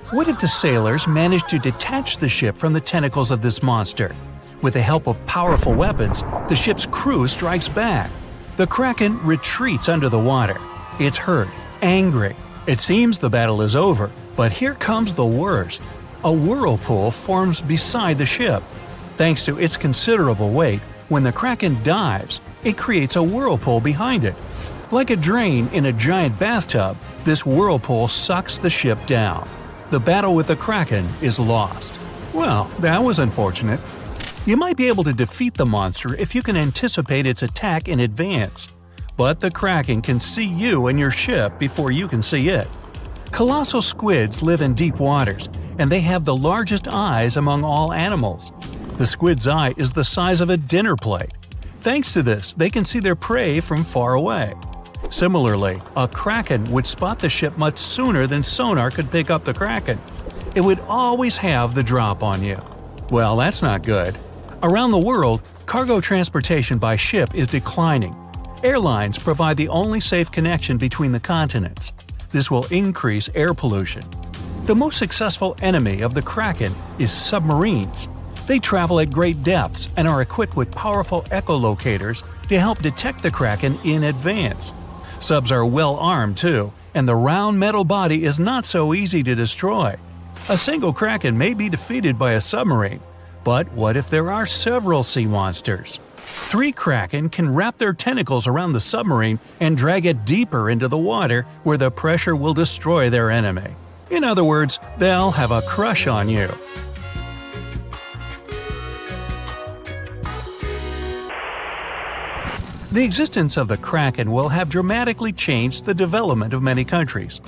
What if the sailors managed to detach the ship from the tentacles of this monster? With the help of powerful weapons, the ship's crew strikes back. The Kraken retreats under the water. It's hurt, angry. It seems the battle is over, but here comes the worst. A whirlpool forms beside the ship. Thanks to its considerable weight, when the Kraken dives, it creates a whirlpool behind it. Like a drain in a giant bathtub, this whirlpool sucks the ship down. The battle with the Kraken is lost. Well, that was unfortunate. You might be able to defeat the monster if you can anticipate its attack in advance. But the Kraken can see you and your ship before you can see it. Colossal squids live in deep waters, and they have the largest eyes among all animals. The squid's eye is the size of a dinner plate. Thanks to this, they can see their prey from far away. Similarly, a Kraken would spot the ship much sooner than sonar could pick up the Kraken. It would always have the drop on you. Well, that's not good. Around the world, cargo transportation by ship is declining. Airlines provide the only safe connection between the continents. This will increase air pollution. The most successful enemy of the Kraken is submarines. They travel at great depths and are equipped with powerful echolocators to help detect the Kraken in advance. Subs are well armed too, and the round metal body is not so easy to destroy. A single Kraken may be defeated by a submarine, but what if there are several sea monsters? 3 Kraken can wrap their tentacles around the submarine and drag it deeper into the water where the pressure will destroy their enemy. In other words, they'll have a crush on you. The existence of the Kraken will have dramatically changed the development of many countries.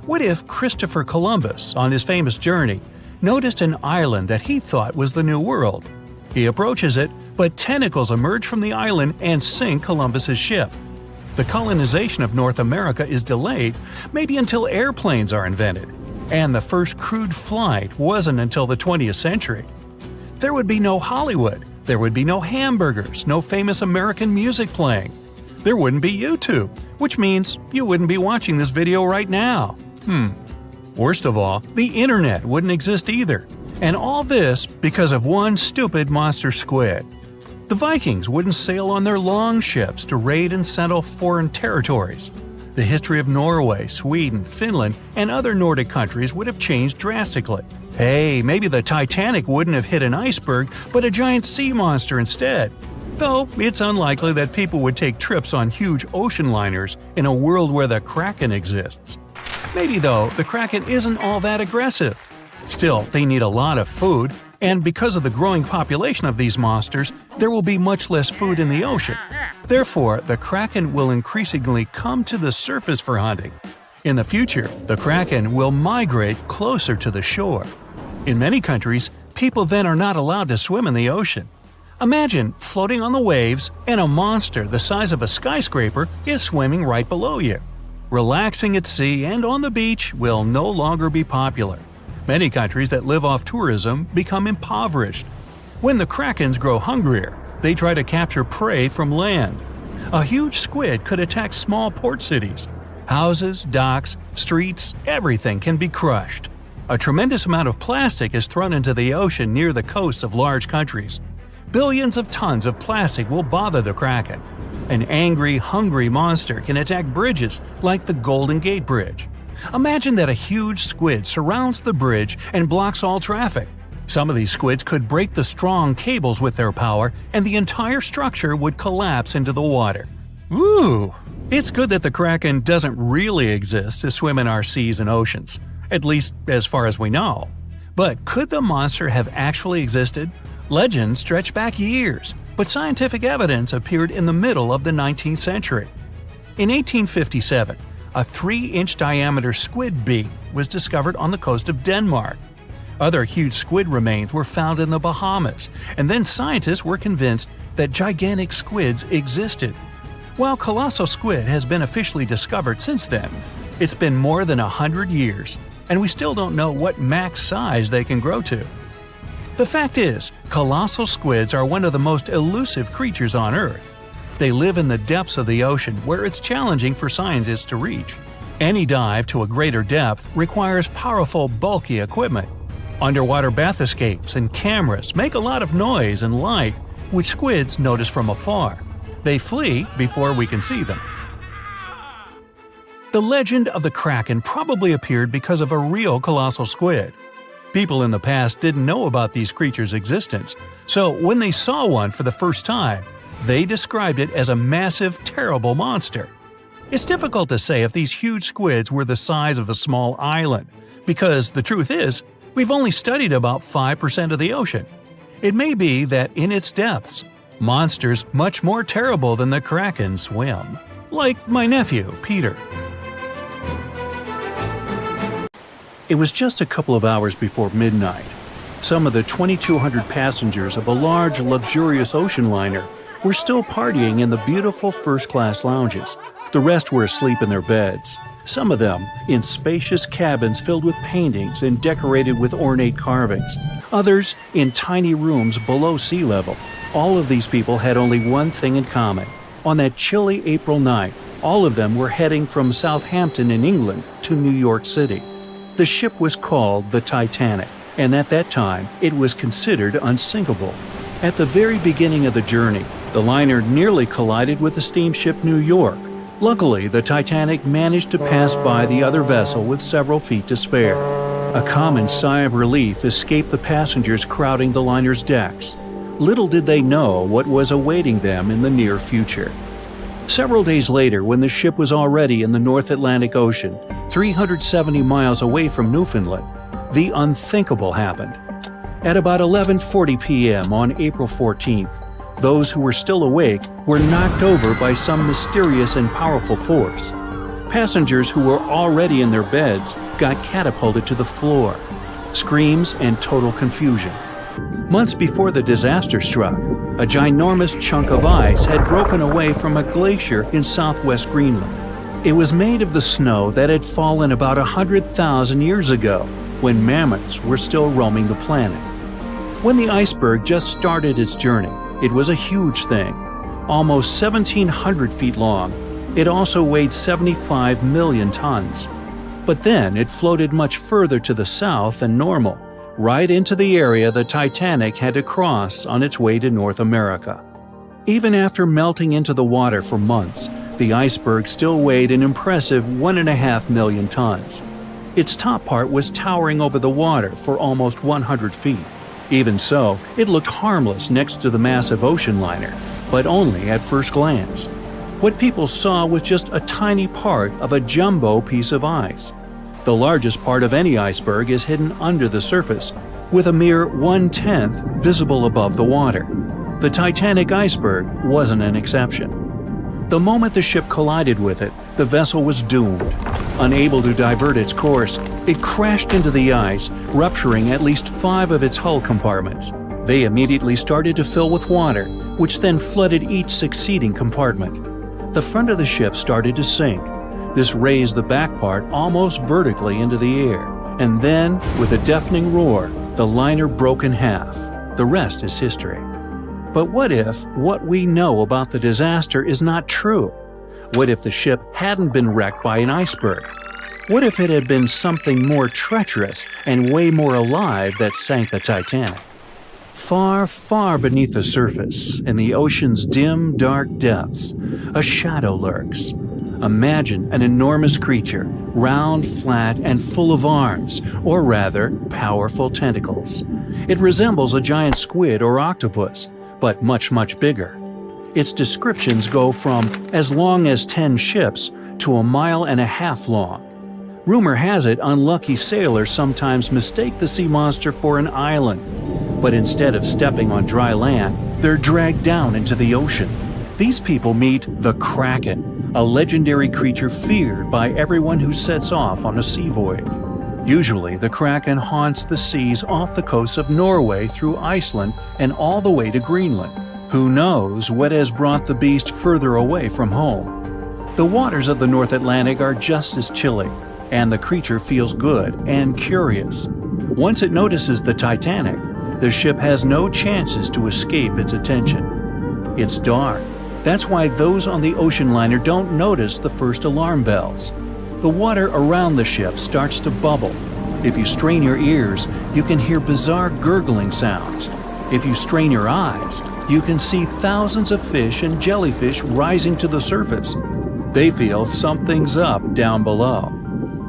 What if Christopher Columbus, on his famous journey, noticed an island that he thought was the New World? He approaches it, but tentacles emerge from the island and sink Columbus's ship. The colonization of North America is delayed, maybe until airplanes are invented, and the first crewed flight wasn't until the 20th century. There would be no Hollywood. There would be no hamburgers, no famous American music playing. There wouldn't be YouTube, which means you wouldn't be watching this video right now. Worst of all, the internet wouldn't exist either. And all this because of one stupid monster squid. The Vikings wouldn't sail on their long ships to raid and settle foreign territories. The history of Norway, Sweden, Finland, and other Nordic countries would have changed drastically. Hey, maybe the Titanic wouldn't have hit an iceberg, but a giant sea monster instead. Though, it's unlikely that people would take trips on huge ocean liners in a world where the Kraken exists. Maybe though, the Kraken isn't all that aggressive. Still, they need a lot of food, and because of the growing population of these monsters, there will be much less food in the ocean. Therefore, the Kraken will increasingly come to the surface for hunting. In the future, the Kraken will migrate closer to the shore. In many countries, people then are not allowed to swim in the ocean. Imagine floating on the waves and a monster the size of a skyscraper is swimming right below you. Relaxing at sea and on the beach will no longer be popular. Many countries that live off tourism become impoverished. When the Krakens grow hungrier, they try to capture prey from land. A huge squid could attack small port cities. Houses, docks, streets, everything can be crushed. A tremendous amount of plastic is thrown into the ocean near the coasts of large countries. Billions of tons of plastic will bother the Kraken. An angry, hungry monster can attack bridges like the Golden Gate Bridge. Imagine that a huge squid surrounds the bridge and blocks all traffic. Some of these squids could break the strong cables with their power, and the entire structure would collapse into the water. Ooh! It's good that the Kraken doesn't really exist to swim in our seas and oceans, at least as far as we know. But could the monster have actually existed? Legends stretch back years. but scientific evidence appeared in the middle of the 19th century. In 1857, a 3-inch diameter squid beak was discovered on the coast of Denmark. Other huge squid remains were found in the Bahamas, and then scientists were convinced that gigantic squids existed. While colossal squid has been officially discovered since then, it's been more than 100 years, and we still don't know what max size they can grow to. The fact is, colossal squids are one of the most elusive creatures on Earth. They live in the depths of the ocean where it's challenging for scientists to reach. Any dive to a greater depth requires powerful, bulky equipment. Underwater bathyscapes and cameras make a lot of noise and light, which squids notice from afar. They flee before we can see them. The legend of the Kraken probably appeared because of a real colossal squid. People in the past didn't know about these creatures' existence, so when they saw one for the first time, they described it as a massive, terrible monster. It's difficult to say if these huge squids were the size of a small island, because the truth is, we've only studied about 5% of the ocean. It may be that in its depths, monsters much more terrible than the Kraken swim. Like my nephew, Peter. It was just a couple of hours before midnight. Some of the 2,200 passengers of a large, luxurious ocean liner were still partying in the beautiful first-class lounges. The rest were asleep in their beds, some of them in spacious cabins filled with paintings and decorated with ornate carvings, others in tiny rooms below sea level. All of these people had only one thing in common. On that chilly April night, all of them were heading from Southampton in England to New York City. The ship was called the Titanic, and at that time, it was considered unsinkable. At the very beginning of the journey, the liner nearly collided with the steamship New York. Luckily, the Titanic managed to pass by the other vessel with several feet to spare. A common sigh of relief escaped the passengers crowding the liner's decks. Little did they know what was awaiting them in the near future. Several days later, when the ship was already in the North Atlantic Ocean, 370 miles away from Newfoundland, the unthinkable happened. At about 11:40 p.m. on April 14th, those who were still awake were knocked over by some mysterious and powerful force. Passengers who were already in their beds got catapulted to the floor. Screams and total confusion. Months before the disaster struck, a ginormous chunk of ice had broken away from a glacier in southwest Greenland. It was made of the snow that had fallen about 100,000 years ago, when mammoths were still roaming the planet. When the iceberg just started its journey, it was a huge thing, almost 1,700 feet long. It also weighed 75 million tons. But then it floated much further to the south than normal, right into the area the Titanic had to cross on its way to North America. Even after melting into the water for months, the iceberg still weighed an impressive 1.5 million tons. Its top part was towering over the water for almost 100 feet. Even so, it looked harmless next to the massive ocean liner, but only at first glance. What people saw was just a tiny part of a jumbo piece of ice. The largest part of any iceberg is hidden under the surface, with a mere 1/10 visible above the water. The Titanic iceberg wasn't an exception. The moment the ship collided with it, the vessel was doomed. Unable to divert its course, it crashed into the ice, rupturing at least 5 of its hull compartments. They immediately started to fill with water, which then flooded each succeeding compartment. The front of the ship started to sink. This raised the back part almost vertically into the air, and then, with a deafening roar, the liner broke in half. The rest is history. But what if what we know about the disaster is not true? What if the ship hadn't been wrecked by an iceberg? What if it had been something more treacherous and way more alive that sank the Titanic? Far, far beneath the surface, in the ocean's dim, dark depths, a shadow lurks. Imagine an enormous creature, round, flat, and full of arms, or rather, powerful tentacles. It resembles a giant squid or octopus, but much, much bigger. Its descriptions go from as long as 10 ships to 1.5 miles long. Rumor has it unlucky sailors sometimes mistake the sea monster for an island. But instead of stepping on dry land, they're dragged down into the ocean. These people meet the Kraken, a legendary creature feared by everyone who sets off on a sea voyage. Usually, the Kraken haunts the seas off the coast of Norway through Iceland and all the way to Greenland. Who knows what has brought the beast further away from home? The waters of the North Atlantic are just as chilly, and the creature feels good and curious. Once it notices the Titanic, the ship has no chances to escape its attention. It's dark. That's why those on the ocean liner don't notice the first alarm bells. The water around the ship starts to bubble. If you strain your ears, you can hear bizarre gurgling sounds. If you strain your eyes, you can see thousands of fish and jellyfish rising to the surface. They feel something's up down below.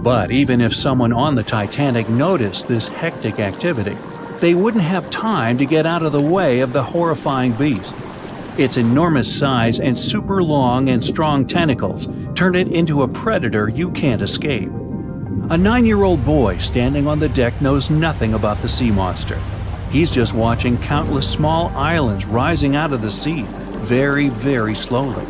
But even if someone on the Titanic noticed this hectic activity, they wouldn't have time to get out of the way of the horrifying beast. Its enormous size and super long and strong tentacles turn it into a predator you can't escape. A 9-year-old boy standing on the deck knows nothing about the sea monster. He's just watching countless small islands rising out of the sea, very, very slowly.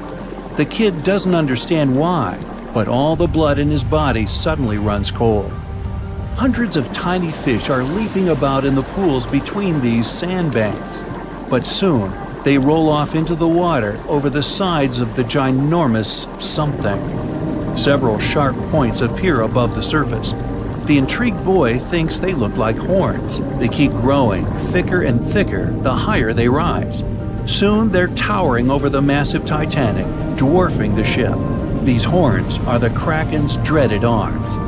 The kid doesn't understand why, but all the blood in his body suddenly runs cold. Hundreds of tiny fish are leaping about in the pools between these sandbanks, but soon they roll off into the water over the sides of the ginormous something. Several sharp points appear above the surface. The intrigued boy thinks they look like horns. They keep growing, thicker and thicker the higher they rise. Soon they're towering over the massive Titanic, dwarfing the ship. These horns are the Kraken's dreaded arms.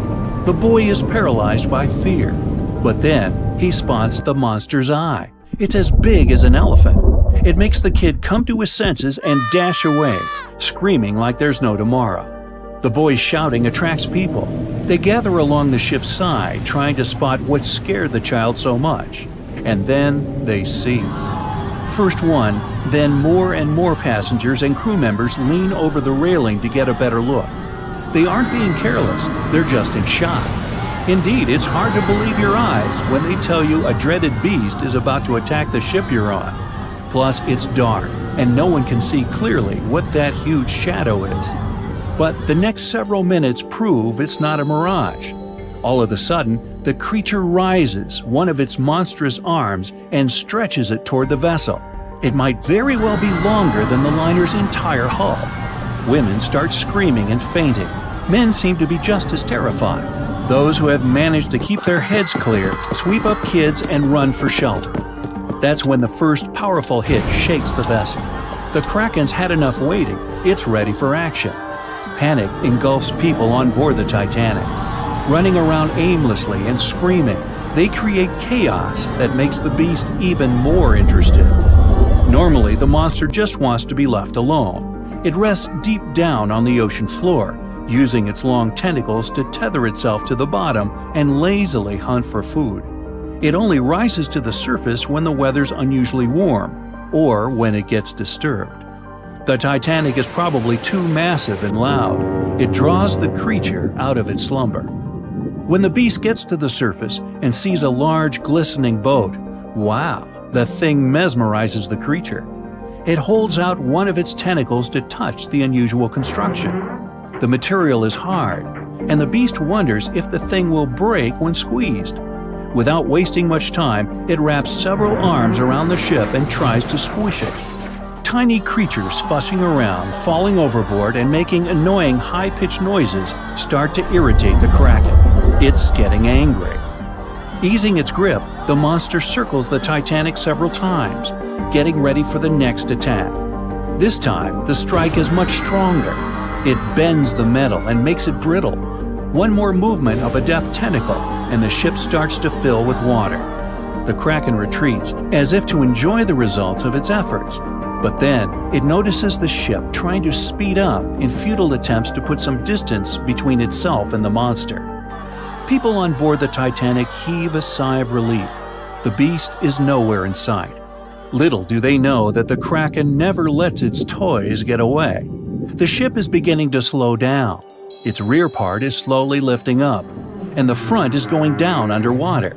The boy is paralyzed by fear, but then he spots the monster's eye. It's as big as an elephant. It makes the kid come to his senses and dash away, screaming like there's no tomorrow. The boy's shouting attracts people. They gather along the ship's side, trying to spot what scared the child so much. And then they see. First one, then more and more passengers and crew members lean over the railing to get a better look. They aren't being careless, they're just in shock. Indeed, it's hard to believe your eyes when they tell you a dreaded beast is about to attack the ship you're on. Plus, it's dark, and no one can see clearly what that huge shadow is. But the next several minutes prove it's not a mirage. All of a sudden, the creature rises one of its monstrous arms and stretches it toward the vessel. It might very well be longer than the liner's entire hull. Women start screaming and fainting. Men seem to be just as terrified. Those who have managed to keep their heads clear sweep up kids and run for shelter. That's when the first powerful hit shakes the vessel. The Kraken's had enough waiting. It's ready for action. Panic engulfs people on board the Titanic. Running around aimlessly and screaming, they create chaos that makes the beast even more interested. Normally, the monster just wants to be left alone. It rests deep down on the ocean floor, using its long tentacles to tether itself to the bottom and lazily hunt for food. It only rises to the surface when the weather's unusually warm, or when it gets disturbed. The Titanic is probably too massive and loud. It draws the creature out of its slumber. When the beast gets to the surface and sees a large, glistening boat, wow, the thing mesmerizes the creature. It holds out one of its tentacles to touch the unusual construction. The material is hard, and the beast wonders if the thing will break when squeezed. Without wasting much time, it wraps several arms around the ship and tries to squish it. Tiny creatures fussing around, falling overboard, and making annoying high-pitched noises start to irritate the Kraken. It's getting angry. Easing its grip, the monster circles the Titanic several times, getting ready for the next attack. This time, the strike is much stronger. It bends the metal and makes it brittle. One more movement of a deft tentacle, and the ship starts to fill with water. The Kraken retreats, as if to enjoy the results of its efforts. But then, it notices the ship trying to speed up in futile attempts to put some distance between itself and the monster. People on board the Titanic heave a sigh of relief. The beast is nowhere in sight. Little do they know that the Kraken never lets its toys get away. The ship is beginning to slow down. Its rear part is slowly lifting up, and the front is going down underwater.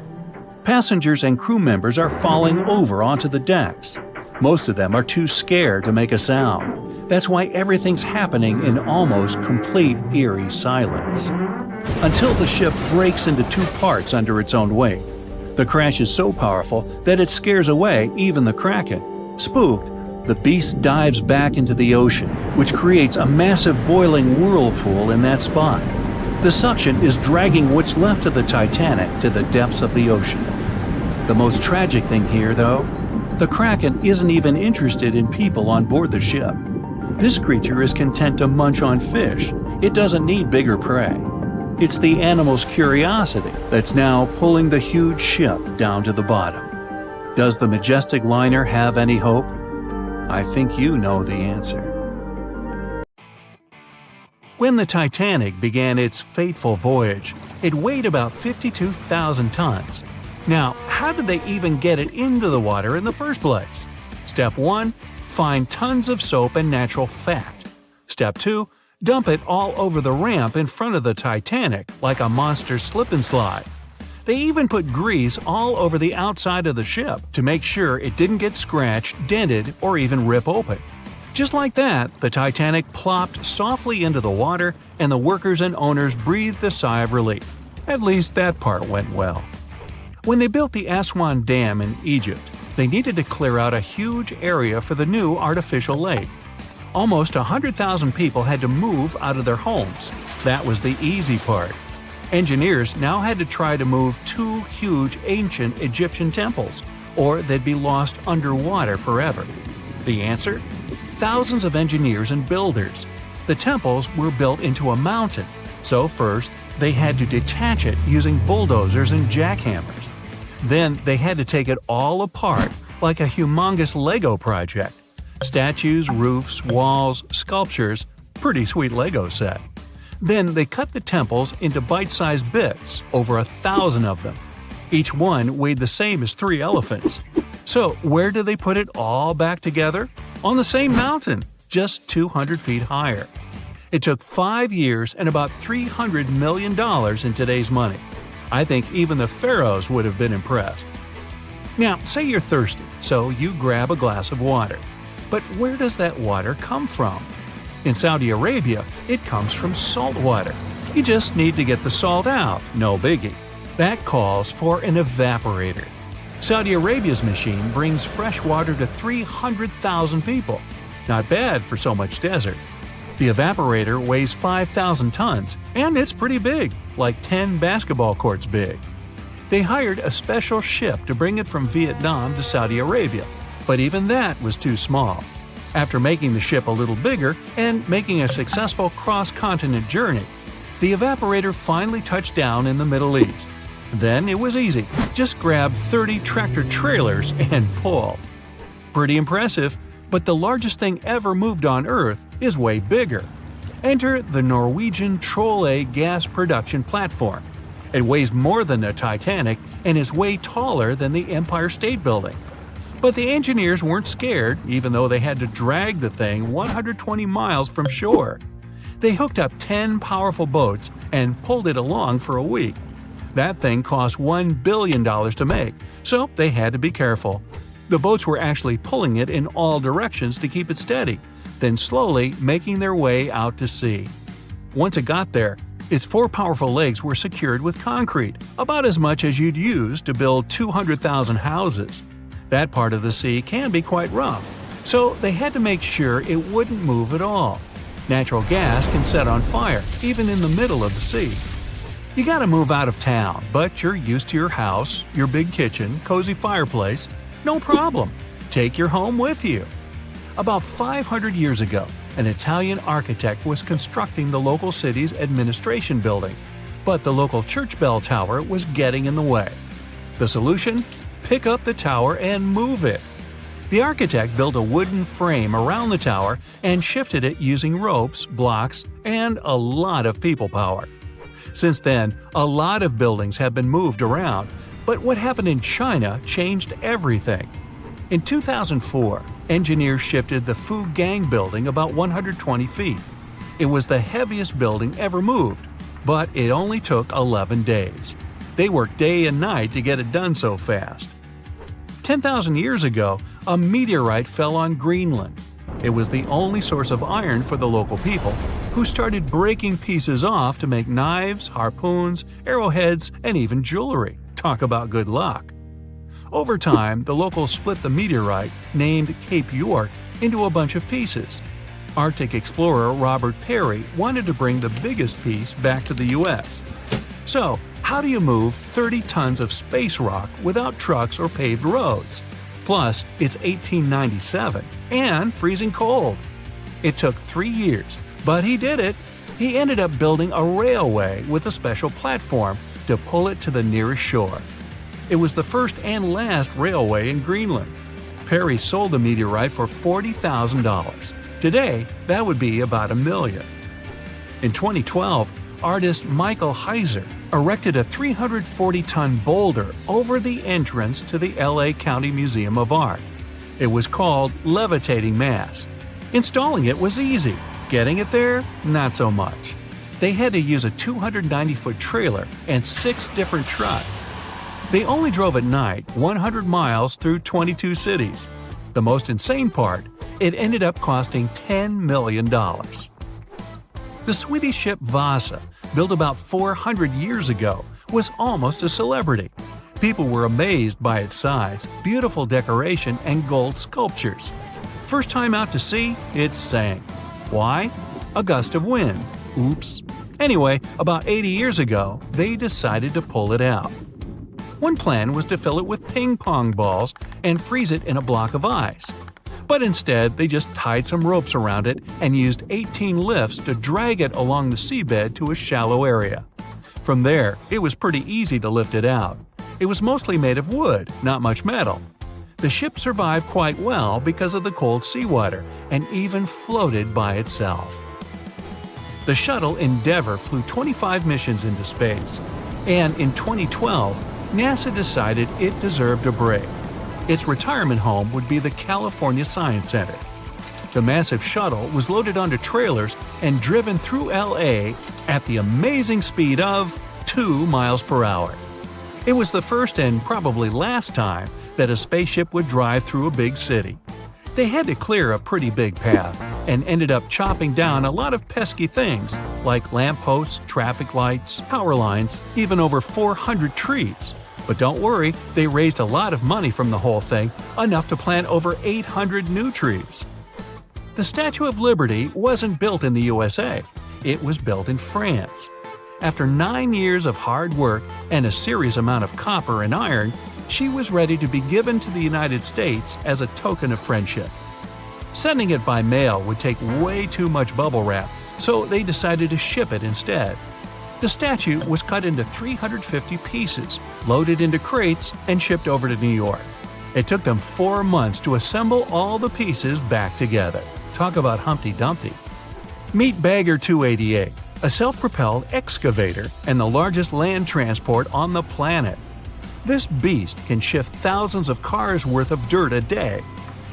Passengers and crew members are falling over onto the decks. Most of them are too scared to make a sound. That's why everything's happening in almost complete eerie silence. Until the ship breaks into two parts under its own weight. The crash is so powerful that it scares away even the Kraken. Spooked, the beast dives back into the ocean, which creates a massive boiling whirlpool in that spot. The suction is dragging what's left of the Titanic to the depths of the ocean. The most tragic thing here, though, the Kraken isn't even interested in people on board the ship. This creature is content to munch on fish. It doesn't need bigger prey. It's the animal's curiosity that's now pulling the huge ship down to the bottom. Does the majestic liner have any hope? I think you know the answer. When the Titanic began its fateful voyage, it weighed about 52,000 tons. Now, how did they even get it into the water in the first place? Step 1. Find tons of soap and natural fat. Step 2. Dump it all over the ramp in front of the Titanic like a monster slip and slide. They even put grease all over the outside of the ship to make sure it didn't get scratched, dented, or even rip open. Just like that, the Titanic plopped softly into the water and the workers and owners breathed a sigh of relief. At least that part went well. When they built the Aswan Dam in Egypt, they needed to clear out a huge area for the new artificial lake. Almost 100,000 people had to move out of their homes. That was the easy part. Engineers now had to try to move two huge ancient Egyptian temples, or they'd be lost underwater forever. The answer? Thousands of engineers and builders. The temples were built into a mountain, so first they had to detach it using bulldozers and jackhammers. Then they had to take it all apart like a humongous Lego project. Statues, roofs, walls, sculptures, pretty sweet Lego set. Then they cut the temples into bite-sized bits, over 1,000 of them. Each one weighed the same as 3 elephants. So where did they put it all back together? On the same mountain, just 200 feet higher. It took 5 years and about $300 million in today's money. I think even the pharaohs would have been impressed. Now, say you're thirsty, so you grab a glass of water. But where does that water come from? In Saudi Arabia, it comes from salt water. You just need to get the salt out, no biggie. That calls for an evaporator. Saudi Arabia's machine brings fresh water to 300,000 people. Not bad for so much desert. The evaporator weighs 5,000 tons, and it's pretty big, like 10 basketball courts big. They hired a special ship to bring it from Vietnam to Saudi Arabia, but even that was too small. After making the ship a little bigger and making a successful cross-continent journey, the evaporator finally touched down in the Middle East. Then it was easy. Just grab 30 tractor trailers and pull. Pretty impressive, but the largest thing ever moved on Earth is way bigger. Enter the Norwegian Troll gas production platform. It weighs more than the Titanic and is way taller than the Empire State Building. But the engineers weren't scared, even though they had to drag the thing 120 miles from shore. They hooked up 10 powerful boats and pulled it along for a week. That thing cost $1 billion to make, so they had to be careful. The boats were actually pulling it in all directions to keep it steady, then slowly making their way out to sea. Once it got there, its 4 powerful legs were secured with concrete, about as much as you'd use to build 200,000 houses. That part of the sea can be quite rough, so they had to make sure it wouldn't move at all. Natural gas can set on fire, even in the middle of the sea. You gotta move out of town, but you're used to your house, your big kitchen, cozy fireplace. No problem. Take your home with you. About 500 years ago, an Italian architect was constructing the local city's administration building, but the local church bell tower was getting in the way. The solution? Pick up the tower and move it. The architect built a wooden frame around the tower and shifted it using ropes, blocks, and a lot of people power. Since then, a lot of buildings have been moved around, but what happened in China changed everything. In 2004, engineers shifted the Fugang building about 120 feet. It was the heaviest building ever moved, but it only took 11 days. They worked day and night to get it done so fast. 10,000 years ago, a meteorite fell on Greenland. It was the only source of iron for the local people, who started breaking pieces off to make knives, harpoons, arrowheads, and even jewelry. Talk about good luck. Over time, the locals split the meteorite, named Cape York, into a bunch of pieces. Arctic explorer Robert Peary wanted to bring the biggest piece back to the U.S. So, how do you move 30 tons of space rock without trucks or paved roads? Plus, it's 1897 and freezing cold. It took 3 years, but he did it. He ended up building a railway with a special platform to pull it to the nearest shore. It was the first and last railway in Greenland. Peary sold the meteorite for $40,000. Today, that would be about $1 million. In 2012, artist Michael Heiser erected a 340-ton boulder over the entrance to the LA County Museum of Art. It was called Levitating Mass. Installing it was easy. Getting it there, not so much. They had to use a 290-foot trailer and 6 different trucks. They only drove at night 100 miles through 22 cities. The most insane part, it ended up costing $10 million. The Swedish ship Vasa, built about 400 years ago, was almost a celebrity. People were amazed by its size, beautiful decoration, and gold sculptures. First time out to sea, it sank. Why? A gust of wind. Oops. Anyway, about 80 years ago, they decided to pull it out. One plan was to fill it with ping pong balls and freeze it in a block of ice. But instead, they just tied some ropes around it and used 18 lifts to drag it along the seabed to a shallow area. From there, it was pretty easy to lift it out. It was mostly made of wood, not much metal. The ship survived quite well because of the cold seawater and even floated by itself. The shuttle Endeavour flew 25 missions into space, and in 2012, NASA decided it deserved a break. Its retirement home would be the California Science Center. The massive shuttle was loaded onto trailers and driven through LA at the amazing speed of 2 miles per hour. It was the first and probably last time that a spaceship would drive through a big city. They had to clear a pretty big path and ended up chopping down a lot of pesky things like lampposts, traffic lights, power lines, even over 400 trees. But don't worry, they raised a lot of money from the whole thing, enough to plant over 800 new trees. The Statue of Liberty wasn't built in the USA. It was built in France. After 9 years of hard work and a serious amount of copper and iron, she was ready to be given to the United States as a token of friendship. Sending it by mail would take way too much bubble wrap, so they decided to ship it instead. The statue was cut into 350 pieces, loaded into crates, and shipped over to New York. It took them 4 months to assemble all the pieces back together. Talk about Humpty Dumpty. Meet Bagger 288, a self-propelled excavator and the largest land transport on the planet. This beast can shift thousands of cars worth of dirt a day.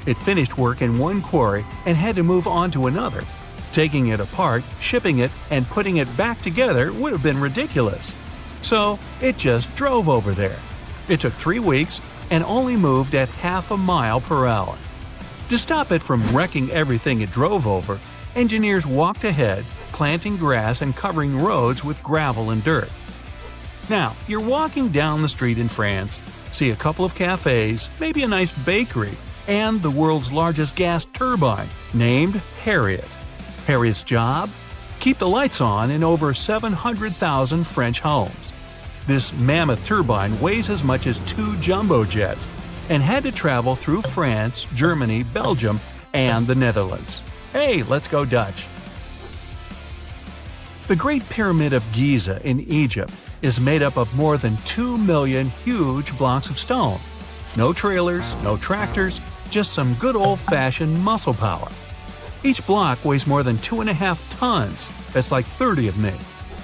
It finished work in one quarry and had to move on to another. Taking it apart, shipping it, and putting it back together would have been ridiculous. So it just drove over there. It took 3 weeks and only moved at half a mile per hour. To stop it from wrecking everything it drove over, engineers walked ahead, planting grass and covering roads with gravel and dirt. Now, you're walking down the street in France, see a couple of cafes, maybe a nice bakery, and the world's largest gas turbine, named Harriet. Harriet's job? Keep the lights on in over 700,000 French homes. This mammoth turbine weighs as much as 2 jumbo jets and had to travel through France, Germany, Belgium, and the Netherlands. Hey, let's go Dutch! The Great Pyramid of Giza in Egypt is made up of more than 2 million huge blocks of stone. No trailers, no tractors, just some good old-fashioned muscle power. Each block weighs more than 2.5 tons. That's like 30 of me.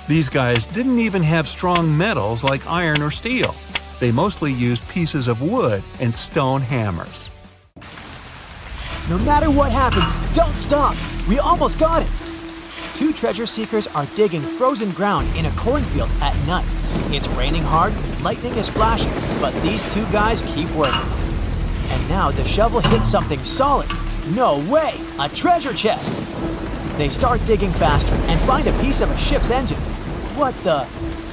These guys didn't even have strong metals like iron or steel. They mostly used pieces of wood and stone hammers. No matter what happens, don't stop! We almost got it! Two treasure seekers are digging frozen ground in a cornfield at night. It's raining hard, lightning is flashing, but these two guys keep working. And now the shovel hits something solid. No way! A treasure chest! They start digging faster and find a piece of a ship's engine. What the?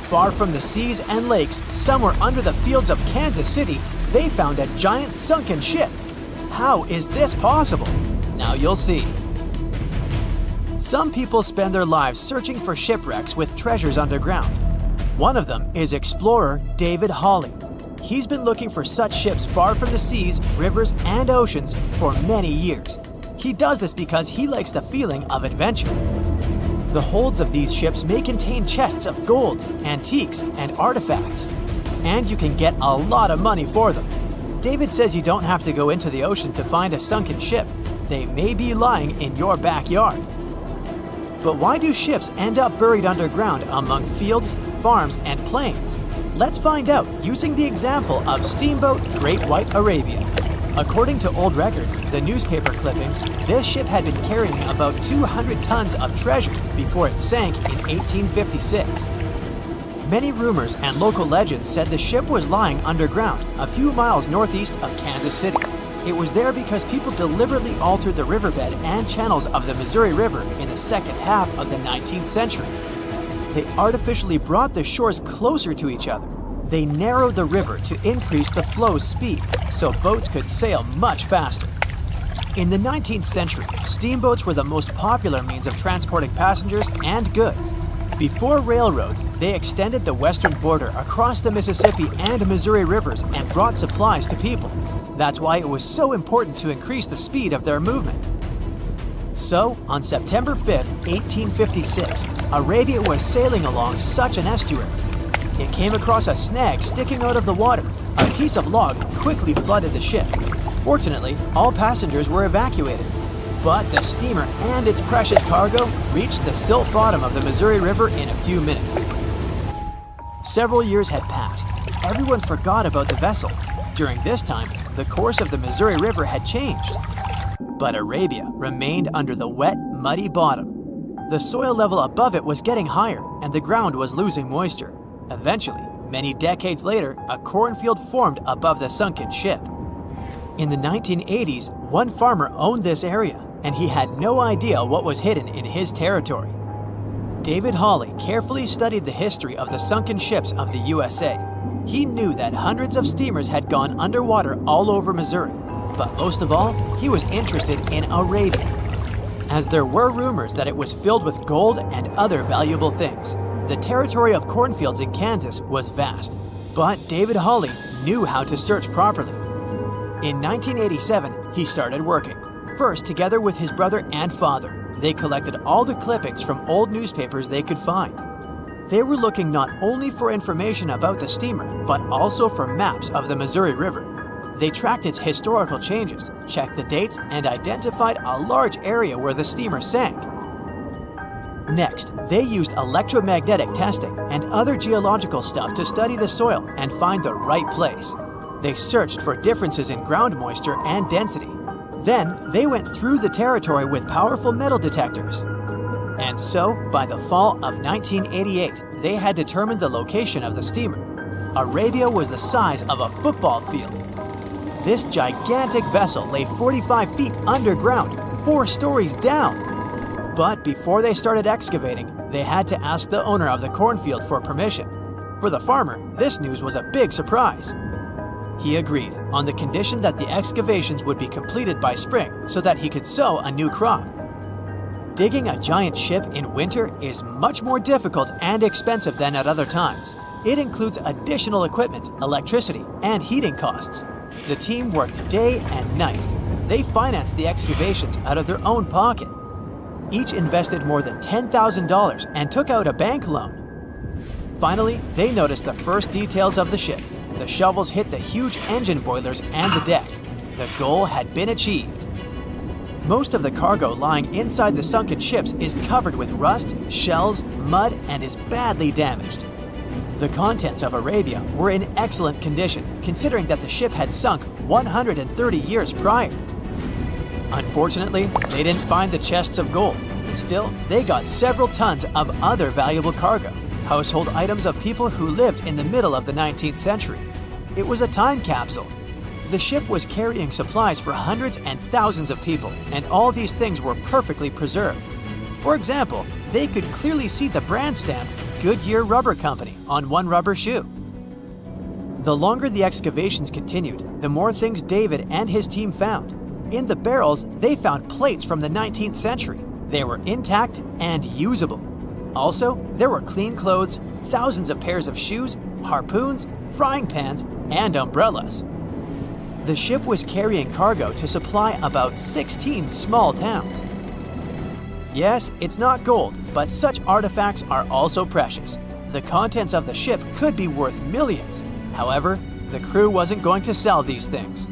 Far from the seas and lakes, somewhere under the fields of Kansas City, they found a giant sunken ship. How is this possible? Now you'll see. Some people spend their lives searching for shipwrecks with treasures underground. One of them is explorer David Hawley. He's been looking for such ships far from the seas, rivers, and oceans for many years. He does this because he likes the feeling of adventure. The holds of these ships may contain chests of gold, antiques, and artifacts. And you can get a lot of money for them. David says you don't have to go into the ocean to find a sunken ship. They may be lying in your backyard. But why do ships end up buried underground among fields, farms, and plains? Let's find out using the example of steamboat Great White Arabia. According to old records, the newspaper clippings, this ship had been carrying about 200 tons of treasure before it sank in 1856. Many rumors and local legends said the ship was lying underground, a few miles northeast of Kansas City. It was there because people deliberately altered the riverbed and channels of the Missouri River in the second half of the 19th century. They artificially brought the shores closer to each other. They narrowed the river to increase the flow's speed, so boats could sail much faster. In the 19th century, steamboats were the most popular means of transporting passengers and goods. Before railroads, they extended the western border across the Mississippi and Missouri rivers and brought supplies to people. That's why it was so important to increase the speed of their movement. So, on September 5, 1856, Arabia was sailing along such an estuary. It came across a snag sticking out of the water. A piece of log quickly flooded the ship. Fortunately, all passengers were evacuated. But the steamer and its precious cargo reached the silt bottom of the Missouri River in a few minutes. Several years had passed. Everyone forgot about the vessel. During this time, the course of the Missouri River had changed. But Arabia remained under the wet, muddy bottom. The soil level above it was getting higher, and the ground was losing moisture. Eventually, many decades later, a cornfield formed above the sunken ship. In the 1980s, one farmer owned this area, and he had no idea what was hidden in his territory. David Hawley carefully studied the history of the sunken ships of the USA. He knew that hundreds of steamers had gone underwater all over Missouri, but most of all, he was interested in Arabia, as there were rumors that it was filled with gold and other valuable things. The territory of cornfields in Kansas was vast, but David Hawley knew how to search properly. In 1987, he started working. First, together with his brother and father, they collected all the clippings from old newspapers they could find. They were looking not only for information about the steamer, but also for maps of the Missouri River. They tracked its historical changes, checked the dates, and identified a large area where the steamer sank. Next, they used electromagnetic testing and other geological stuff to study the soil and find the right place. They searched for differences in ground moisture and density. Then, they went through the territory with powerful metal detectors. And so, by the fall of 1988, they had determined the location of the steamer. Arabia was the size of a football field. This gigantic vessel lay 45 feet underground, 4 stories down. But before they started excavating, they had to ask the owner of the cornfield for permission. For the farmer, this news was a big surprise. He agreed, on the condition that the excavations would be completed by spring so that he could sow a new crop. Digging a giant ship in winter is much more difficult and expensive than at other times. It includes additional equipment, electricity, and heating costs. The team worked day and night. They financed the excavations out of their own pocket. Each invested more than $10,000 and took out a bank loan. Finally, they noticed the first details of the ship. The shovels hit the huge engine boilers and the deck. The goal had been achieved. Most of the cargo lying inside the sunken ships is covered with rust, shells, mud, and is badly damaged. The contents of Arabia were in excellent condition, considering that the ship had sunk 130 years prior. Unfortunately, they didn't find the chests of gold. Still, they got several tons of other valuable cargo, household items of people who lived in the middle of the 19th century. It was a time capsule. The ship was carrying supplies for hundreds and thousands of people, and all these things were perfectly preserved. For example, they could clearly see the brand stamp Goodyear Rubber Company on one rubber shoe. The longer the excavations continued, the more things David and his team found. In the barrels, they found plates from the 19th century. They were intact and usable. Also, there were clean clothes, thousands of pairs of shoes, harpoons, frying pans, and umbrellas. The ship was carrying cargo to supply about 16 small towns. Yes, it's not gold, but such artifacts are also precious. The contents of the ship could be worth millions. However, the crew wasn't going to sell these things.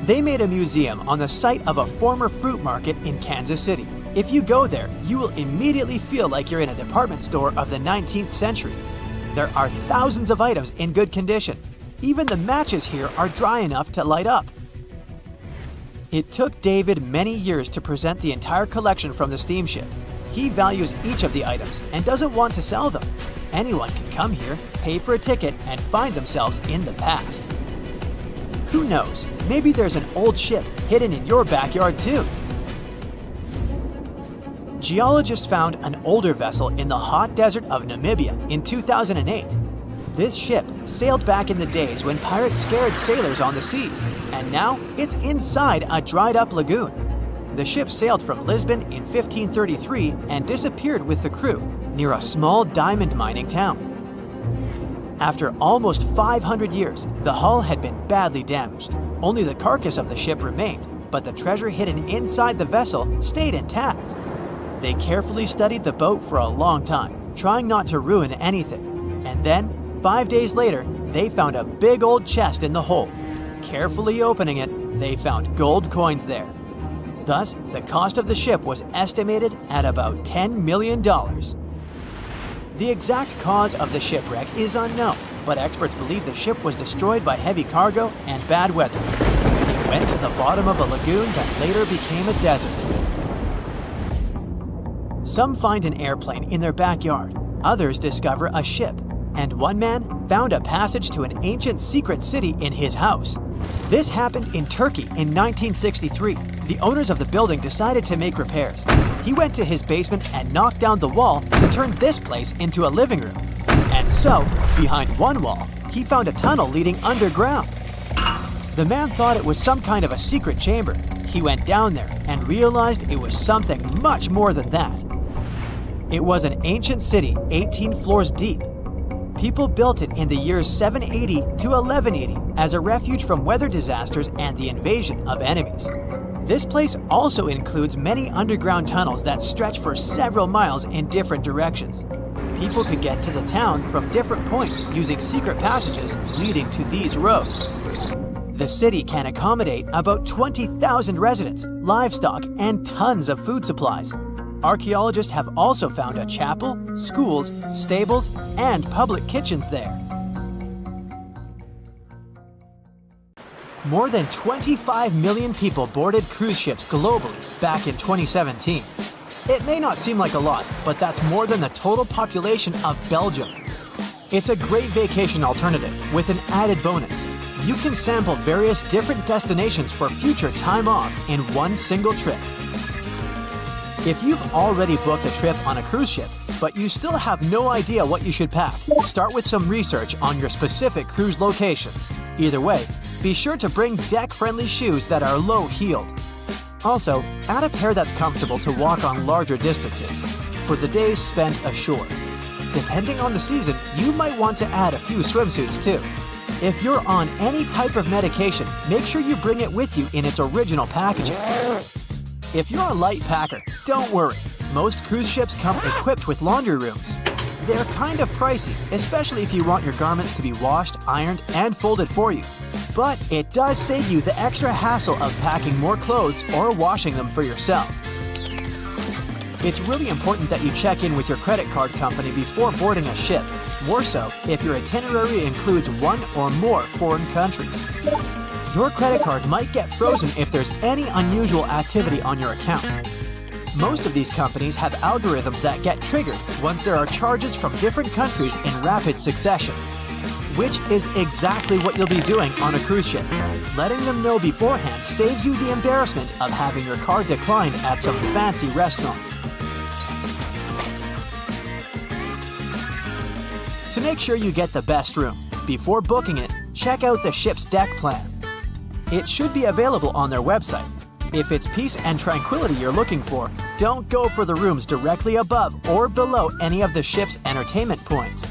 They made a museum on the site of a former fruit market in Kansas City. If you go there, you will immediately feel like you're in a department store of the 19th century. There are thousands of items in good condition. Even the matches here are dry enough to light up. It took David many years to present the entire collection from the steamship. He values each of the items and doesn't want to sell them. Anyone can come here, pay for a ticket, and find themselves in the past. Who knows, maybe there's an old ship hidden in your backyard too. Geologists found an older vessel in the hot desert of Namibia in 2008. This ship sailed back in the days when pirates scared sailors on the seas, and now it's inside a dried-up lagoon. The ship sailed from Lisbon in 1533 and disappeared with the crew near a small diamond mining town. After almost 500 years, the hull had been badly damaged. Only the carcass of the ship remained, but the treasure hidden inside the vessel stayed intact. They carefully studied the boat for a long time, trying not to ruin anything. And then, 5 days later, they found a big old chest in the hold. Carefully opening it, they found gold coins there. Thus, the cost of the ship was estimated at about $10 million. The exact cause of the shipwreck is unknown, but experts believe the ship was destroyed by heavy cargo and bad weather. It went to the bottom of a lagoon that later became a desert. Some find an airplane in their backyard, others discover a ship, and one man found a passage to an ancient secret city in his house. This happened in Turkey in 1963. The owners of the building decided to make repairs. He went to his basement and knocked down the wall to turn this place into a living room. And so, behind one wall, he found a tunnel leading underground. The man thought it was some kind of a secret chamber. He went down there and realized it was something much more than that. It was an ancient city 18 floors deep. People built it in the years 780 to 1180 as a refuge from weather disasters and the invasion of enemies. This place also includes many underground tunnels that stretch for several miles in different directions. People could get to the town from different points using secret passages leading to these roads. The city can accommodate about 20,000 residents, livestock, and tons of food supplies. Archaeologists have also found a chapel, schools, stables, and public kitchens there. More than 25 million people boarded cruise ships globally back in 2017. It may not seem like a lot, but that's more than the total population of Belgium. It's a great vacation alternative with an added bonus. You can sample various different destinations for future time off in one single trip. If you've already booked a trip on a cruise ship, but you still have no idea what you should pack, start with some research on your specific cruise location. Either way, be sure to bring deck-friendly shoes that are low-heeled. Also, add a pair that's comfortable to walk on larger distances for the days spent ashore. Depending on the season, you might want to add a few swimsuits too. If you're on any type of medication, make sure you bring it with you in its original packaging. If you're a light packer, don't worry. Most cruise ships come equipped with laundry rooms. They're kind of pricey, especially if you want your garments to be washed, ironed, and folded for you. But it does save you the extra hassle of packing more clothes or washing them for yourself. It's really important that you check in with your credit card company before boarding a ship, more so if your itinerary includes one or more foreign countries. Your credit card might get frozen if there's any unusual activity on your account. Most of these companies have algorithms that get triggered once there are charges from different countries in rapid succession, which is exactly what you'll be doing on a cruise ship. Letting them know beforehand saves you the embarrassment of having your card declined at some fancy restaurant. To make sure you get the best room, before booking it, check out the ship's deck plan. It should be available on their website. If it's peace and tranquility you're looking for, don't go for the rooms directly above or below any of the ship's entertainment points.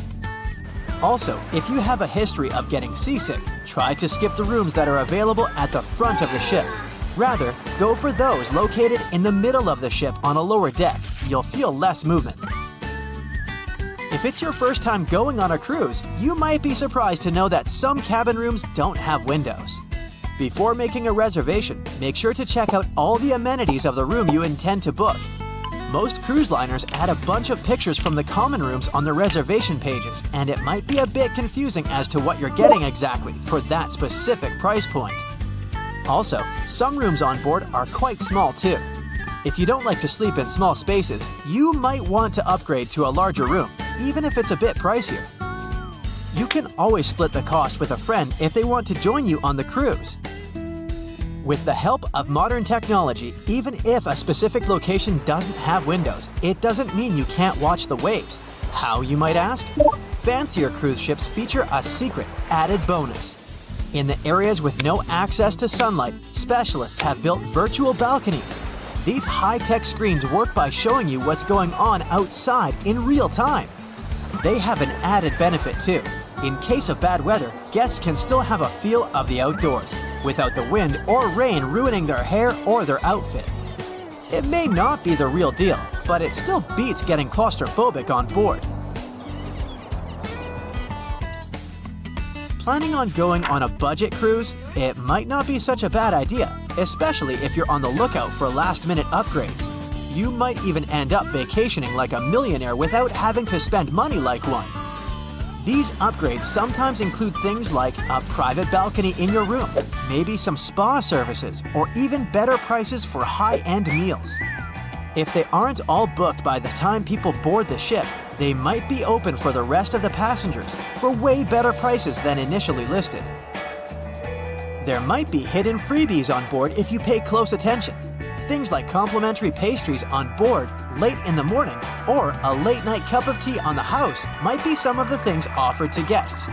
Also, if you have a history of getting seasick, try to skip the rooms that are available at the front of the ship. Rather, go for those located in the middle of the ship on a lower deck. You'll feel less movement. If it's your first time going on a cruise, you might be surprised to know that some cabin rooms don't have windows. Before making a reservation, make sure to check out all the amenities of the room you intend to book. Most cruise liners add a bunch of pictures from the common rooms on their reservation pages, and it might be a bit confusing as to what you're getting exactly for that specific price point. Also, some rooms on board are quite small too. If you don't like to sleep in small spaces, you might want to upgrade to a larger room, even if it's a bit pricier. You can always split the cost with a friend if they want to join you on the cruise. With the help of modern technology, even if a specific location doesn't have windows, it doesn't mean you can't watch the waves. How, you might ask? Fancier cruise ships feature a secret, added bonus. In the areas with no access to sunlight, specialists have built virtual balconies. These high-tech screens work by showing you what's going on outside in real time. They have an added benefit too. In case of bad weather, guests can still have a feel of the outdoors, without the wind or rain ruining their hair or their outfit. It may not be the real deal, but it still beats getting claustrophobic on board. Planning on going on a budget cruise? It might not be such a bad idea, especially if you're on the lookout for last-minute upgrades. You might even end up vacationing like a millionaire without having to spend money like one. These upgrades sometimes include things like a private balcony in your room, maybe some spa services, or even better prices for high-end meals. If they aren't all booked by the time people board the ship, they might be open for the rest of the passengers for way better prices than initially listed. There might be hidden freebies on board if you pay close attention. Things like complimentary pastries on board late in the morning or a late-night cup of tea on the house might be some of the things offered to guests.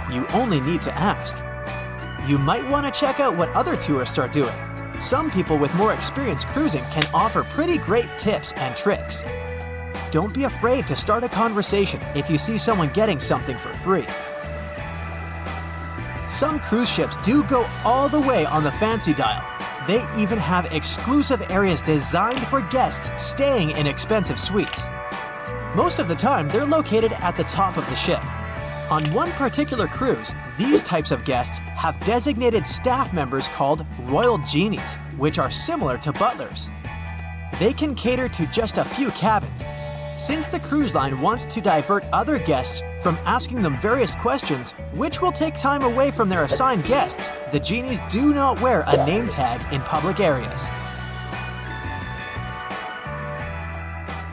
You only need to ask. You might want to check out what other tourists are doing. Some people with more experience cruising can offer pretty great tips and tricks. Don't be afraid to start a conversation if you see someone getting something for free. Some cruise ships do go all the way on the fancy dial. They even have exclusive areas designed for guests staying in expensive suites. Most of the time, they're located at the top of the ship. On one particular cruise, these types of guests have designated staff members called Royal Genies, which are similar to butlers. They can cater to just a few cabins. Since the cruise line wants to divert other guests from asking them various questions, which will take time away from their assigned guests, the genies do not wear a name tag in public areas.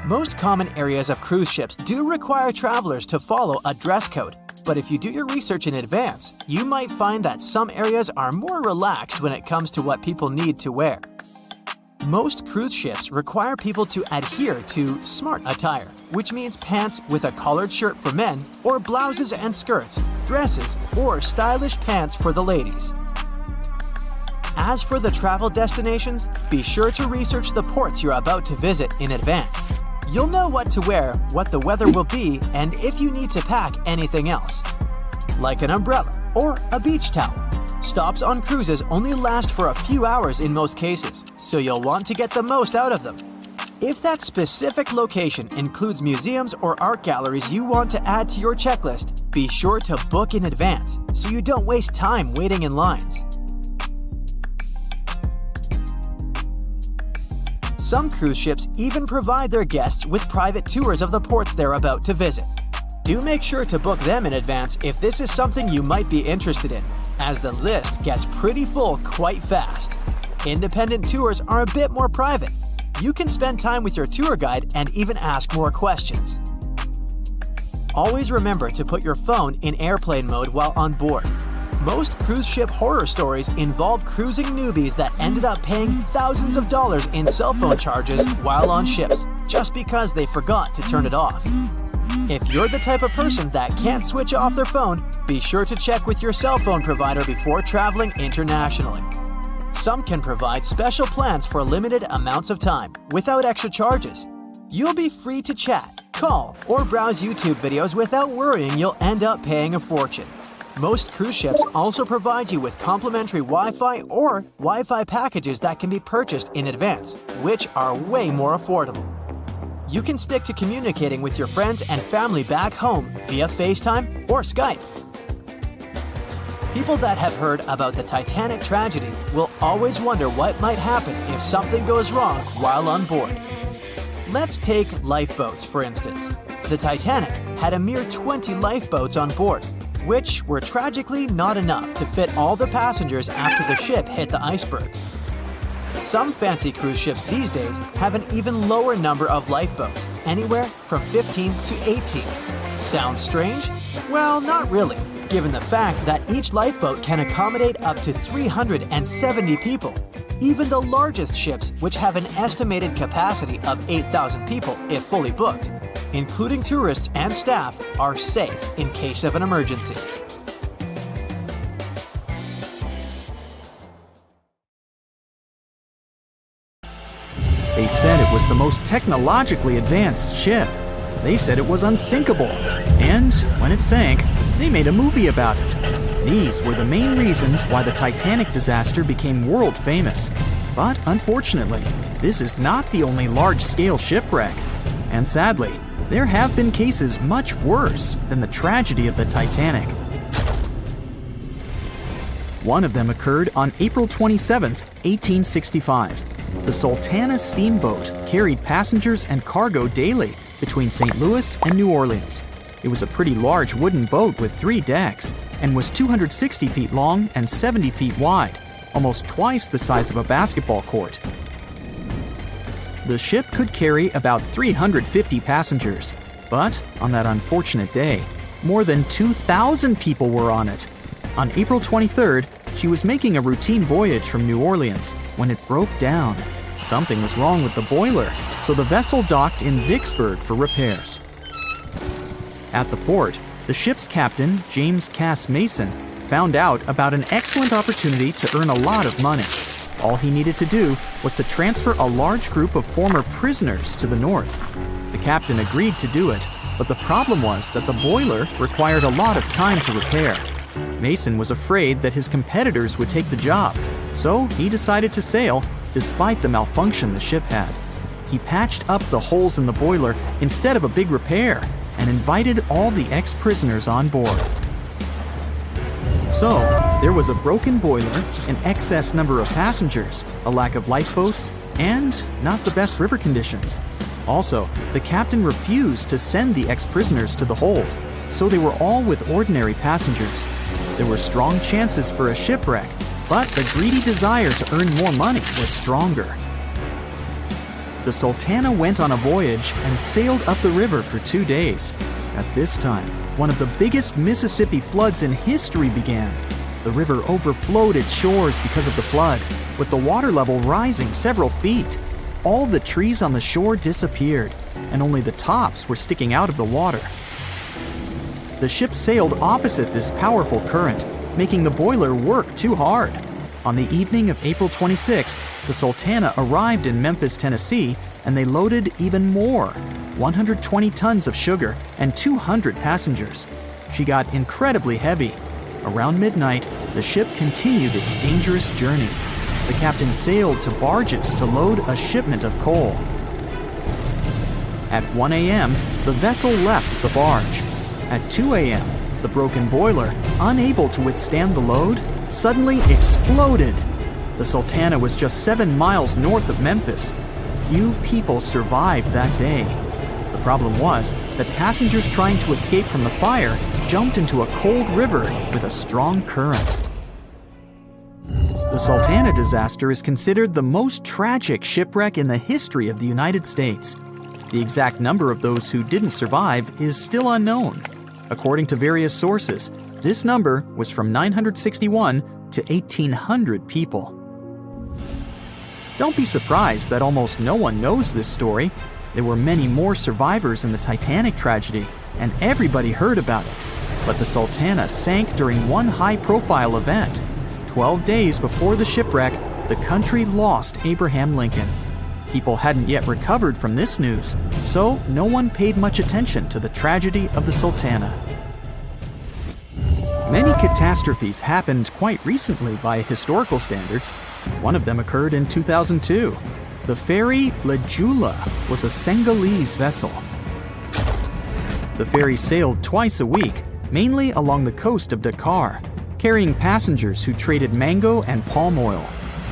Most common areas of cruise ships do require travelers to follow a dress code, but if you do your research in advance, you might find that some areas are more relaxed when it comes to what people need to wear. Most cruise ships require people to adhere to smart attire, which means pants with a collared shirt for men, or blouses and skirts, dresses, or stylish pants for the ladies. As for the travel destinations, be sure to research the ports you're about to visit in advance. You'll know what to wear, what the weather will be, and if you need to pack anything else, like an umbrella or a beach towel. Stops on cruises only last for a few hours in most cases, so you'll want to get the most out of them. If that specific location includes museums or art galleries you want to add to your checklist, be sure to book in advance so you don't waste time waiting in lines. Some cruise ships even provide their guests with private tours of the ports they're about to visit. Do make sure to book them in advance if this is something you might be interested in, as the list gets pretty full quite fast. Independent tours are a bit more private. You can spend time with your tour guide and even ask more questions. Always remember to put your phone in airplane mode while on board. Most cruise ship horror stories involve cruising newbies that ended up paying thousands of dollars in cell phone charges while on ships, just because they forgot to turn it off. If you're the type of person that can't switch off their phone, be sure to check with your cell phone provider before traveling internationally. Some can provide special plans for limited amounts of time, without extra charges. You'll be free to chat, call, or browse YouTube videos without worrying you'll end up paying a fortune. Most cruise ships also provide you with complimentary Wi-Fi or Wi-Fi packages that can be purchased in advance, which are way more affordable. You can stick to communicating with your friends and family back home via FaceTime or Skype. People that have heard about the Titanic tragedy will always wonder what might happen if something goes wrong while on board. Let's take lifeboats, for instance. The Titanic had a mere 20 lifeboats on board, which were tragically not enough to fit all the passengers after the ship hit the iceberg. Some fancy cruise ships these days have an even lower number of lifeboats, anywhere from 15 to 18. Sounds strange? Well, not really, given the fact that each lifeboat can accommodate up to 370 people. Even the largest ships, which have an estimated capacity of 8,000 people if fully booked, including tourists and staff, are safe in case of an emergency. They said it was the most technologically advanced ship. They said it was unsinkable. And when it sank, they made a movie about it. These were the main reasons why the Titanic disaster became world famous. But unfortunately, this is not the only large-scale shipwreck. And sadly, there have been cases much worse than the tragedy of the Titanic. One of them occurred on April 27, 1865. The Sultana steamboat carried passengers and cargo daily between St. Louis and New Orleans. It was a pretty large wooden boat with 3 decks and was 260 feet long and 70 feet wide, almost twice the size of a basketball court. The ship could carry about 350 passengers, but on that unfortunate day, more than 2,000 people were on it. On April 23rd, she was making a routine voyage from New Orleans when it broke down. Something was wrong with the boiler, so the vessel docked in Vicksburg for repairs. At the port, the ship's captain, James Cass Mason, found out about an excellent opportunity to earn a lot of money. All he needed to do was to transfer a large group of former prisoners to the north. The captain agreed to do it, but the problem was that the boiler required a lot of time to repair. Mason was afraid that his competitors would take the job, so he decided to sail despite the malfunction the ship had. He patched up the holes in the boiler instead of a big repair and invited all the ex-prisoners on board. So, there was a broken boiler, an excess number of passengers, a lack of lifeboats, and not the best river conditions. Also, the captain refused to send the ex-prisoners to the hold, so they were all with ordinary passengers. There were strong chances for a shipwreck, but the greedy desire to earn more money was stronger. The Sultana went on a voyage and sailed up the river for 2 days. At this time, one of the biggest Mississippi floods in history began. The river overflowed its shores because of the flood, with the water level rising several feet. All the trees on the shore disappeared, and only the tops were sticking out of the water. The ship sailed opposite this powerful current, making the boiler work too hard. On the evening of April 26th, the Sultana arrived in Memphis, Tennessee, and they loaded even more, 120 tons of sugar and 200 passengers. She got incredibly heavy. Around midnight, the ship continued its dangerous journey. The captain sailed to barges to load a shipment of coal. At 1 a.m., the vessel left the barge. At 2 a.m., the broken boiler, unable to withstand the load, suddenly exploded. The Sultana was just 7 miles north of Memphis. Few people survived that day. The problem was that passengers trying to escape from the fire jumped into a cold river with a strong current. The Sultana disaster is considered the most tragic shipwreck in the history of the United States. The exact number of those who didn't survive is still unknown. According to various sources, this number was from 961 to 1,800 people. Don't be surprised that almost no one knows this story. There were many more survivors in the Titanic tragedy, and everybody heard about it. But the Sultana sank during one high-profile event. 12 days before the shipwreck, the country lost Abraham Lincoln. People hadn't yet recovered from this news, so no one paid much attention to the tragedy of the Sultana. Many catastrophes happened quite recently by historical standards. One of them occurred in 2002. The ferry La Jula was a Senegalese vessel. The ferry sailed twice a week, mainly along the coast of Dakar, carrying passengers who traded mango and palm oil.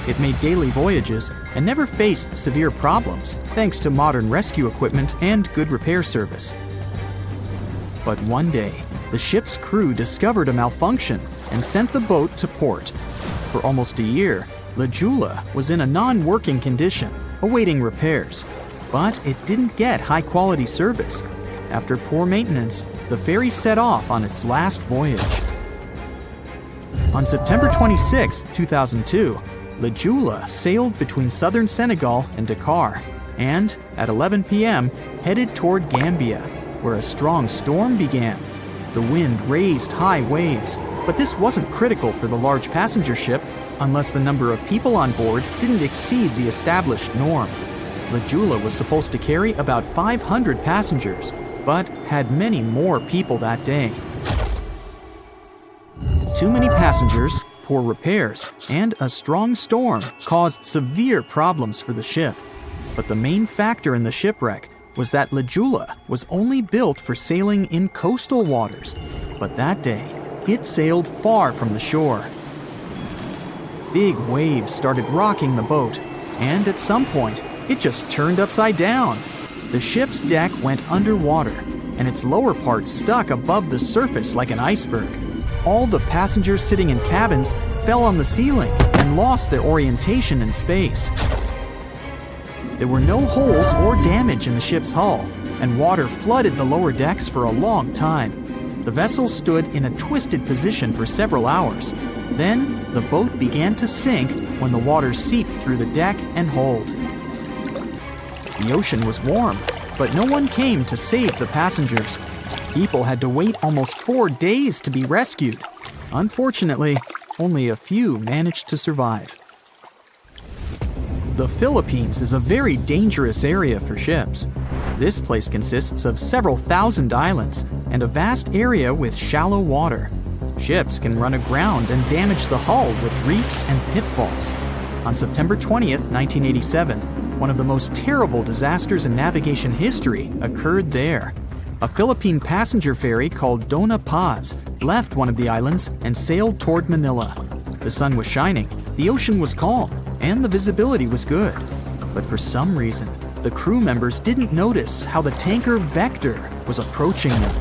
It made daily voyages and never faced severe problems thanks to modern rescue equipment and good repair service. But one day, the ship's crew discovered a malfunction and sent the boat to port. For almost a year, La Jula was in a non-working condition, awaiting repairs. But it didn't get high-quality service. After poor maintenance, the ferry set off on its last voyage. On September 26, 2002, La Jula sailed between southern Senegal and Dakar, and at 11 p.m. headed toward Gambia, where a strong storm began. The wind raised high waves, but this wasn't critical for the large passenger ship unless the number of people on board didn't exceed the established norm. La Jula was supposed to carry about 500 passengers, but had many more people that day. Too many passengers, poor repairs, and a strong storm caused severe problems for the ship. But the main factor in the shipwreck was that La Jula was only built for sailing in coastal waters, but that day, it sailed far from the shore. Big waves started rocking the boat, and at some point, it just turned upside down. The ship's deck went underwater, and its lower part stuck above the surface like an iceberg. All the passengers sitting in cabins fell on the ceiling and lost their orientation in space. There were no holes or damage in the ship's hull, and water flooded the lower decks for a long time. The vessel stood in a twisted position for several hours. Then, the boat began to sink when the water seeped through the deck and hold. The ocean was warm, but no one came to save the passengers. People had to wait almost 4 days to be rescued. Unfortunately, only a few managed to survive. The Philippines is a very dangerous area for ships. This place consists of several thousand islands and a vast area with shallow water. Ships can run aground and damage the hull with reefs and pitfalls. On September 20th, 1987, one of the most terrible disasters in navigation history occurred there. A Philippine passenger ferry called Dona Paz left one of the islands and sailed toward Manila. The sun was shining, the ocean was calm, and the visibility was good. But for some reason, the crew members didn't notice how the tanker Vector was approaching them.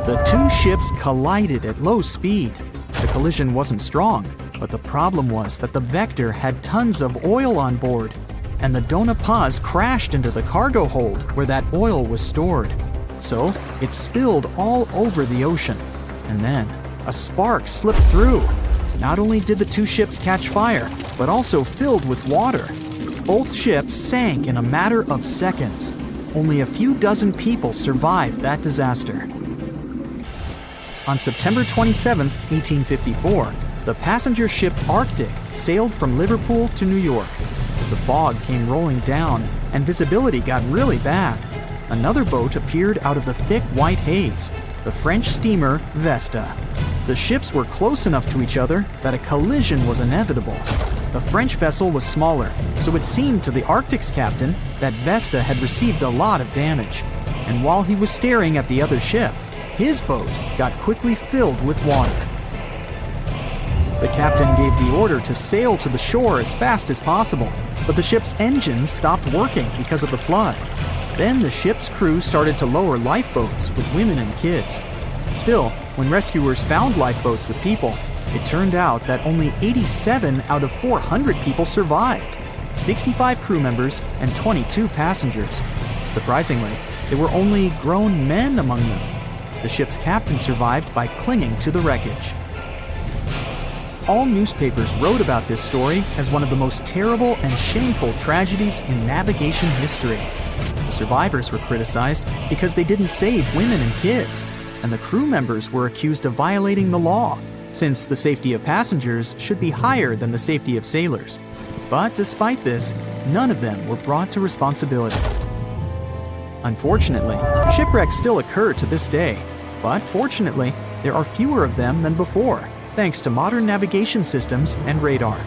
The two ships collided at low speed. The collision wasn't strong, but the problem was that the Vector had tons of oil on board, and the Dona Paz crashed into the cargo hold where that oil was stored. So it spilled all over the ocean, and then a spark slipped through. Not only did the two ships catch fire, but also filled with water. Both ships sank in a matter of seconds. Only a few dozen people survived that disaster. On September 27, 1854, the passenger ship Arctic sailed from Liverpool to New York. The fog came rolling down, and visibility got really bad. Another boat appeared out of the thick white haze, the French steamer Vesta. The ships were close enough to each other that a collision was inevitable. The French vessel was smaller, so it seemed to the Arctic's captain that Vesta had received a lot of damage. And while he was staring at the other ship, his boat got quickly filled with water. The captain gave the order to sail to the shore as fast as possible, but the ship's engines stopped working because of the flood. Then the ship's crew started to lower lifeboats with women and kids. Still, when rescuers found lifeboats with people, It turned out that only 87 out of 400 people survived, 65 crew members and 22 passengers. Surprisingly, there were only grown men among them. The ship's captain survived by clinging to the wreckage. All newspapers wrote about this story as one of the most terrible and shameful tragedies in navigation history. The survivors were criticized because they didn't save women and kids, and the crew members were accused of violating the law, since the safety of passengers should be higher than the safety of sailors. But despite this, none of them were brought to responsibility. Unfortunately, shipwrecks still occur to this day, but fortunately, there are fewer of them than before, thanks to modern navigation systems and radar.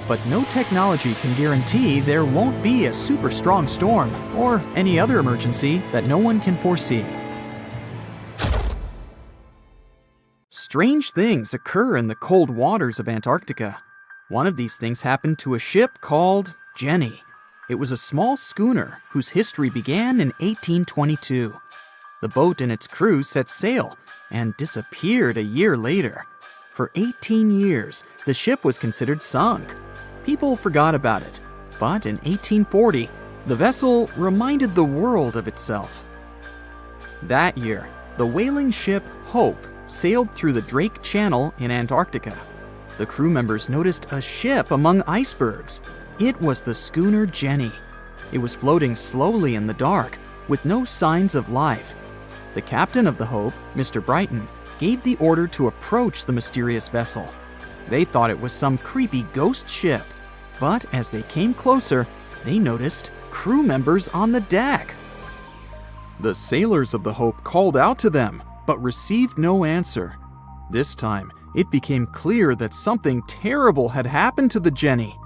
But no technology can guarantee there won't be a super strong storm or any other emergency that no one can foresee. Strange things occur in the cold waters of Antarctica. One of these things happened to a ship called Jenny. It was a small schooner whose history began in 1822. The boat and its crew set sail and disappeared a year later. For 18 years, the ship was considered sunk. People forgot about it, but in 1840, the vessel reminded the world of itself. That year, the whaling ship Hope sailed through the Drake Channel in Antarctica. The crew members noticed a ship among icebergs. It was the schooner Jenny. It was floating slowly in the dark, with no signs of life. The captain of the Hope, Mr. Brighton, gave the order to approach the mysterious vessel. They thought it was some creepy ghost ship, but as they came closer, they noticed crew members on the deck. The sailors of the Hope called out to them, but received no answer. This time, it became clear that something terrible had happened to the Jenny.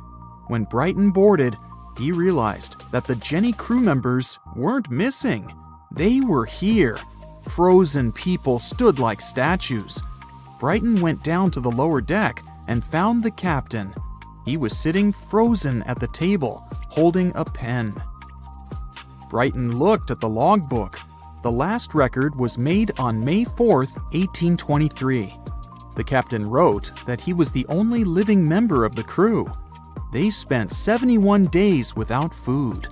When Brighton boarded, he realized that the Jenny crew members weren't missing. They were here. Frozen people stood like statues. Brighton went down to the lower deck and found the captain. He was sitting frozen at the table, holding a pen. Brighton looked at the logbook. The last record was made on May 4th, 1823. The captain wrote that he was the only living member of the crew. They spent 71 days without food.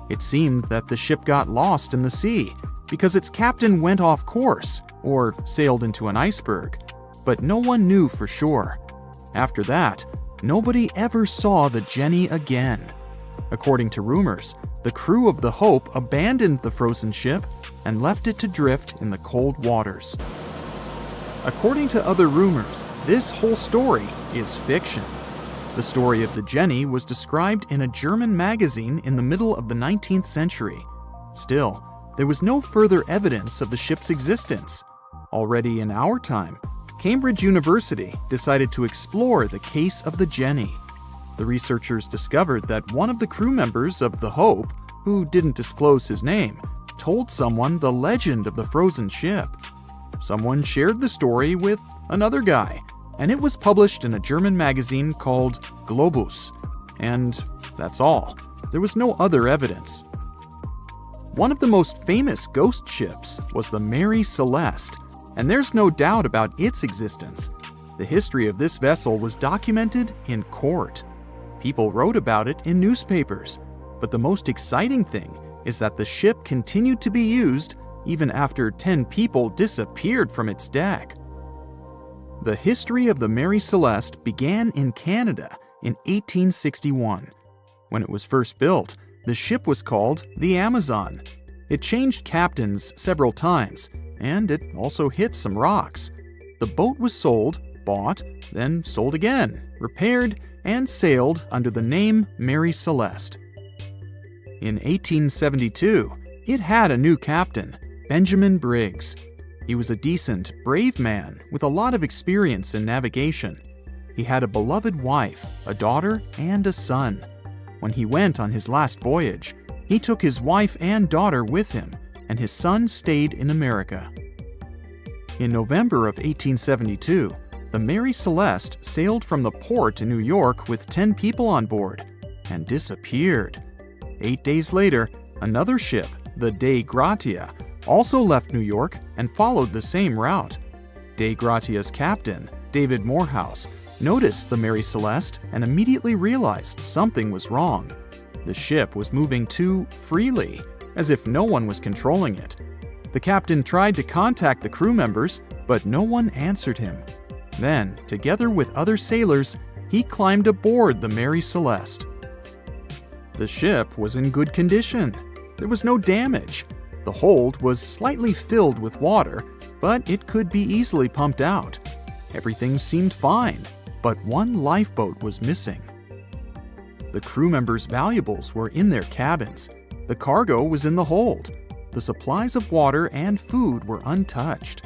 It seemed that the ship got lost in the sea because its captain went off course or sailed into an iceberg, but no one knew for sure. After that, nobody ever saw the Jenny again. According to rumors, the crew of the Hope abandoned the frozen ship and left it to drift in the cold waters. According to other rumors, this whole story is fiction. The story of the Jenny was described in a German magazine in the middle of the 19th century. Still, there was no further evidence of the ship's existence. Already in our time, Cambridge University decided to explore the case of the Jenny. The researchers discovered that one of the crew members of the Hope, who didn't disclose his name, told someone the legend of the frozen ship. Someone shared the story with another guy, and it was published in a German magazine called Globus. And that's all. There was no other evidence. One of the most famous ghost ships was the Mary Celeste, and there's no doubt about its existence. The history of this vessel was documented in court. People wrote about it in newspapers, but the most exciting thing is that the ship continued to be used even after 10 people disappeared from its deck. The history of the Mary Celeste began in Canada in 1861. When it was first built, the ship was called the Amazon. It changed captains several times, and it also hit some rocks. The boat was sold, bought, then sold again, repaired, and sailed under the name Mary Celeste. In 1872, it had a new captain, Benjamin Briggs. He was a decent, brave man with a lot of experience in navigation. He had a beloved wife, a daughter, and a son. When he went on his last voyage, he took his wife and daughter with him, and his son stayed in America. In November of 1872, the Mary Celeste sailed from the port to New York with 10 people on board and disappeared. 8 days later, another ship, the Dei Gratia, also left New York and followed the same route. Dei Gratia's captain, David Morehouse, noticed the Mary Celeste and immediately realized something was wrong. The ship was moving too freely, as if no one was controlling it. The captain tried to contact the crew members, but no one answered him. Then, together with other sailors, he climbed aboard the Mary Celeste. The ship was in good condition. There was no damage. The hold was slightly filled with water, but it could be easily pumped out. Everything seemed fine, but one lifeboat was missing. The crew members' valuables were in their cabins. The cargo was in the hold. The supplies of water and food were untouched.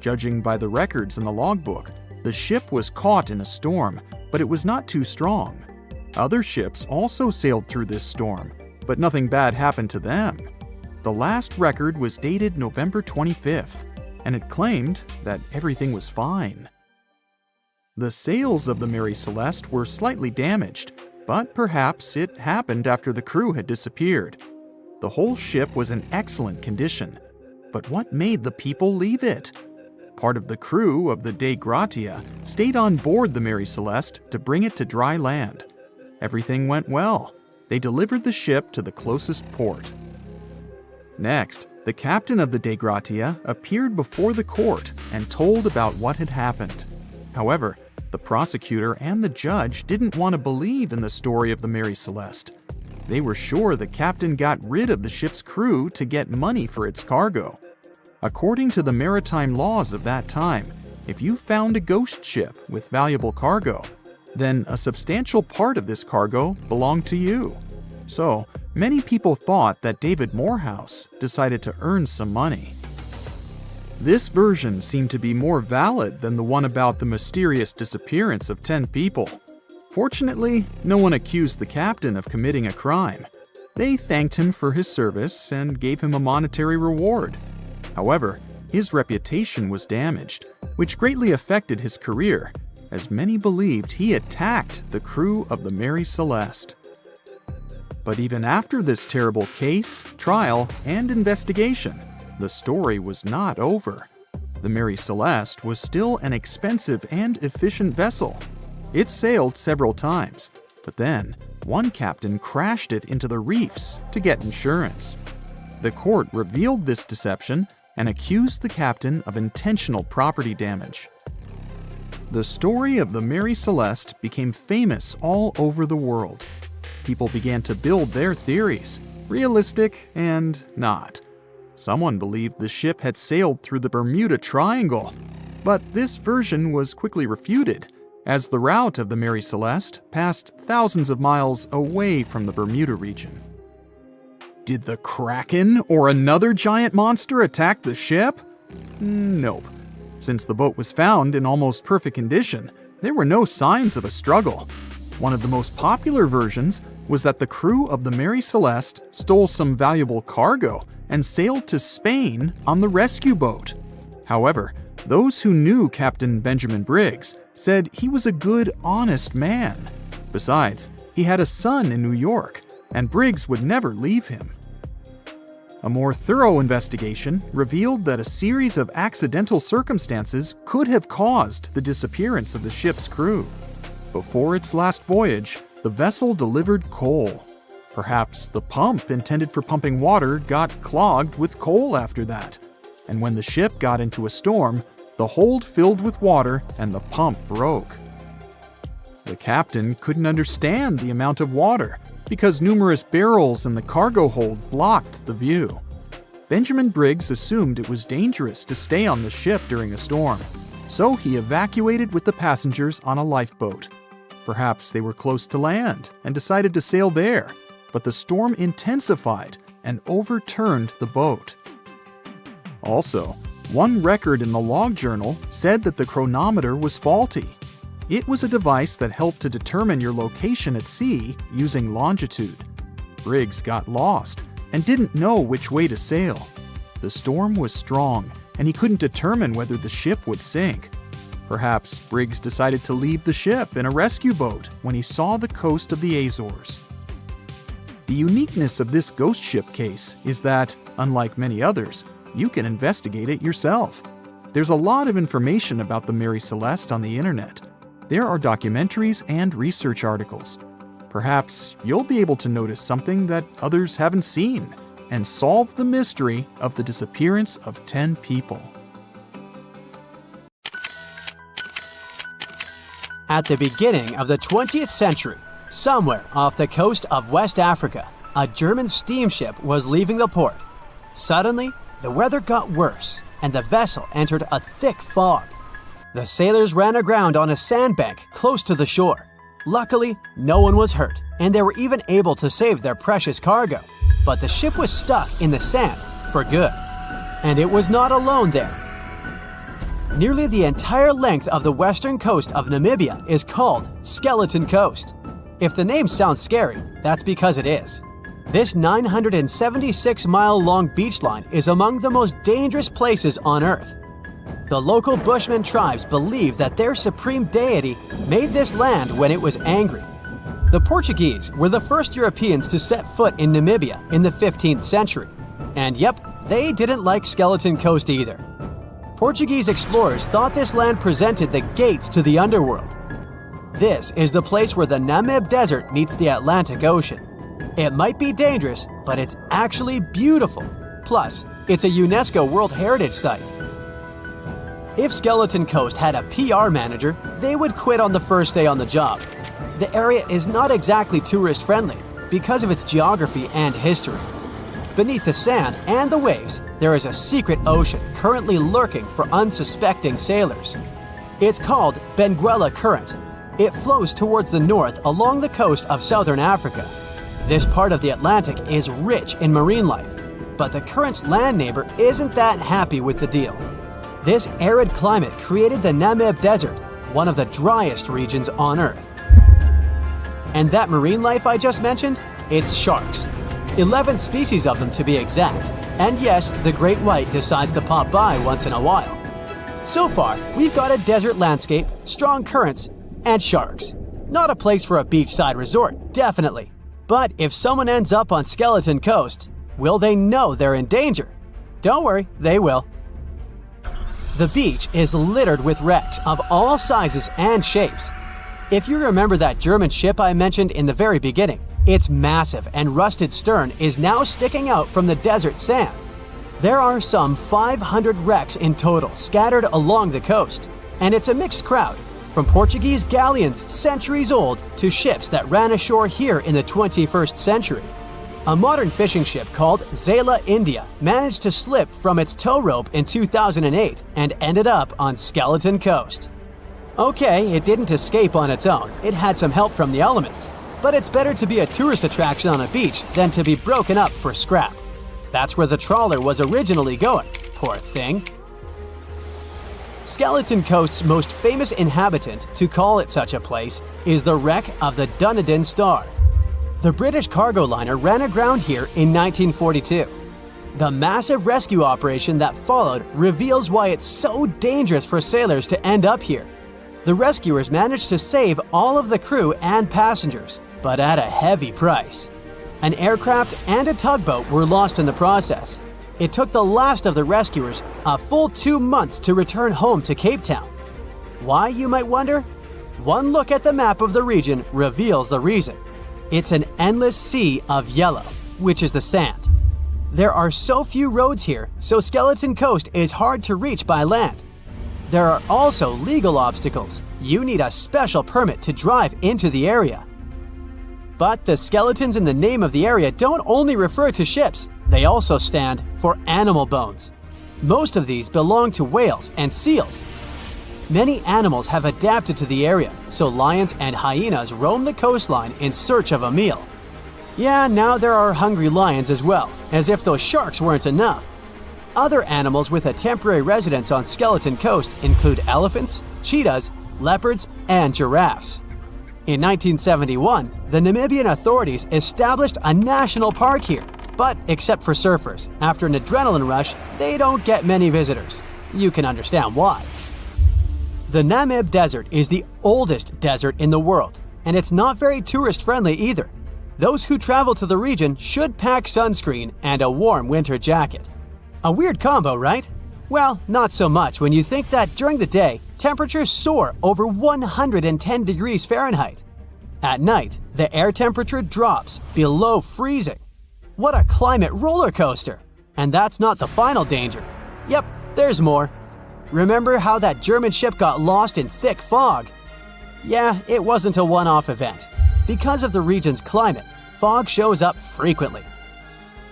Judging by the records in the logbook, the ship was caught in a storm, but it was not too strong. Other ships also sailed through this storm, but nothing bad happened to them. The last record was dated November 25th, and it claimed that everything was fine. The sails of the Mary Celeste were slightly damaged, but perhaps it happened after the crew had disappeared. The whole ship was in excellent condition, but what made the people leave it? Part of the crew of the Decay stayed on board the Mary Celeste to bring it to dry land. Everything went well. They delivered the ship to the closest port. Next, the captain of the Decay appeared before the court and told about what had happened. However, the prosecutor and the judge didn't want to believe in the story of the Mary Celeste. They were sure the captain got rid of the ship's crew to get money for its cargo. According to the maritime laws of that time, if you found a ghost ship with valuable cargo, then a substantial part of this cargo belonged to you. So, many people thought that David Morehouse decided to earn some money. This version seemed to be more valid than the one about the mysterious disappearance of 10 people. Fortunately, no one accused the captain of committing a crime. They thanked him for his service and gave him a monetary reward. However, his reputation was damaged, which greatly affected his career, as many believed he attacked the crew of the Mary Celeste. But even after this terrible case, trial, and investigation, the story was not over. The Mary Celeste was still an expensive and efficient vessel. It sailed several times, but then one captain crashed it into the reefs to get insurance. The court revealed this deception and accused the captain of intentional property damage. The story of the Mary Celeste became famous all over the world. People began to build their theories, realistic and not. Someone believed the ship had sailed through the Bermuda Triangle, but this version was quickly refuted, as the route of the Mary Celeste passed thousands of miles away from the Bermuda region. Did the Kraken or another giant monster attack the ship? Nope. Since the boat was found in almost perfect condition, there were no signs of a struggle. One of the most popular versions was that the crew of the Mary Celeste stole some valuable cargo and sailed to Spain on the rescue boat. However, those who knew Captain Benjamin Briggs said he was a good, honest man. Besides, he had a son in New York, and Briggs would never leave him. A more thorough investigation revealed that a series of accidental circumstances could have caused the disappearance of the ship's crew. Before its last voyage, the vessel delivered coal. Perhaps the pump intended for pumping water got clogged with coal after that, and when the ship got into a storm, the hold filled with water and the pump broke. The captain couldn't understand the amount of water because numerous barrels in the cargo hold blocked the view. Benjamin Briggs assumed it was dangerous to stay on the ship during a storm, so he evacuated with the passengers on a lifeboat. Perhaps they were close to land and decided to sail there, but the storm intensified and overturned the boat. Also, one record in the log journal said that the chronometer was faulty. It was a device that helped to determine your location at sea using longitude. Briggs got lost and didn't know which way to sail. The storm was strong, and he couldn't determine whether the ship would sink. Perhaps Briggs decided to leave the ship in a rescue boat when he saw the coast of the Azores. The uniqueness of this ghost ship case is that, unlike many others, you can investigate it yourself. There's a lot of information about the Mary Celeste on the internet. There are documentaries and research articles. Perhaps you'll be able to notice something that others haven't seen and solve the mystery of the disappearance of 10 people. At the beginning of the 20th century, somewhere off the coast of West Africa, a German steamship was leaving the port. Suddenly, the weather got worse, and the vessel entered a thick fog. The sailors ran aground on a sandbank close to the shore. Luckily, no one was hurt, and they were even able to save their precious cargo. But the ship was stuck in the sand for good. And it was not alone there. Nearly the entire length of the western coast of Namibia is called Skeleton Coast. If the name sounds scary, that's because it is. This 976-mile-long beach line is among the most dangerous places on Earth. The local Bushman tribes believe that their supreme deity made this land when it was angry. The Portuguese were the first Europeans to set foot in Namibia in the 15th century. And yep, they didn't like Skeleton Coast either. Portuguese explorers thought this land presented the gates to the underworld. This is the place where the Namib Desert meets the Atlantic Ocean. It might be dangerous, but it's actually beautiful. Plus, it's a UNESCO World Heritage Site. If Skeleton Coast had a PR manager, they would quit on the first day on the job. The area is not exactly tourist-friendly because of its geography and history. Beneath the sand and the waves, there is a secret ocean currently lurking for unsuspecting sailors. It's called Benguela Current. It flows towards the north along the coast of southern Africa. This part of the Atlantic is rich in marine life, but the current's land neighbor isn't that happy with the deal. This arid climate created the Namib Desert, one of the driest regions on Earth. And that marine life I just mentioned? It's sharks. 11 species of them to be exact. And yes, the great white decides to pop by once in a while. So far, we've got a desert landscape, strong currents, and sharks. Not a place for a beachside resort, definitely. But if someone ends up on Skeleton Coast, will they know they're in danger? Don't worry, they will. The beach is littered with wrecks of all sizes and shapes. If you remember that German ship I mentioned in the very beginning, its massive and rusted stern is now sticking out from the desert sand. There are some 500 wrecks in total scattered along the coast, and it's a mixed crowd, from Portuguese galleons centuries old to ships that ran ashore here in the 21st century. A modern fishing ship called Zela India managed to slip from its tow rope in 2008 and ended up on Skeleton Coast. Okay, it didn't escape on its own, it had some help from the elements. But it's better to be a tourist attraction on a beach than to be broken up for scrap. That's where the trawler was originally going, poor thing. Skeleton Coast's most famous inhabitant, to call it such a place, is the wreck of the Dunedin Star. The British cargo liner ran aground here in 1942. The massive rescue operation that followed reveals why it's so dangerous for sailors to end up here. The rescuers managed to save all of the crew and passengers, but at a heavy price. An aircraft and a tugboat were lost in the process. It took the last of the rescuers a full 2 months to return home to Cape Town. Why, you might wonder? One look at the map of the region reveals the reason. It's an endless sea of yellow, which is the sand. There are so few roads here, so Skeleton Coast is hard to reach by land. There are also legal obstacles. You need a special permit to drive into the area. But the skeletons in the name of the area don't only refer to ships, they also stand for animal bones. Most of these belong to whales and seals. Many animals have adapted to the area, so lions and hyenas roam the coastline in search of a meal. Yeah, now there are hungry lions as well, as if those sharks weren't enough. Other animals with a temporary residence on Skeleton Coast include elephants, cheetahs, leopards, and giraffes. In 1971, the Namibian authorities established a national park here, but except for surfers, after an adrenaline rush, they don't get many visitors. You can understand why. The Namib Desert is the oldest desert in the world, and it's not very tourist-friendly either. Those who travel to the region should pack sunscreen and a warm winter jacket. A weird combo, right? Well, not so much when you think that during the day, temperatures soar over 110 degrees Fahrenheit. At night, the air temperature drops below freezing. What a climate roller coaster! And that's not the final danger. Yep, there's more. Remember how that German ship got lost in thick fog? Yeah, it wasn't a one-off event. Because of the region's climate, fog shows up frequently.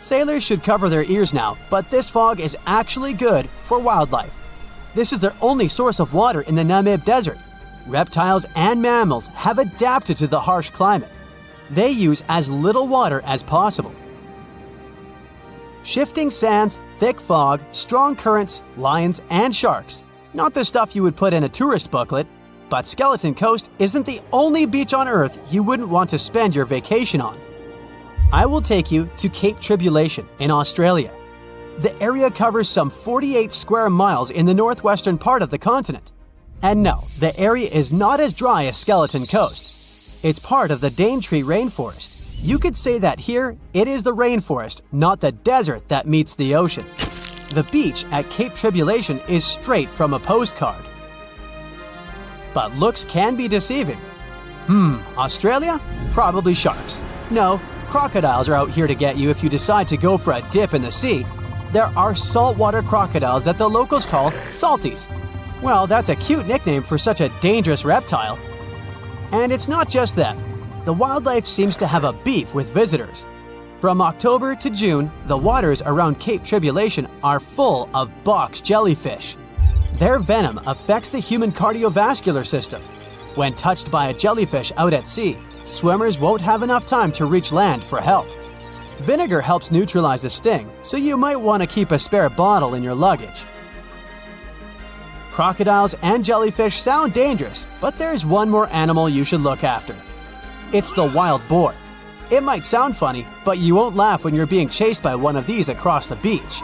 Sailors should cover their ears now, but this fog is actually good for wildlife. This is their only source of water in the Namib Desert. Reptiles and mammals have adapted to the harsh climate. They use as little water as possible. Shifting sands, thick fog, strong currents, lions, and sharks. Not the stuff you would put in a tourist booklet, but Skeleton Coast isn't the only beach on Earth you wouldn't want to spend your vacation on. I will take you to Cape Tribulation in Australia. The area covers some 48 square miles in the northwestern part of the continent. And no, the area is not as dry as Skeleton Coast. It's part of the Daintree rainforest. You could say that here, it is the rainforest, not the desert that meets the ocean. The beach at Cape Tribulation is straight from a postcard. But looks can be deceiving. Australia? Probably sharks. No, crocodiles are out here to get you if you decide to go for a dip in the sea. There are saltwater crocodiles that the locals call salties. Well, that's a cute nickname for such a dangerous reptile. And it's not just them. The wildlife seems to have a beef with visitors. From October to June, the waters around Cape Tribulation are full of box jellyfish. Their venom affects the human cardiovascular system. When touched by a jellyfish out at sea, swimmers won't have enough time to reach land for help. Vinegar helps neutralize the sting, so you might want to keep a spare bottle in your luggage. Crocodiles and jellyfish sound dangerous, but there's one more animal you should look after. It's the wild boar. It might sound funny, but you won't laugh when you're being chased by one of these across the beach.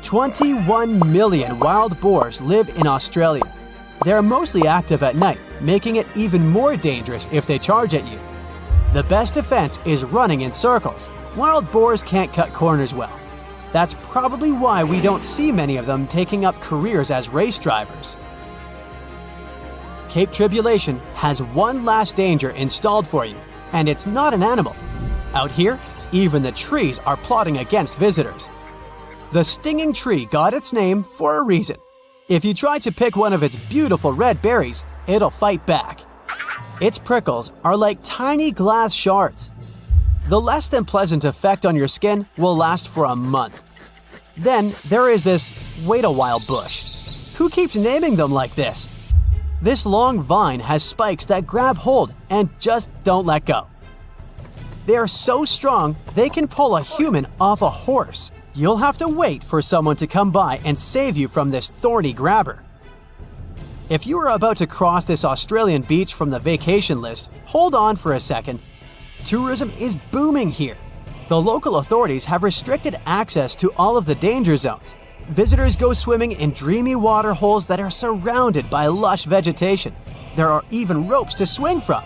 21 million wild boars live in Australia. They're mostly active at night, making it even more dangerous if they charge at you. The best defense is running in circles. Wild boars can't cut corners well. That's probably why we don't see many of them taking up careers as race drivers. Cape Tribulation has one last danger installed for you, and it's not an animal. Out here, even the trees are plotting against visitors. The stinging tree got its name for a reason. If you try to pick one of its beautiful red berries, it'll fight back. Its prickles are like tiny glass shards. The less than pleasant effect on your skin will last for a month. Then there is this wait a while bush. Who keeps naming them like this? This long vine has spikes that grab hold and just don't let go. They are so strong they can pull a human off a horse. You'll have to wait for someone to come by and save you from this thorny grabber. If you are about to cross this Australian beach from the vacation list, hold on for a second. Tourism is booming here. The local authorities have restricted access to all of the danger zones. Visitors go swimming in dreamy water holes that are surrounded by lush vegetation. There are even ropes to swing from.